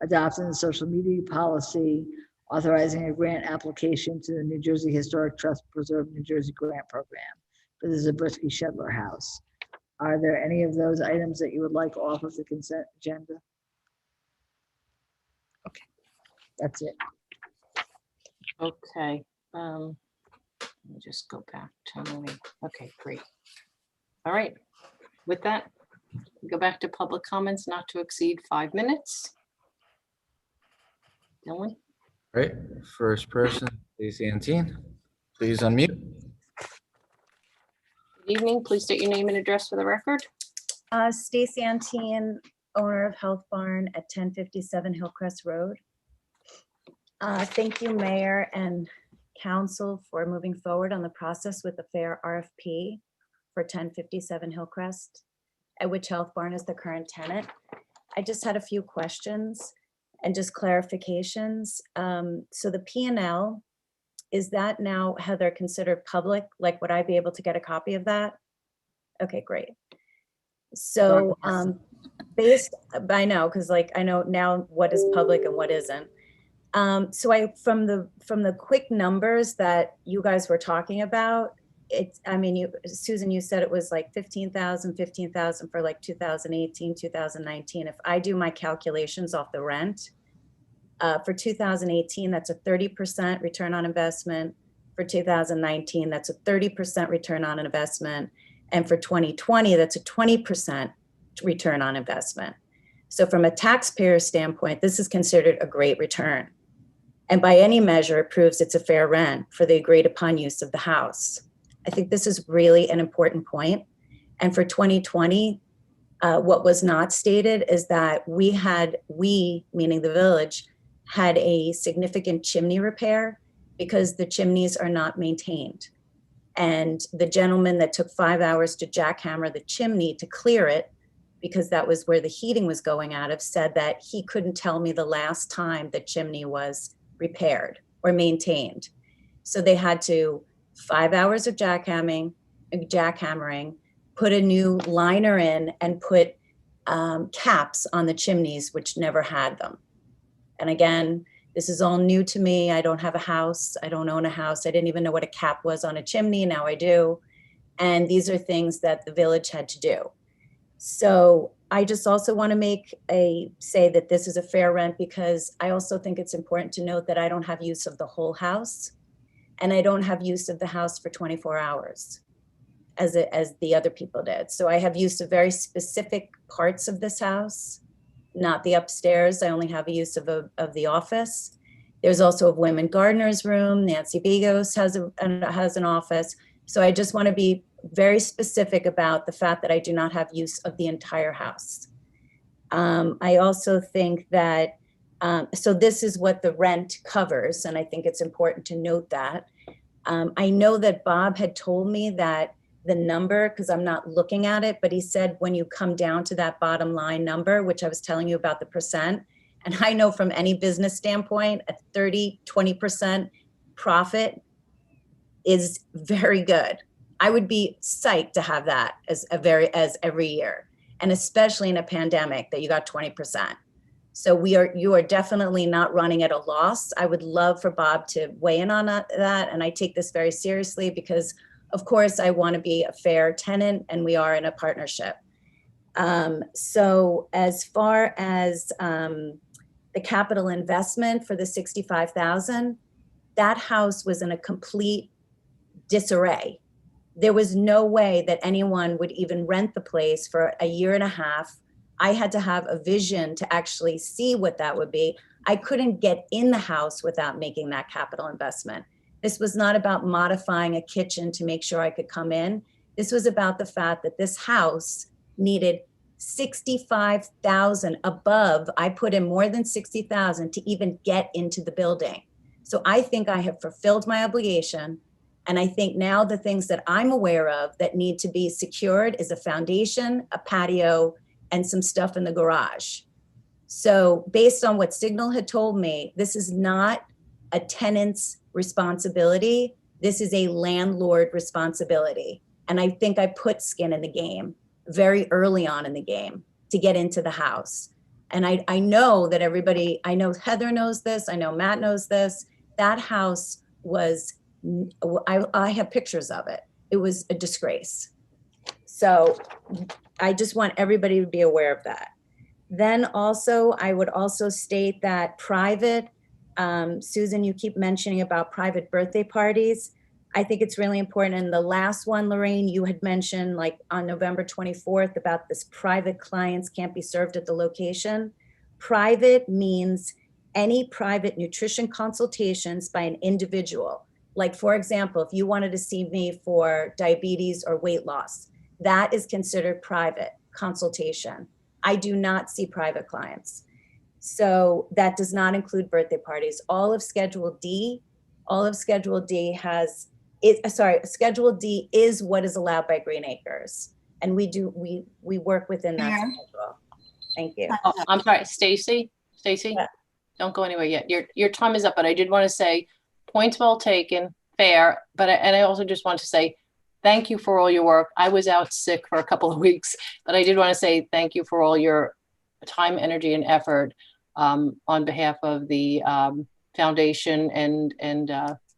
Adopting the social media policy. Authorizing a grant application to the New Jersey Historic Trust Preserve New Jersey Grant Program for the Zabriskie Shedler House. Are there any of those items that you would like off of the consent agenda? Okay, that's it. Okay. Let me just go back to, okay, great. All right, with that, we go back to public comments not to exceed 5 minutes. Dylan? Right, first person, Stacy Antine. Please unmute. Good evening, please state your name and address for the record. Stacy Antine, owner of Health Barn at 1057 Hillcrest Road. Thank you, Mayor and Council, for moving forward on the process with the fair RFP for 1057 Hillcrest, at which Health Barn is the current tenant. I just had a few questions and just clarifications. So the P&L, is that now, Heather, considered public? Like, would I be able to get a copy of that? Okay, great. So based, I know, because like I know now what is public and what isn't. So from the quick numbers that you guys were talking about, it's, I mean, Susan, you said it was like 15,000 for like 2018, 2019. If I do my calculations off the rent, for 2018, that's a 30% return on investment. For 2019, that's a 30% return on investment. And for 2020, that's a 20% return on investment. So from a taxpayer standpoint, this is considered a great return. And by any measure, it proves it's a fair rent for the agreed upon use of the house. I think this is really an important point. And for 2020, what was not stated is that we, meaning the village, had a significant chimney repair because the chimneys are not maintained. And the gentleman that took 5 hours to jackhammer the chimney to clear it, because that was where the heating was going out of, said that he couldn't tell me the last time the chimney was repaired or maintained. So they had to 5 hours of jackhammering, put a new liner in and put caps on the chimneys, which never had them. And again, this is all new to me. I don't have a house. I don't own a house. I didn't even know what a cap was on a chimney. Now I do. And these are things that the village had to do. So I just also want to say that this is a fair rent, because I also think it's important to note that I don't have use of the whole house. and I don't have use of the house for 24 hours as the other people did. So I have use of very specific parts of this house, not the upstairs. I only have a use of the office. There's also a women gardener's room. Nancy Begos has an office. So I just want to be very specific about the fact that I do not have use of the entire house. I also think that, so this is what the rent covers, and I think it's important to note that. I know that Bob had told me that the number, because I'm not looking at it, but he said when you come down to that bottom line number, which I was telling you about the percent, and I know from any business standpoint, a 20% profit is very good. I would be psyched to have that as every year, and especially in a pandemic that you got 20%. So you are definitely not running at a loss. I would love for Bob to weigh in on that, and I take this very seriously because, of course, I want to be a fair tenant, and we are in a partnership. So as far as the capital investment for the $65,000, that house was in a complete disarray. There was no way that anyone would even rent the place for a year and a half. I had to have a vision to actually see what that would be. I couldn't get in the house without making that capital investment. This was not about modifying a kitchen to make sure I could come in. This was about the fact that this house needed $65,000 above. I put in more than $60,000 to even get into the building. So I think I have fulfilled my obligation. And I think now the things that I'm aware of that need to be secured is a foundation, a patio, and some stuff in the garage. So based on what Signal had told me, this is not a tenant's responsibility. This is a landlord responsibility. And I think I put skin in the game very early on in the game to get into the house. And I know that everybody, I know Heather knows this, I know Matt knows this, that house was, I have pictures of it. It was a disgrace. So I just want everybody to be aware of that. Then also, I would also state that private, Susan, you keep mentioning about private birthday parties. I think it's really important. And the last one, Lorraine, you had mentioned like on November 24th about this private clients can't be served at the location. Private means any private nutrition consultations by an individual. Like, for example, if you wanted to see me for diabetes or weight loss, that is considered private consultation. I do not see private clients. So that does not include birthday parties. All of Schedule D has, Schedule D is what is allowed by Green Acres. And we work within that schedule. Thank you. Oh, I'm sorry, Stacy, yeah. Don't go anywhere yet. Your time is up, but I did want to say, points well taken, fair, and I also just want to say, thank you for all your work. I was out sick for a couple of weeks, but I did want to say thank you for all your time, energy, and effort on behalf of the foundation and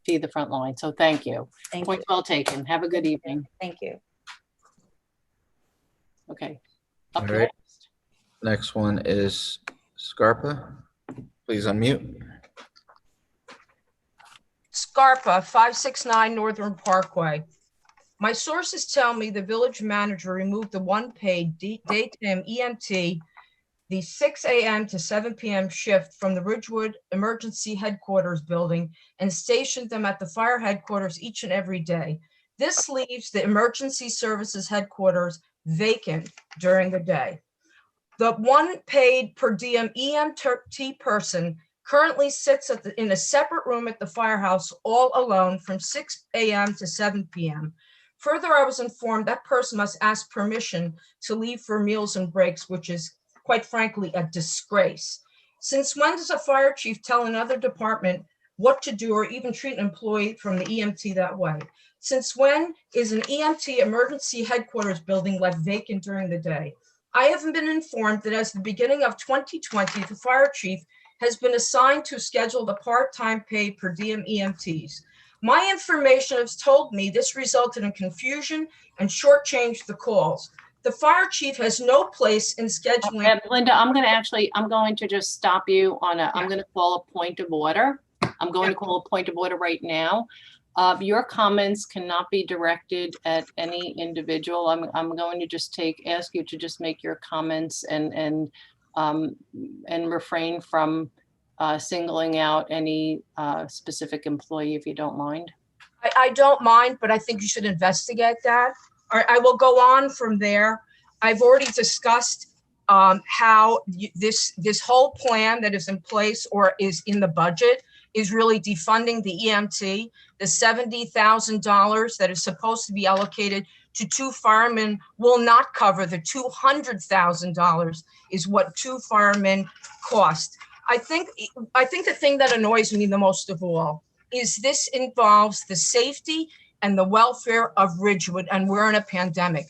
Feed the Front Line. So thank you. Point well taken. Have a good evening. Thank you. Okay. All right. Next one is Scarpa. Please unmute. Scarpa, 569 Northern Parkway. My sources tell me the village manager removed the one paid daytime EMT, the 6 a.m. to 7 p.m. shift from the Ridgewood Emergency Headquarters building and stationed them at the fire headquarters each and every day. This leaves the emergency services headquarters vacant during the day. The one paid per diem EMT person currently sits in a separate room at the firehouse all alone from 6 a.m. to 7 p.m. Further, I was informed that person must ask permission to leave for meals and breaks, which is quite frankly a disgrace. Since when does a fire chief tell another department what to do or even treat an employee from the EMT that way? Since when is an EMT emergency headquarters building left vacant during the day? I have been informed that as the beginning of 2020, the fire chief has been assigned to schedule the part-time paid per diem EMTs. My information has told me this resulted in confusion and shortchanged the calls. The fire chief has no place in scheduling. Linda, I'm going to just stop you on I'm going to call a point of order. I'm going to call a point of order right now. Your comments cannot be directed at any individual. I'm going to just ask you to just make your comments and refrain from singling out any specific employee, if you don't mind. I don't mind, but I think you should investigate that. All right, I will go on from there. I've already discussed how this whole plan that is in place or is in the budget is really defunding the EMT. The $70,000 that is supposed to be allocated to 2 firemen will not cover the $200,000 is what 2 firemen cost. I think the thing that annoys me the most of all is this involves the safety and the welfare of Ridgewood, and we're in a pandemic.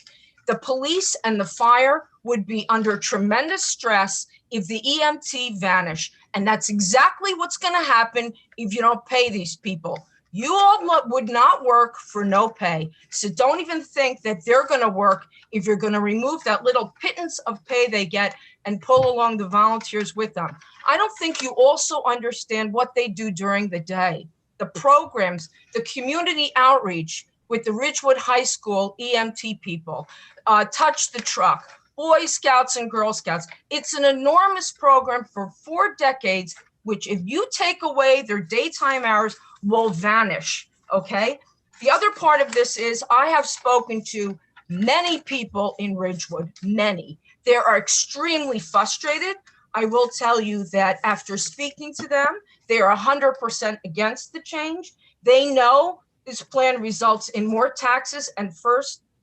The police and the fire would be under tremendous stress if the EMT vanish. And that's exactly what's going to happen if you don't pay these people. You all would not work for no pay. So don't even think that they're going to work if you're going to remove that little pittance of pay they get and pull along the volunteers with them. I don't think you also understand what they do during the day. The programs, the community outreach with the Ridgewood High School EMT people, Touch the Truck, Boy Scouts and Girl Scouts. It's an enormous program for 4 decades, which if you take away their daytime hours will vanish, okay? The other part of this is I have spoken to many people in Ridgewood, many. They are extremely frustrated. I will tell you that after speaking to them, they are 100% against the change. They know this plan results in more taxes and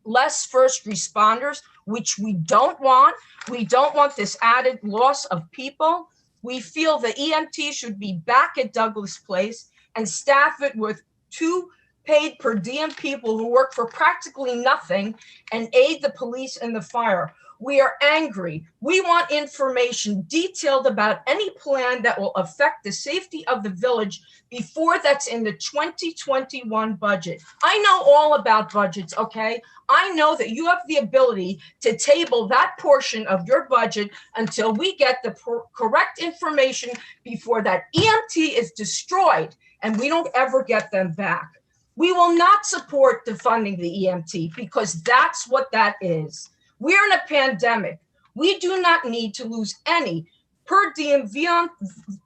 less first responders, which we don't want. We don't want this added loss of people. We feel the EMT should be back at Douglas Place and staff it with 2 paid per diem people who work for practically nothing and aid the police and the fire. We are angry. We want information detailed about any plan that will affect the safety of the village before that's in the 2021 budget. I know all about budgets, okay? I know that you have the ability to table that portion of your budget until we get the correct information before that EMT is destroyed and we don't ever get them back. We will not support defunding the EMT because that's what that is. We're in a pandemic. We do not need to lose any per diem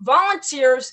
volunteers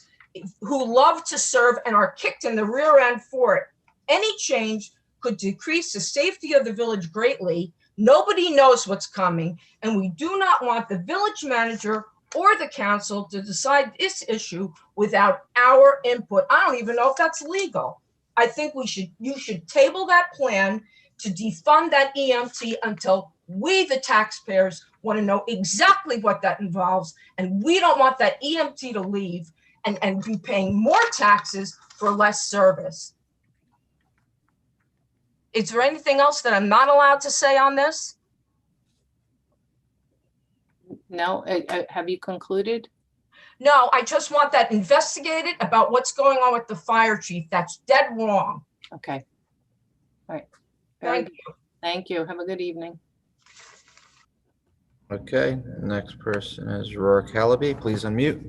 who love to serve and are kicked in the rear end for it. Any change could decrease the safety of the village greatly. Nobody knows what's coming, and we do not want the village manager or the council to decide this issue without our input. I don't even know if that's legal. I think you should table that plan to defund that EMT until we, the taxpayers, want to know exactly what that involves. And we don't want that EMT to leave and be paying more taxes for less service. Is there anything else that I'm not allowed to say on this? No, have you concluded? No, I just want that investigated about what's going on with the fire chief. That's dead wrong. Okay. All right. Thank you. Thank you. Have a good evening. Okay, next person is Rourke Hallaby. Please unmute.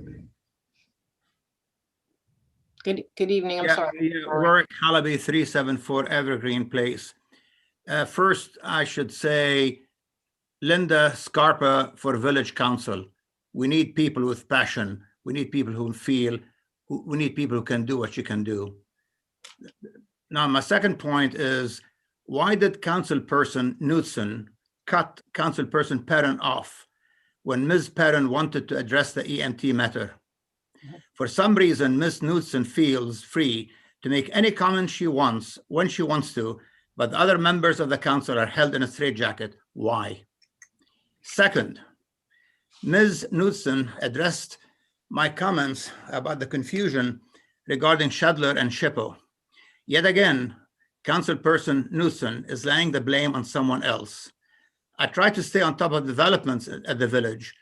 Good evening. I'm sorry. Rourke Hallaby, 374 Evergreen Place. First, I should say Linda Scarpa for Village Council. We need people with passion. We need people who feel, we need people who can do what you can do. Now, my second point is, why did Councilperson Knudsen cut Councilperson Perrin off when Ms. Perrin wanted to address the EMT matter? For some reason, Ms. Knudsen feels free to make any comment she wants when she wants to, but the other members of the council are held in a straitjacket. Why? Second, Ms. Knudsen addressed my comments about the confusion regarding Shadler and Shippo. Yet again, Councilperson Knudsen is laying the blame on someone else. I try to stay on top of developments at the village,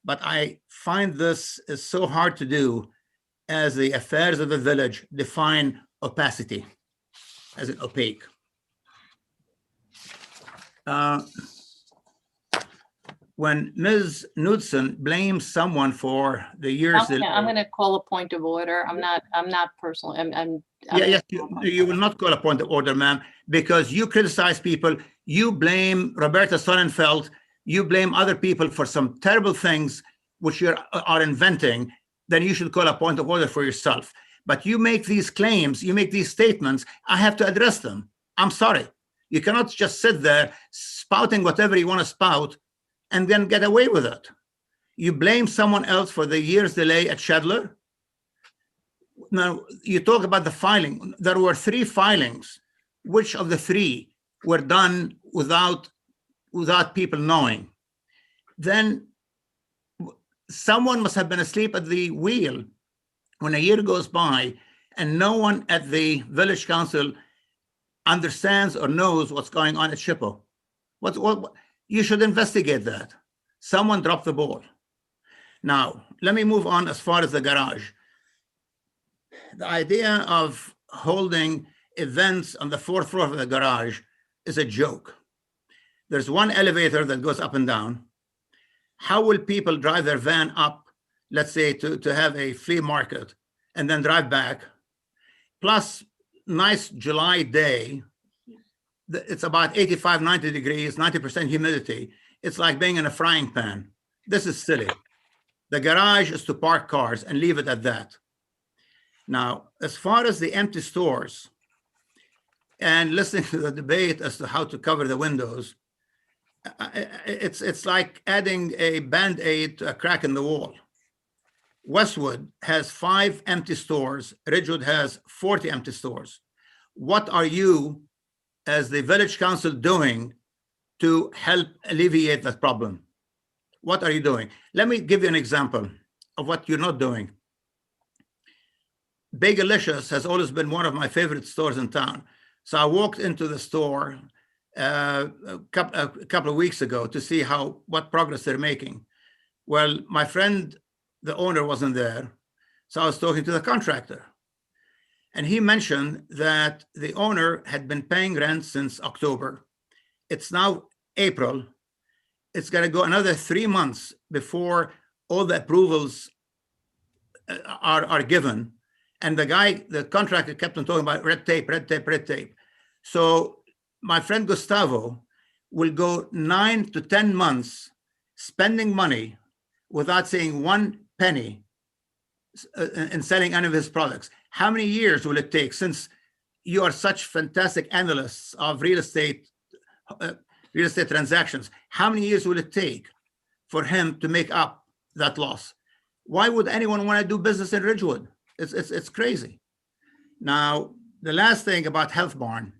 but I find this is so hard to do as the affairs of the village define opacity, as in opaque. When Ms. Knudsen blames someone for the years I'm going to call a point of order. I'm not personally. Yes, you will not call a point of order, ma'am, because you criticize people. You blame Roberta Sonnenfeld. You blame other people for some terrible things which you are inventing. Then you should call a point of order for yourself. But you make these claims, you make these statements, I have to address them. I'm sorry. You cannot just sit there spouting whatever you want to spout and then get away with it. You blame someone else for the year's delay at Shedler. Now, you talk about the filing. There were 3 filings. Which of the 3 were done without people knowing? Then someone must have been asleep at the wheel when a year goes by and no one at the village council understands or knows what's going on at SHPO. What you should investigate that. Someone dropped the ball. Now, let me move on as far as the garage. The idea of holding events on the 4th floor of the garage is a joke. There's one elevator that goes up and down. How will people drive their van up, let's say, to have a flea market and then drive back? Plus, nice July day, it's about 85, 90 degrees, 90% humidity. It's like being in a frying pan. This is silly. The garage is to park cars and leave it at that. Now, as far as the empty stores and listening to the debate as to how to cover the windows, it's like adding a Band-Aid to a crack in the wall. Westwood has 5 empty stores. Ridgewood has 40 empty stores. What are you, as the village council, doing to help alleviate that problem? What are you doing? Let me give you an example of what you're not doing. Bagelicious has always been one of my favorite stores in town. So I walked into the store a couple of weeks ago to see what progress they're making. Well, my friend, the owner, wasn't there. So I was talking to the contractor. And he mentioned that the owner had been paying rent since October. It's now April. It's going to go another 3 months before all the approvals are given. And the contractor kept on talking about red tape, red tape, red tape. So my friend Gustavo will go 9 to 10 months spending money without seeing 1 penny in selling any of his products. How many years will it take, since you are such fantastic analysts of real estate transactions? How many years will it take for him to make up that loss? Why would anyone want to do business in Ridgewood? It's crazy. Now, the last thing about Health Barn,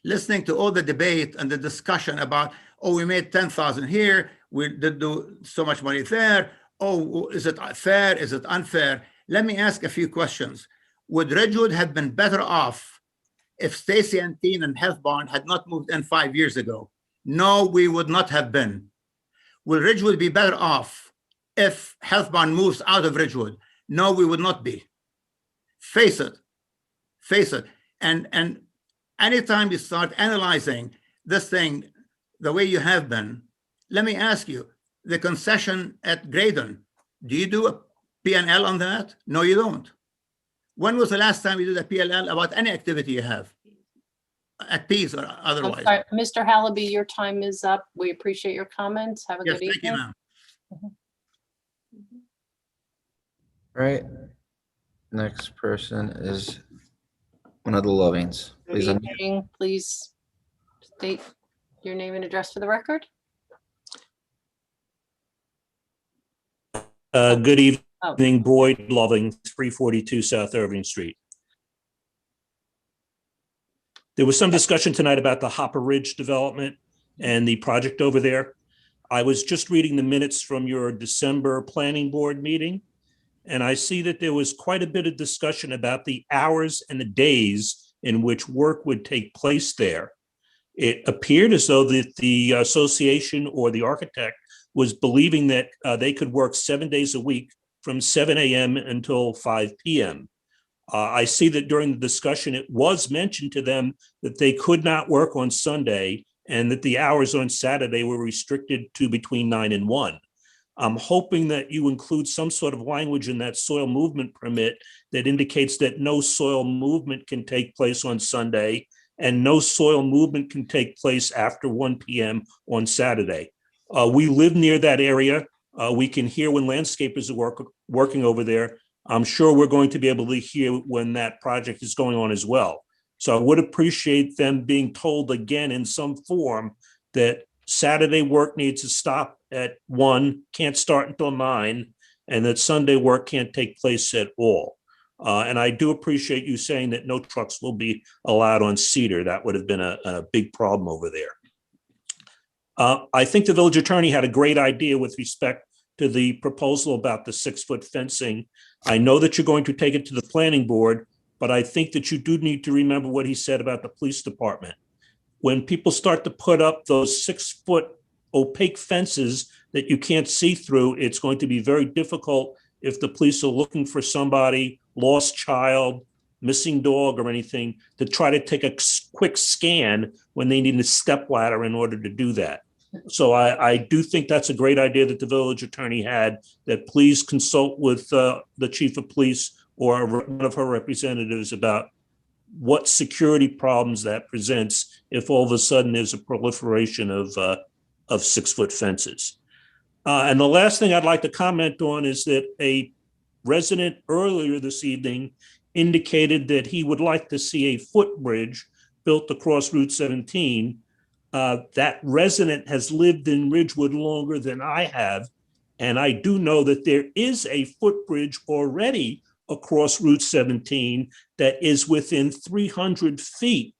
listening to all the debate and the discussion about, oh, we made 10,000 here, we did do so much money there. Oh, is it fair? Is it unfair? Let me ask a few questions. Would Ridgewood have been better off if Stacy and Teen and Health Barn had not moved in 5 years ago? No, we would not have been. Will Ridgewood be better off if Health Barn moves out of Ridgewood? No, we would not be. Face it. And anytime you start analyzing this thing the way you have been, let me ask you, the concession at Graydon, do you do a P&L on that? No, you don't. When was the last time you did a P&L about any activity you have at Pease or otherwise? I'm sorry, Mr. Hallaby, your time is up. We appreciate your comments. Have a Yes, good thank you, evening. ma'am. All right. Next person is one of the Lovings. Good Please unmute. evening. Please state your name and address for the record. Good evening, Boyd Loving, 342 South Irving Street. There was some discussion tonight about the Hopper Ridge development and the project over there. I was just reading the minutes from your December planning board meeting, and I see that there was quite a bit of discussion about the hours and the days in which work would take place there. It appeared as though that the association or the architect was believing that they could work 7 days a week from 7 a.m. until 5 p.m. I see that during the discussion, it was mentioned to them that they could not work on Sunday and that the hours on Saturday were restricted to between 9 and 1. I'm hoping that you include some sort of language in that soil movement permit that indicates that no soil movement can take place on Sunday and no soil movement can take place after 1 p.m. on Saturday. We live near that area. We can hear when landscapers are working over there. I'm sure we're going to be able to hear when that project is going on as well. So I would appreciate them being told again in some form that Saturday work needs to stop at 1, can't start until 9, and that Sunday work can't take place at all. And I do appreciate you saying that no trucks will be allowed on Cedar. That would have been a big problem over there. I think the village attorney had a great idea with respect to the proposal about the 6-foot fencing. I know that you're going to take it to the planning board, but I think that you do need to remember what he said about the police department. When people start to put up those 6-foot opaque fences that you can't see through, it's going to be very difficult if the police are looking for somebody, lost child, missing dog or anything, to try to take a quick scan when they need a stepladder in order to do that. So I do think that's a great idea that the village attorney had, that please consult with the chief of police or one of her representatives about what security problems that presents if all of a sudden there's a proliferation of 6-foot fences. And the last thing I'd like to comment on is that a resident earlier this evening indicated that he would like to see a footbridge built across Route 17. That resident has lived in Ridgewood longer than I have, and I do know that there is a footbridge already across Route 17 that is within 300 feet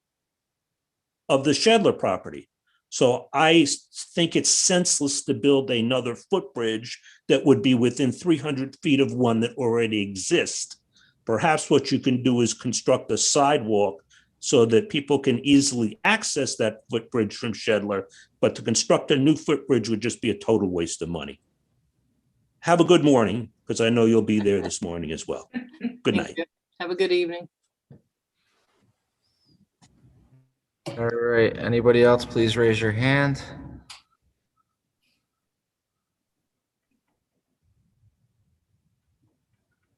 of the Shedler property. So I think it's senseless to build another footbridge that would be within 300 feet of one that already exists. Perhaps what you can do is construct a sidewalk so that people can easily access that footbridge from Shedler, but to construct a new footbridge would just be a total waste of money. Have a good morning, because I know you'll be there this morning as well. Good night. Thank you. Have a good evening. All right, anybody else, please raise your hand.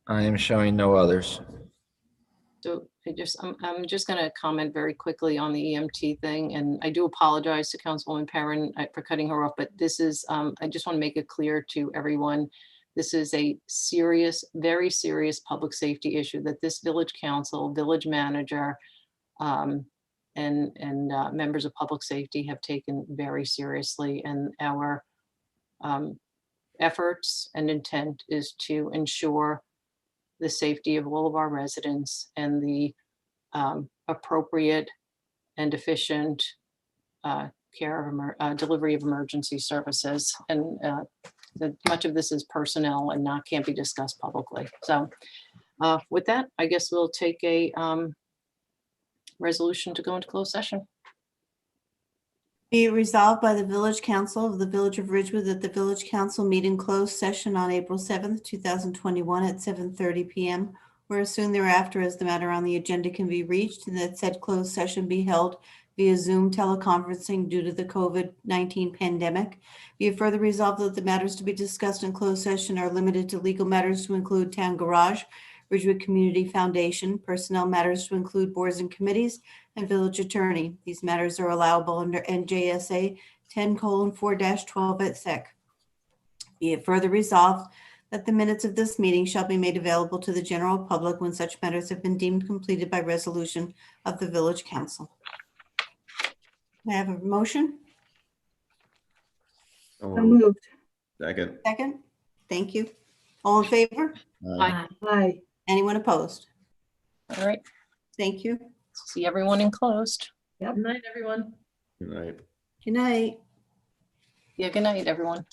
I am showing no others. So I'm just going to comment very quickly on the EMT thing, and I do apologize to Councilwoman Perrin for cutting her off, but this is, I just want to make it clear to everyone, this is a serious, very serious public safety issue that this village council, village manager, and members of public safety have taken very seriously, and our efforts and intent is to ensure the safety of all of our residents and the appropriate and efficient delivery of emergency services. And much of this is personnel and can't be discussed publicly. So with that, I guess we'll take a resolution to go into closed session. Be it resolved by the Village Council of the Village of Ridgewood that the Village Council meet in closed session on April 7th, 2021 at 7:30 p.m. or as soon thereafter as the matter on the agenda can be reached, and that said closed session be held via Zoom teleconferencing due to the COVID-19 pandemic. Be it further resolved that the matters to be discussed in closed session are limited to legal matters to include town garage, Ridgewood Community Foundation, personnel matters to include boards and committees, and village attorney. These matters are allowable under NJSA 10:4-12 et sec. Be it further resolved that the minutes of this meeting shall be made available to the general public when such matters have been deemed completed by resolution of the Village Council. May I have a motion? So moved. Second. Second? Thank you. All in favor? Aye. Aye. Anyone opposed? All right. Thank you. See everyone in closed. Yep. Good night, everyone. Good night. Good night. Yeah, good night, everyone.